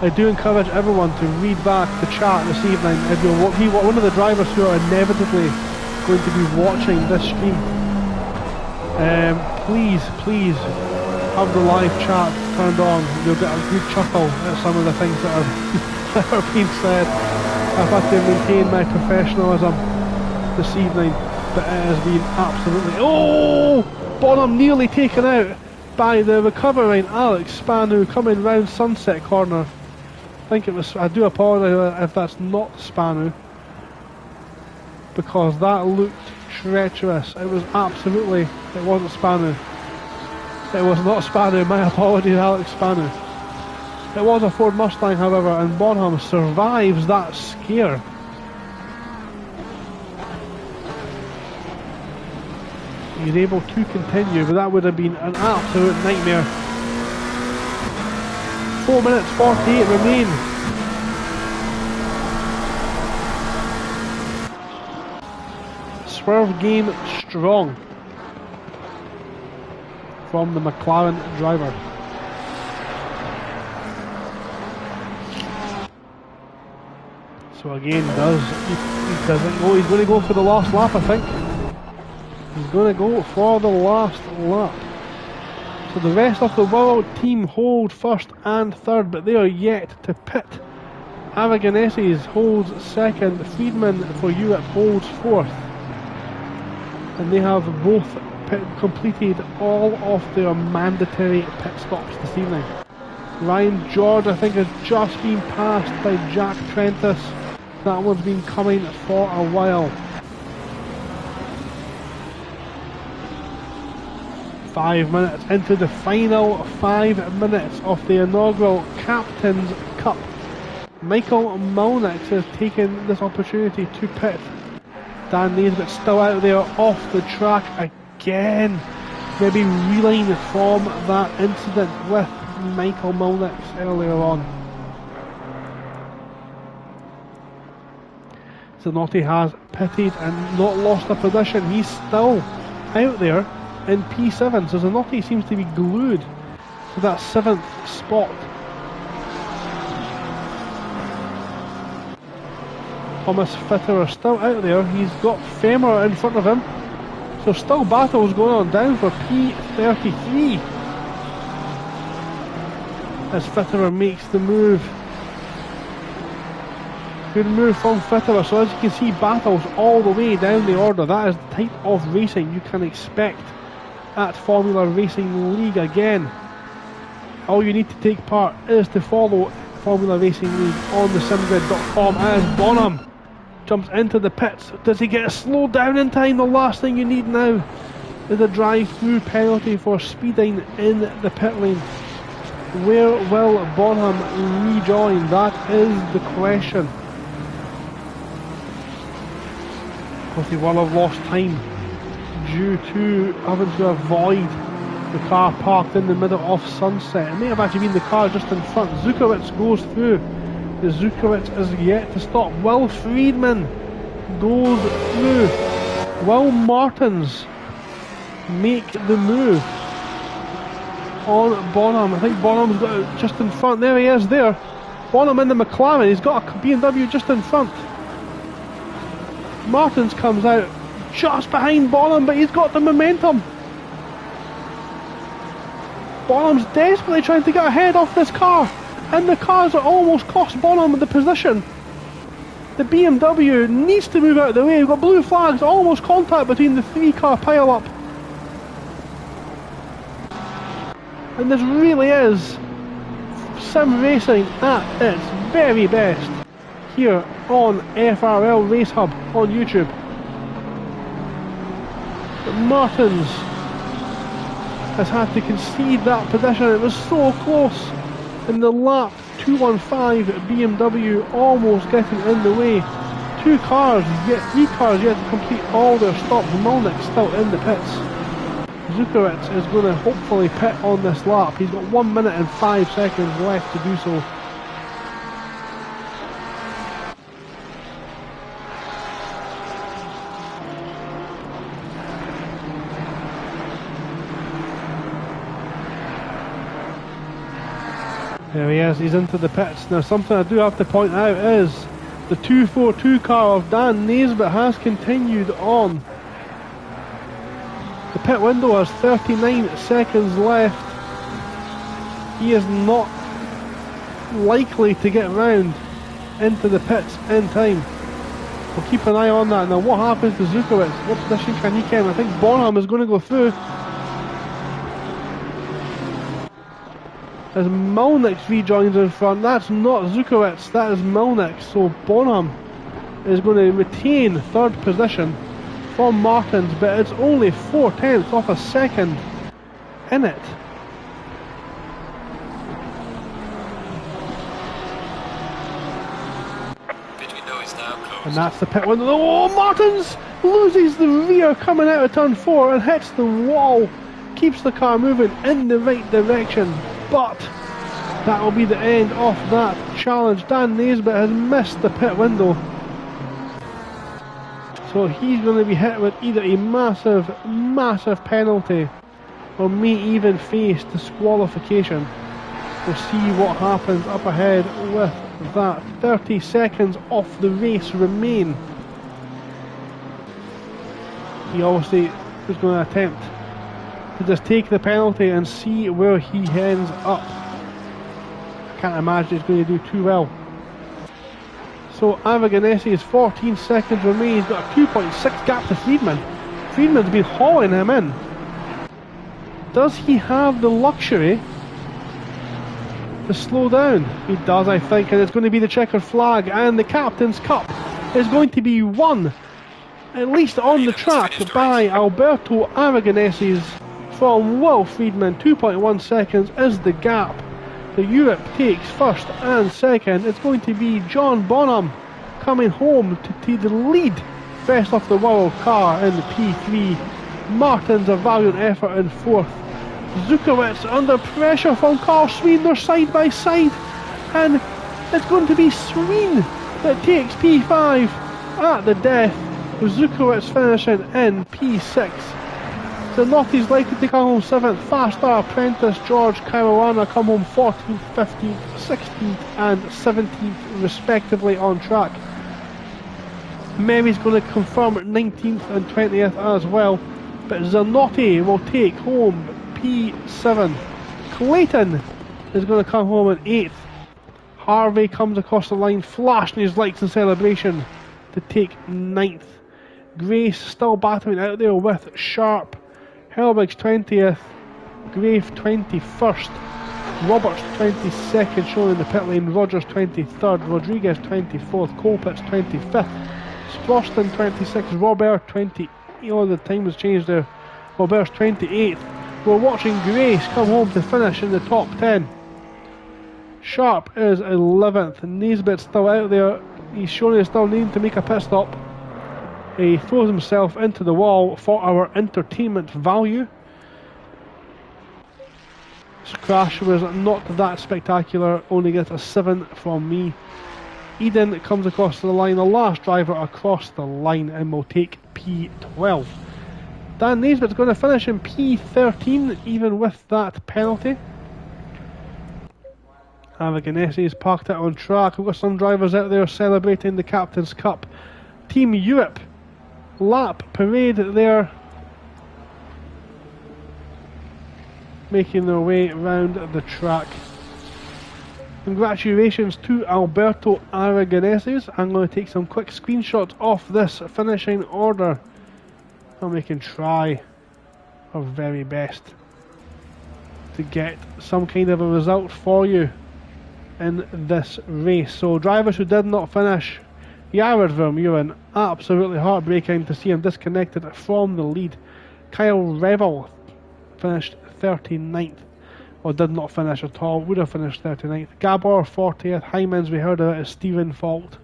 I do encourage everyone to read back the chat this evening if you'll be one of the drivers who are inevitably going to be watching this stream. Please have the live chat turned on. You'll get a good chuckle at some of the things that are being said. I've had to maintain my professionalism this evening, but it has been absolutely... Oh! Bonham nearly taken out by the recovering Alex Spanu coming round Sunset Corner. I think it was... I do apologise if that's not Spanu, because that looked treacherous. It was absolutely... It wasn't Spanu. It was not Spanu. My apologies, Alex Spanu. It was a Ford Mustang, however, and Bonham survives that scare. He's able to continue, but that would have been an absolute nightmare. 4 minutes 48 remain. Swerve game strong from the McLaren driver. So again, he doesn't go. He's going to go for the last lap, I think. He's going to go for the last lap. So the rest of the world team hold first and third, but they are yet to pit. Aragoneses holds second, Friedman for Europe holds fourth. And they have both completed all of their mandatory pit stops this evening. Ryan George, I think, has just been passed by Jack Prentice. That one's been coming for a while. 5 minutes into the final 5 minutes of the inaugural Captain's Cup. Michael Malnix has taken this opportunity to pit. Dan Naisbitt still out there off the track again. Maybe reeling from that incident with Michael Malnix earlier on. Zanotti has pitted and not lost a position. He's still out there in P7, so Zanotti seems to be glued to that 7th spot. Thomas Fitterer still out there. He's got Femer in front of him, so still battles going on down for P33 as Fitterer makes the move. Good move from Fitterer. So as you can see, battles all the way down the order. That is the type of racing you can expect at Formula Racing League. Again, all you need to take part is to follow Formula Racing League on the simgrid.com. as Bonham jumps into the pits. Does he get slowed down in time? The last thing you need now is a drive-through penalty for speeding in the pit lane. Where will Bonham rejoin? That is the question. Because he will have lost time due to having to avoid The car parked in the middle of Sunset. It may have actually been the car just in front. Zukowicz goes through. The Zukowicz is yet to stop. Will Friedman goes through. Will Martins make the move on Bonham? I think Bonham's got it just in front. There he is there. Bonham in the McLaren. He's got a BMW just in front. Martins comes out just behind Bonham, but he's got the momentum. Bonham's desperately trying to get ahead of this car, and the cars are almost cost Bonham the position. The BMW needs to move out of the way. We've got blue flags, almost contact between the 3-car pile-up. And this really is sim racing at its very best here on FRL Race Hub on YouTube. But Martins has had to concede that position. It was so close in the lap. 215 BMW almost getting in the way. 3 cars yet to complete all their stops. Malnick still in the pits. Zukowicz is going to hopefully pit on this lap. He's got 1 minute and 5 seconds left to do so. There he is, he's into the pits. Now something I do have to point out is the 242 car of Dan Naisbitt has continued on. The pit window has 39 seconds left. He is not likely to get round into the pits in time. We'll keep an eye on that. Now what happens to Zukowicz? What position can he get in? I think Bonham is going to go through. As Malnick rejoins in front, that's not Zukowicz, that is Malnick. So Bonham is going to retain 3rd position from Martins, but it's only 4/10 off a second in it. And that's the pit window. Oh, Martins loses the rear coming out of turn 4 and hits the wall. Keeps the car moving in the right direction. But that will be the end of that challenge. Dan Naisbitt has missed the pit window, so he's going to be hit with either a massive penalty or may even face disqualification. We'll see what happens up ahead with that. 30 seconds of the race remain. He obviously is going to attempt to just take the penalty and see where he ends up. I can't imagine he's going to do too well. So Avaganesi is 14 seconds remain. He's got a 2.6 gap to Friedman. Friedman's been hauling him in. Does he have the luxury to slow down? He does, I think, and it's going to be the checkered flag, and the Captain's Cup is going to be won, at least on the track, by Alberto Avaganesi's from Will Friedman. 2.1 seconds is the gap. The Europe takes 1st and 2nd. It's going to be John Bonham coming home to take the lead best of the world car in the P3. Martins a valiant effort in 4th. Zukowicz under pressure from Carl Sween. They're side by side, and it's going to be Sween that takes P5 at the death, with Zukowicz finishing in P6. Zanotti's likely to come home 7th. Fast Star Apprentice George Caruana come home 14th, 15th, 16th and 17th respectively on track. Mary's going to confirm 19th and 20th as well, but Zanotti will take home P7. Clayton is going to come home in 8th. Harvey comes across the line, flashing his lights in celebration to take 9th. Grace still battling out there with Sharp. Helbig's 20th, Grave 21st, Roberts 22nd showing in the pit lane, Rogers 23rd, Rodriguez 24th, Colpitts 25th, Sproston 26th, Robert 20, the time has changed there, Robert's 28th. We're watching Grace come home to finish in the top 10. Sharp is 11th, Naisbitt's still out there, he's showing he's still needing to make a pit stop. He throws himself into the wall for our entertainment value. crash was not that spectacular, only gets a 7 from me. Eden comes across the line, the last driver across the line, and will take P12. Dan Naisbitt's going to finish in P13, even with that penalty. Aragonese is parked out on track. We've got some drivers out there celebrating the Captain's Cup. Team Europe, lap parade there, making their way around the track. Congratulations to Alberto Aragonese. I'm going to take some quick screenshots of this finishing order, and we can try our very best to get some kind of a result for you in this race. So drivers who did not finish: Jared Vermeulen, absolutely heartbreaking to see him disconnected from the lead. Kyle Revel finished 39th, or did not finish at all, would have finished 39th. Gabor 40th, Hymans, we heard of it, is Stephen fault,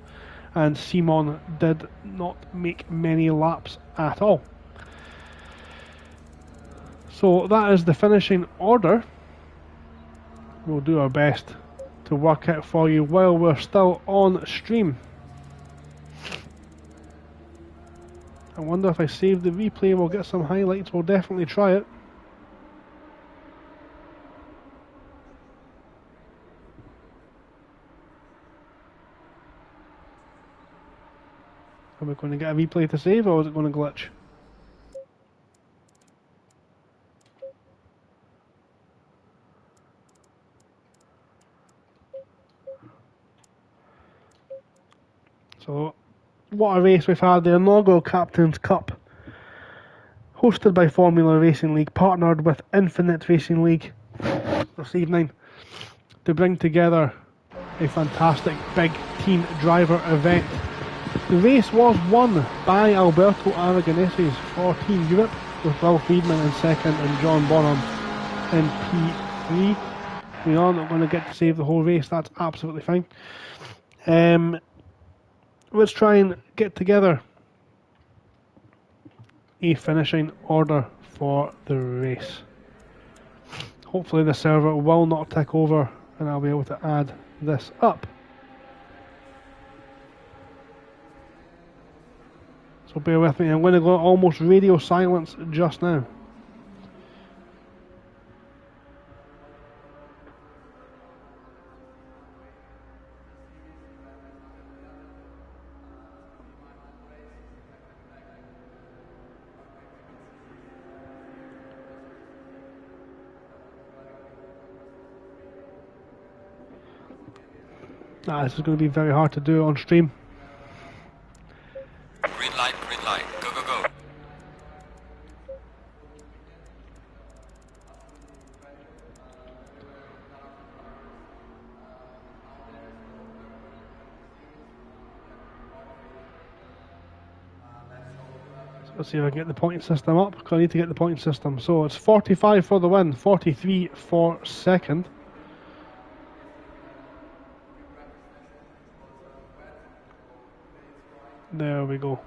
and Simon did not make many laps at all. So that is the finishing order. We'll do our best to work it for you while we're still on stream. I wonder if I save the replay, we'll get some highlights. We'll definitely try it. Are we going to get a replay to save, or is it going to glitch? So, what a race we've had. The inaugural Captain's Cup, hosted by Formula Racing League, partnered with Infinite Racing League this evening to bring together a fantastic big team driver event. The race was won by Alberto Aragonese for Team Europe, with Will Friedman in second and John Bonham in P3. We are not going to get to save the whole race, that's absolutely fine. Let's try and get together a finishing order for the race. Hopefully the server will not tick over and I'll be able to add this up. So bear with me, I'm going to go almost radio silence just now. This is going to be very hard to do on stream. Green light, go, go, go. So let's see if I can get the pointing system up, because I need to get the pointing system. So it's 45 for the win, 43 for second. There we go.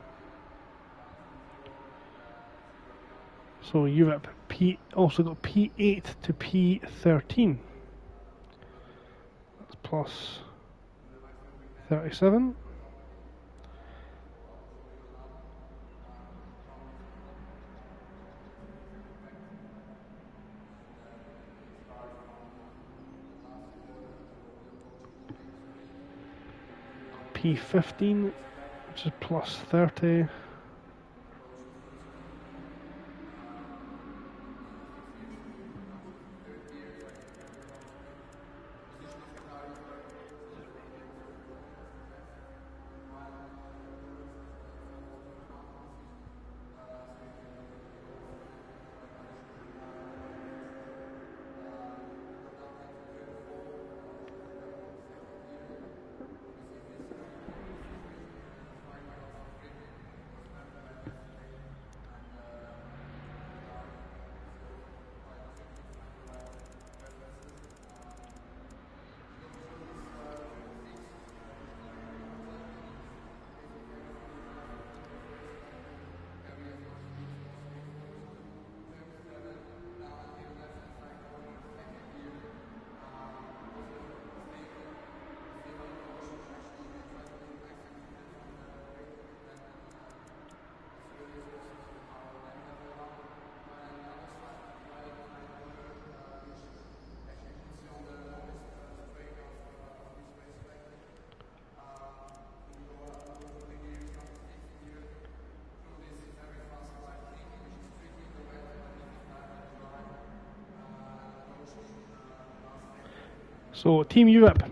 So Europe also got P8 to P13. That's plus 37. P15, which is plus 30. So Team Europe,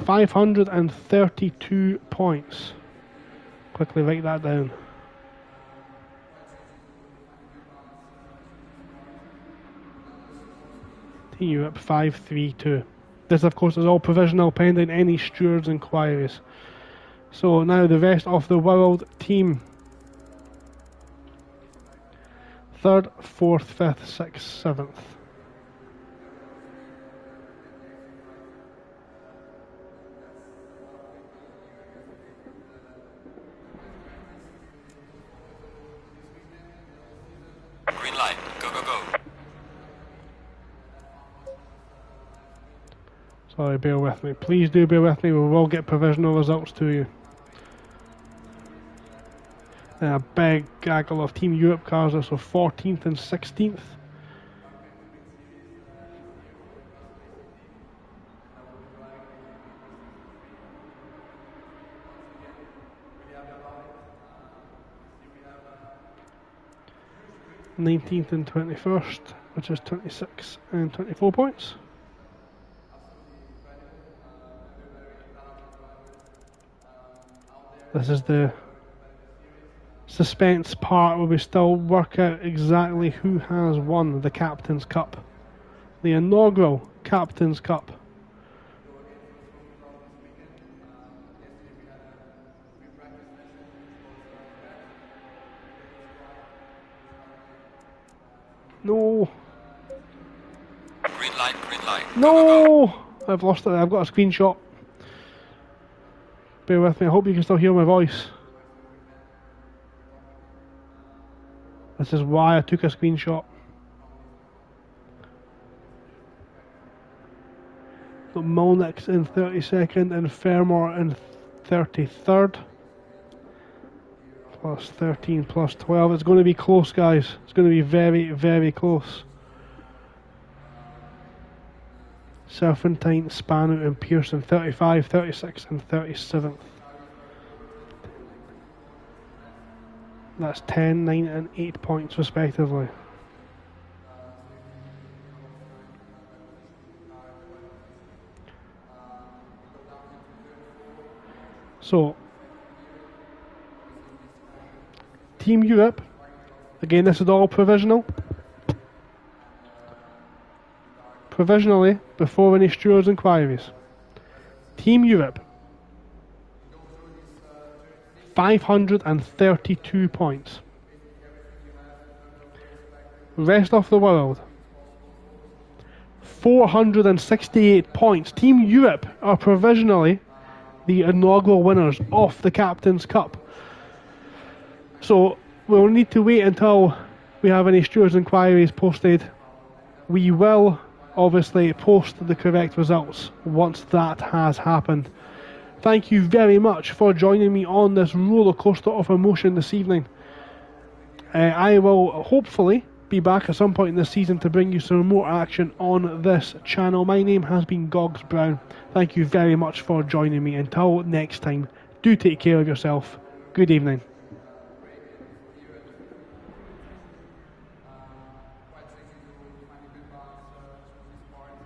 532 points. Quickly write that down. Team Europe 532. This, of course, is all provisional pending any stewards' inquiries. So now the rest of the world team. 3rd, 4th, 5th, 6th, 7th. Green light. Go, go, go. Sorry, bear with me. Please do bear with me. We will get provisional results to you. And a big gaggle of Team Europe cars are so 14th and 16th. '19th and 21st, which is 26 and 24 points. This is the suspense part where we still work out exactly who has won the Captain's Cup. The inaugural Captain's Cup. No. Green light, green light. Go, No! go, go. I've lost it. I've got a screenshot. Bear with me. I hope you can still hear my voice. This is why I took a screenshot. Got Molnix in 32nd and Fermor in 33rd. Plus 13, plus 12. It's going to be close, guys. It's going to be very, very close. Serpentine, Spano and Pearson 35, 36 and 37th. That's 10, 9 and 8 points respectively. So, Team Europe, again this is all provisional. Provisionally, before any stewards' inquiries. Team Europe, 532 points. Rest of the world, 468 points. Team Europe are provisionally the inaugural winners of the Captain's Cup. So we'll need to wait until we have any stewards' inquiries posted. We will obviously post the correct results once that has happened. Thank you very much for joining me on this roller coaster of emotion this evening. I will hopefully be back at some point in this season to bring you some more action on this channel. My name has been Gogs Brown. Thank you very much for joining me. Until next time, do take care of yourself. Good evening.